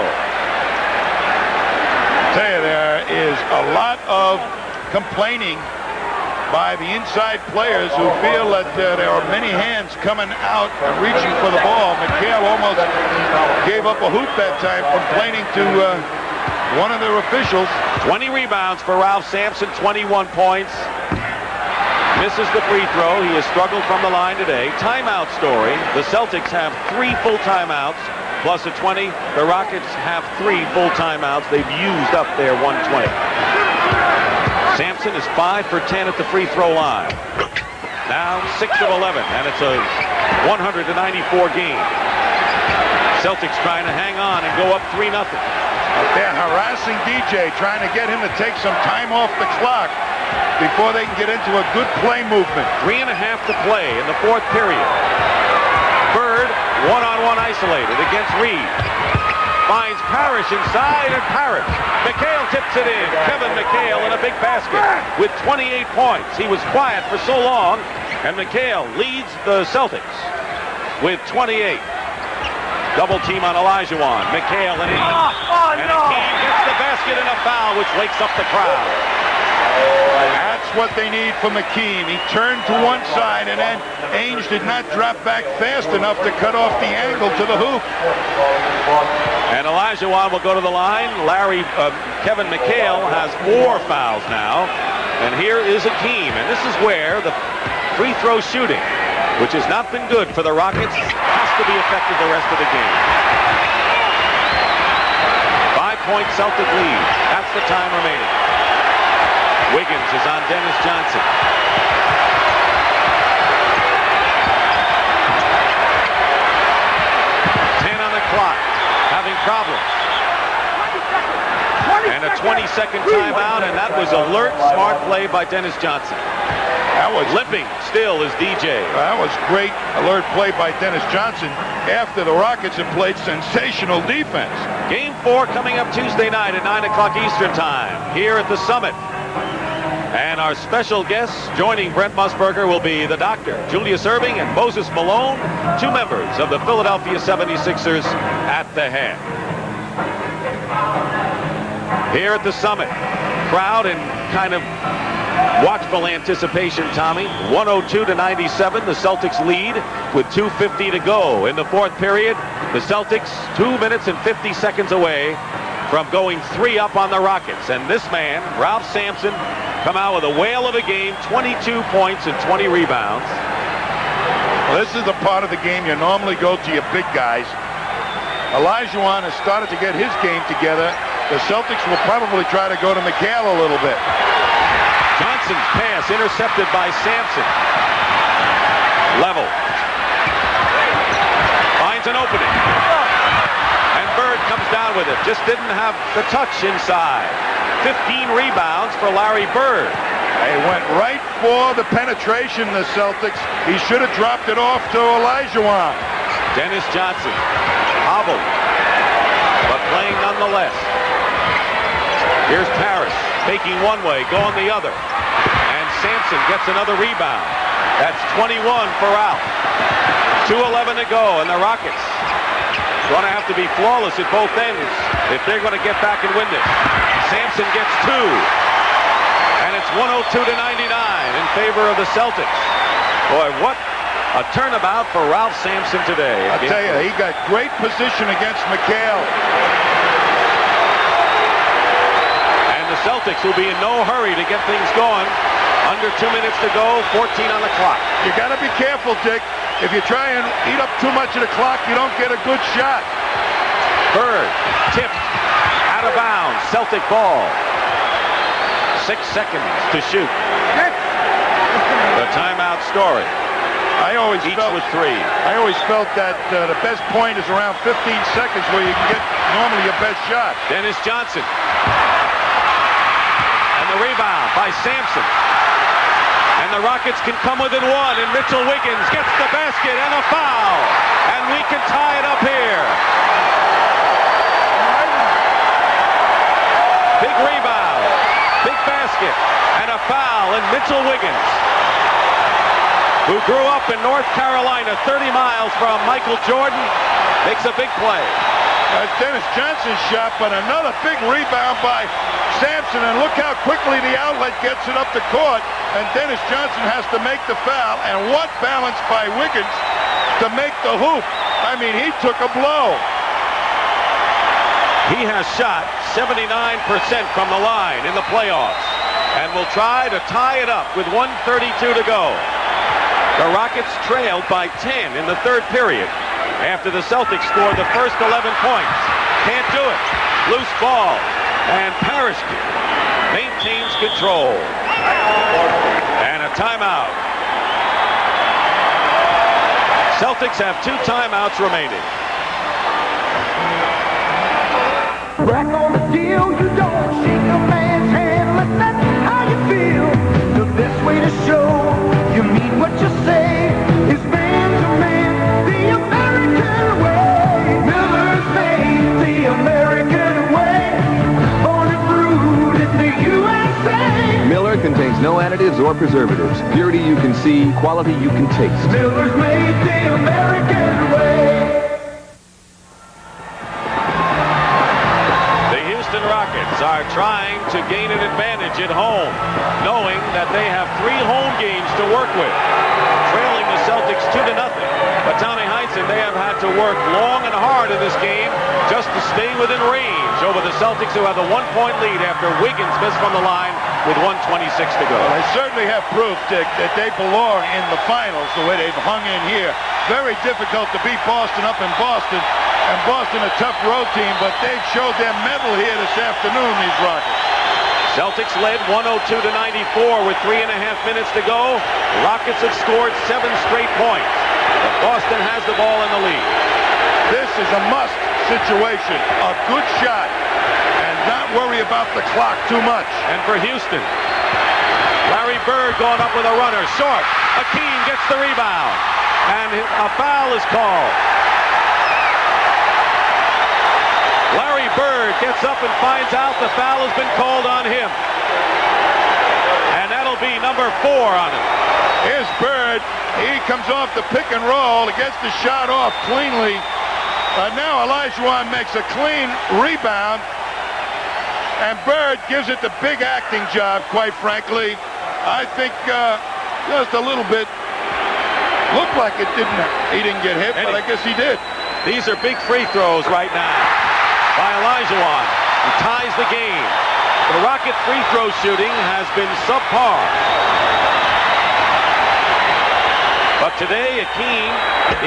I tell you, there is a lot of complaining by the inside players who feel that there are many hands coming out and reaching for the ball. McHale almost gave up a hoop that time, complaining to one of their officials. 20 rebounds for Ralph Sampson, 21 points. Misses the free throw. He has struggled from the line today. Timeout story. The Celtics have 3 full timeouts plus a 20. The Rockets have 3 full timeouts. They've used up their 120. Sampson is 5 for 10 at the free throw line. Now 6 of 11, and it's a 194 game. Celtics trying to hang on and go up 3-0. They're harassing DJ, trying to get him to take some time off the clock before they can get into a good play movement. 3.5 to play in the 4th period. Bird, one-on-one isolated against Reed. Finds Parrish inside, and Parrish. McHale tips it in. Kevin McHale in a big basket with 28 points. He was quiet for so long, and McHale leads the Celtics with 28. Double team on Olajuwon. McHale and Hakeem gets the basket and a foul, which wakes up the crowd. That's what they need from McKean. He turned to one side, and then Ainge did not drop back fast enough to cut off the angle to the hoop. And Olajuwon will go to the line. Kevin McHale has 4 fouls now. And here is Hakeem. And this is where the free throw shooting, which has not been good for the Rockets, has to be effective the rest of the game. 5-point Celtic lead. That's the time remaining. Wiggins is on Dennis Johnson. 10 on the clock. Having problems. And a 20-second timeout, and that was alert, smart play by Dennis Johnson. That was limping still is DJ. That was great alert play by Dennis Johnson after the Rockets have played sensational defense. Game 4 coming up Tuesday night at 9 o'clock Eastern time here at the Summit. And our special guests joining Brent Musburger will be the Doctor, Julius Erving, and Moses Malone, 2 members of the Philadelphia 76ers at the head. Here at the Summit, crowd in kind of watchful anticipation, Tommy. 102-97, the Celtics lead with 2:50 to go in the 4th period. The Celtics 2 minutes and 50 seconds away from going 3 up on the Rockets. And this man, Ralph Sampson, come out with a whale of a game, 22 points and 20 rebounds. Well, this is the part of the game you normally go to your big guys. Olajuwon has started to get his game together. The Celtics will probably try to go to McHale a little bit. Johnson's pass intercepted by Sampson. Level. Finds an opening. And Bird comes down with it. Just didn't have the touch inside. 15 rebounds for Larry Bird. They went right for the penetration, the Celtics. He should have dropped it off to Olajuwon. Dennis Johnson hobbled, but playing nonetheless. Here's Parrish, faking one way, going the other. And Sampson gets another rebound. That's 21 for Ralph. 2:11 to go, and the Rockets going to have to be flawless at both ends if they're going to get back and win this. Sampson gets 2. And it's 102 to 99 in favor of the Celtics. Boy, what a turnabout for Ralph Sampson today. I'll tell you, he got great position against McHale. And the Celtics will be in no hurry to get things going. Under 2 minutes to go, 14 on the clock. You got to be careful, Dick. If you try and eat up too much of the clock, you don't get a good shot. Bird, tipped, out of bounds, Celtic ball. 6 seconds to shoot. The timeout Story. Each with 3. I always felt that the best point is around 15 seconds where you can get normally your best shot. Dennis Johnson. And the rebound by Sampson. And the Rockets can come within 1, and Mitchell Wiggins gets the basket and a foul. And we can tie it up here. Big rebound. Big basket and a foul, and Mitchell Wiggins, who grew up in North Carolina 30 miles from Michael Jordan, makes a big play. Dennis Johnson's shot, but another big rebound by Sampson, and look how quickly the outlet gets it up the court, and Dennis Johnson has to make the foul, and what balance by Wiggins to make the hoop. I mean, he took a blow. He has shot 79% from the line in the playoffs and will try to tie it up with 1:32 to go. The Rockets trailed by 10 in the third period after the Celtics scored the first 11 points. Can't do it. Loose ball, and Parrish maintains control. And a timeout. Celtics have 2 timeouts remaining. Back on the deal, you don't shake a man's hand unless that's how you feel. The best way to show you mean what you say is man to man, the American way. Miller's made the American way, born and brewed in the USA. Miller contains no additives or preservatives. Purity you can see, quality you can taste. Miller's made the American way. Rockets are trying to gain an advantage at home, knowing that they have 3 home games to work with. Trailing the Celtics 2-0. But Tommy Heinsohn, they have had to work long and hard in this game just to stay within range over the Celtics, who have a 1-point lead after Wiggins missed from the line with 1:26 to go. Well, they certainly have proof, Dick, that they belong in the finals the way they've hung in here. Very difficult to beat Boston up in Boston. And Boston a tough road team, but they've showed their mettle here this afternoon, these Rockets. Celtics led 102 to 94 with 3.5 minutes to go. The Rockets have scored 7 straight points. But Boston has the ball in the lead. This is a must situation. A good shot. And not worry about the clock too much. And for Houston, Larry Bird going up with a runner. Short. Akeem gets the rebound. And a foul is called. Larry Bird gets up and finds out the foul has been called on him. And that'll be number 4 on him. Here's Bird. He comes off the pick and roll. He gets the shot off cleanly. Now Olajuwon makes a clean rebound. And Bird gives it the big acting job, quite frankly. I think just a little bit. Looked like he didn't get hit, but I guess he did. These are big free throws right now by Olajuwon, who ties the game. The Rocket free throw shooting has been subpar. But today, Akeem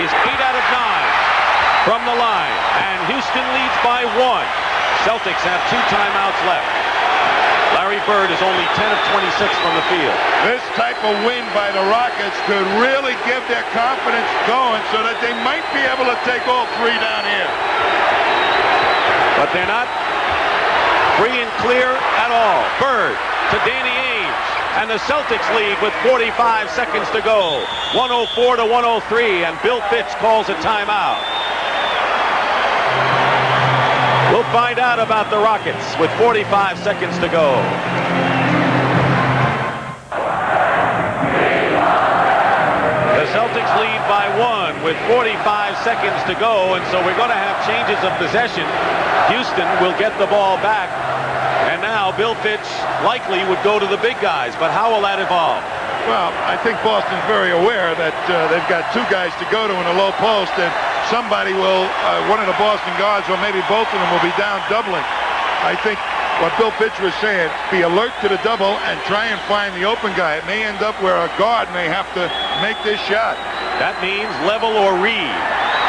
is 8 out of 9 from the line, and Houston leads by 1. Celtics have 2 timeouts left. Larry Bird is only 10 of 26 from the field. This type of win by the Rockets could really give their confidence going so that they might be able to take all 3 down here. But they're not free and clear at all. Bird to Danny Ainge. And the Celtics lead with 45 seconds to go. 104 to 103, and Bill Fitch calls a timeout. We'll find out about the Rockets with 45 seconds to go. The Celtics lead by 1 with 45 seconds to go, and so we're going to have changes of possession. Houston will get the ball back, and now Bill Fitch likely would go to the big guys, but how will that evolve? Well, I think Boston's very aware that they've got 2 guys to go to in a low post, and somebody will, one of the Boston guards, or maybe both of them, will be down doubling. I think what Bill Fitch was saying, be alert to the double and try and find the open guy. It may end up where a guard may have to make this shot. That means level or read,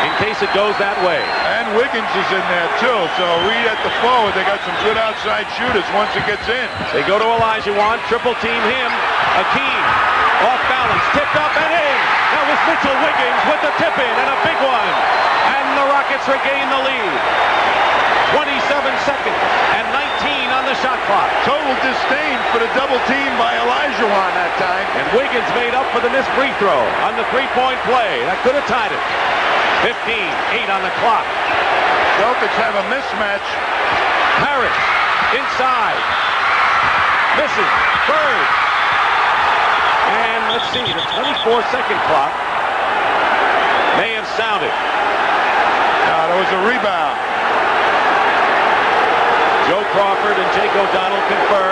in case it goes that way. And Wiggins is in there, too, so Reed at the forward. They got some good outside shooters once it gets in. They go to Olajuwon, triple team him. Akeem, off balance, tipped up and in. That was Mitchell Wiggins with the tip in, and a big one. And the Rockets regain the lead. 27 seconds and 19 on the shot clock. Total disdain for the double team by Olajuwon that time. And Wiggins made up for the missed free throw on the three-point play. That could have tied it. 15, 8 on the clock. Celtics have a mismatch. Parrish, inside. Misses. Bird. And let's see, the 24-second clock may have sounded. There was a rebound. Joe Crawford and Jake O'Donnell confer.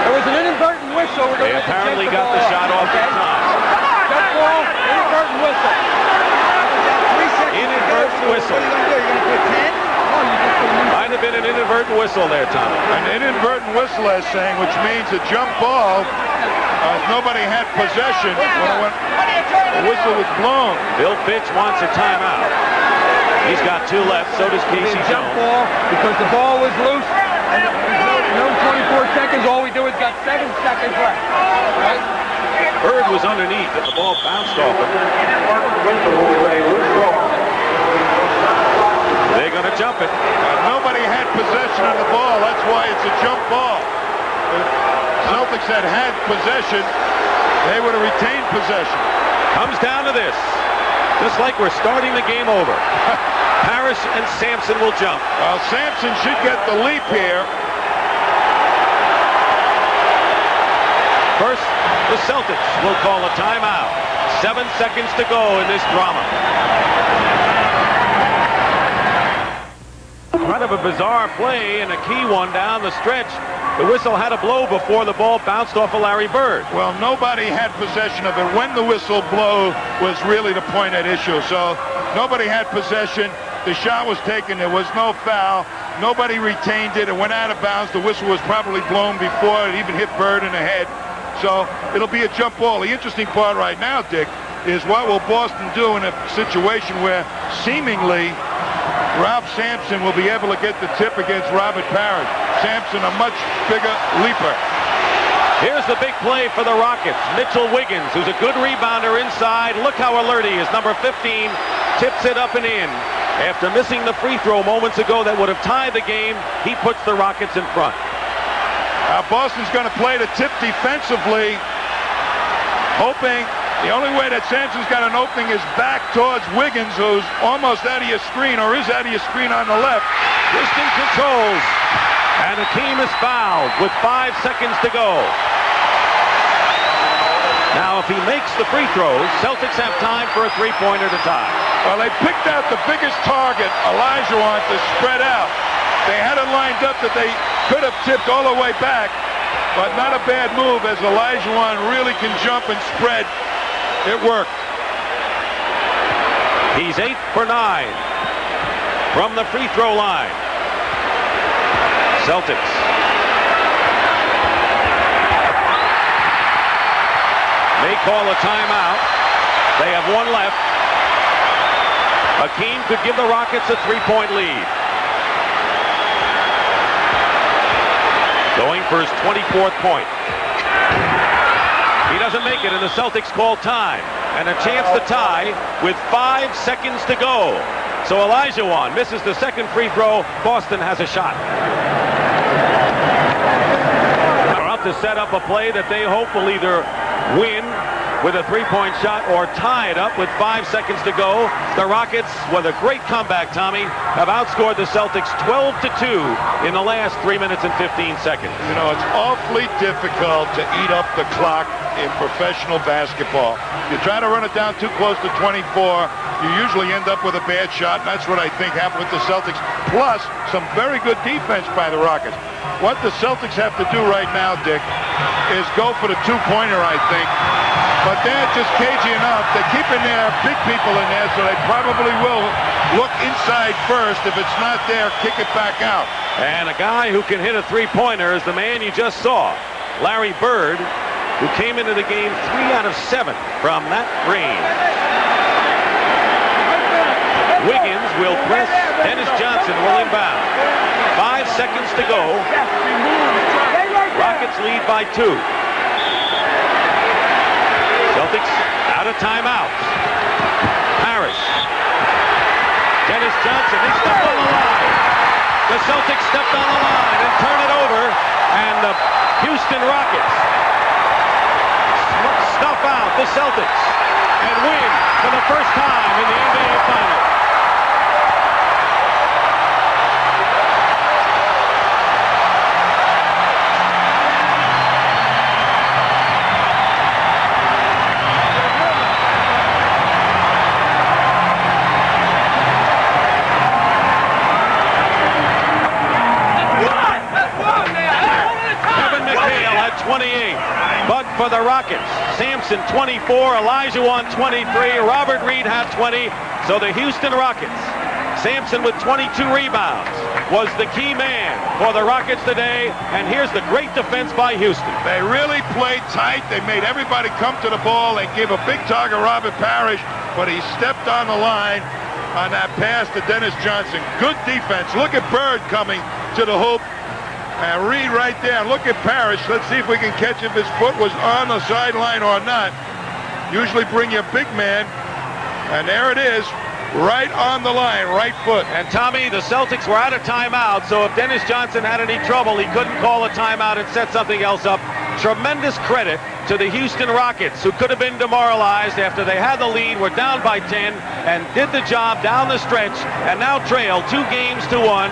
There was an inadvertent whistle. They apparently got the shot off in time. Jump ball, inadvertent whistle. Inadvertent whistle. Might have been an inadvertent whistle there, Tom. An inadvertent whistle, as saying, which means a jump ball. Nobody had possession when the whistle was blown. Bill Fitch wants a timeout. He's got 2 left, so does Casey Jones. Jump ball because the ball was loose. And no 24 seconds. All we do is got 7 seconds left. Right? Bird was underneath, and the ball bounced off him. They're going to jump it. Nobody had possession of the ball. That's why it's a jump ball. If Celtics had possession, they would have retained possession. Comes down to this. Just like we're starting the game over. Parrish and Sampson will jump. Well, Sampson should get the leap here. First, the Celtics will call a timeout. 7 seconds to go in this drama. Kind of a bizarre play and a key one down the stretch. The whistle had to blow before the ball bounced off of Larry Bird. Well, nobody had possession of it. When the whistle blew was really the point at issue. So nobody had possession. The shot was taken. There was no foul. Nobody retained it. It went out of bounds. The whistle was probably blown before it even hit Bird in the head. So it'll be a jump ball. The interesting part right now, Dick, is what will Boston do in a situation where seemingly Ralph Sampson will be able to get the tip against Robert Parrish. Sampson, a much bigger leaper. Here's the big play for the Rockets. Mitchell Wiggins, who's a good rebounder inside. Look how alert he is. Number 15 tips it up and in. After missing the free throw moments ago that would have tied the game, he puts the Rockets in front. Boston's going to play the tip defensively, hoping the only way that Sampson's got an opening is back towards Wiggins, who's almost out of your screen, or is out of your screen on the left. Houston controls, and Akeem is fouled with 5 seconds to go. Now, if he makes the free throws, Celtics have time for a three-pointer to tie. Well, they picked out the biggest target, Olajuwon, to spread out. They had it lined up that they could have tipped all the way back, but not a bad move as Olajuwon really can jump and spread. It worked. He's 8 for 9 from the free throw line. Celtics. They call a timeout. They have 1 left. Akeem could give the Rockets a 3-point lead. Going for his 24th point. He doesn't make it, and the Celtics call time. And a chance to tie with 5 seconds to go. So Olajuwon misses the second free throw. Boston has a shot. to set up a play that they hope will either win with a three-point shot or tie it up with 5 seconds to go. The Rockets, with a great comeback, Tommy, have outscored the Celtics 12-2 in the last 3 minutes and 15 seconds. You know, it's awfully difficult to eat up the clock in professional basketball. You try to run it down too close to 24, you usually end up with a bad shot, and that's what I think happened with the Celtics. Plus, some very good defense by the Rockets. What the Celtics have to do right now, Dick, is go for the two-pointer, I think. But they're just cagey enough. They're keeping their big people in there, so they probably will look inside first. If it's not there, kick it back out. And a guy who can hit a three-pointer is the man you just saw, Larry Bird, who came into the game 3 out of 7 from that range. Wiggins will press. Dennis Johnson will inbound. 5 seconds to go. Rockets lead by 2. Celtics out of timeouts. Harris. Dennis Johnson, he stepped on the line. The Celtics stepped on the line and turned it over. And the Houston Rockets snuff out the Celtics and win for the first time in the NBA Finals. But for the Rockets, Sampson 24, Olajuwon 23, Robert Reed had 20. So the Houston Rockets, Sampson with 22 rebounds, was the key man for the Rockets today. And here's the great defense by Houston. They really played tight. They made everybody come to the ball. They gave a big target, Robert Parrish, but he stepped on the line on that pass to Dennis Johnson. Good defense. Look at Bird coming to the hoop. And Reed right there. Look at Parrish. Let's see if we can catch if his foot was on the sideline or not. Usually bring your big man. And there it is. Right on the line. Right foot. And Tommy, the Celtics were out of timeout. So if Dennis Johnson had any trouble, he couldn't call a timeout and set something else up. Tremendous credit to the Houston Rockets, who could have been demoralized after they had the lead, were down by 10, and did the job down the stretch, and now trail 2 games to 1.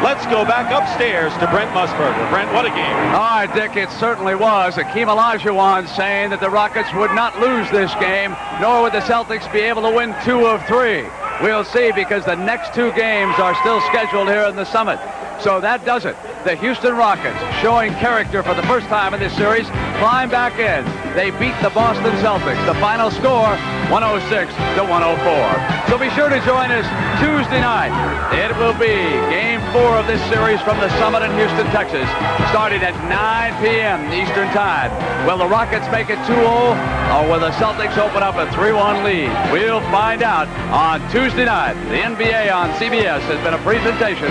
Let's go back upstairs to Brent Musburger. Brent, what a game. All right, Dick, it certainly was. Hakeem Olajuwon saying that the Rockets would not lose this game, nor would the Celtics be able to win 2 of 3. We'll see, because the next 2 games are still scheduled here in the Summit. So that does it. The Houston Rockets, showing character for the first time in this series, climb back in. They beat the Boston Celtics. The final score, 106-104. So be sure to join us Tuesday night. It will be Game 4 of this series from the Summit in Houston, Texas, starting at 9 p.m. Eastern Time. Will the Rockets make it 2-0, or will the Celtics open up a 3-1 lead? We'll find out on Tuesday night. The NBA on CBS has been a presentation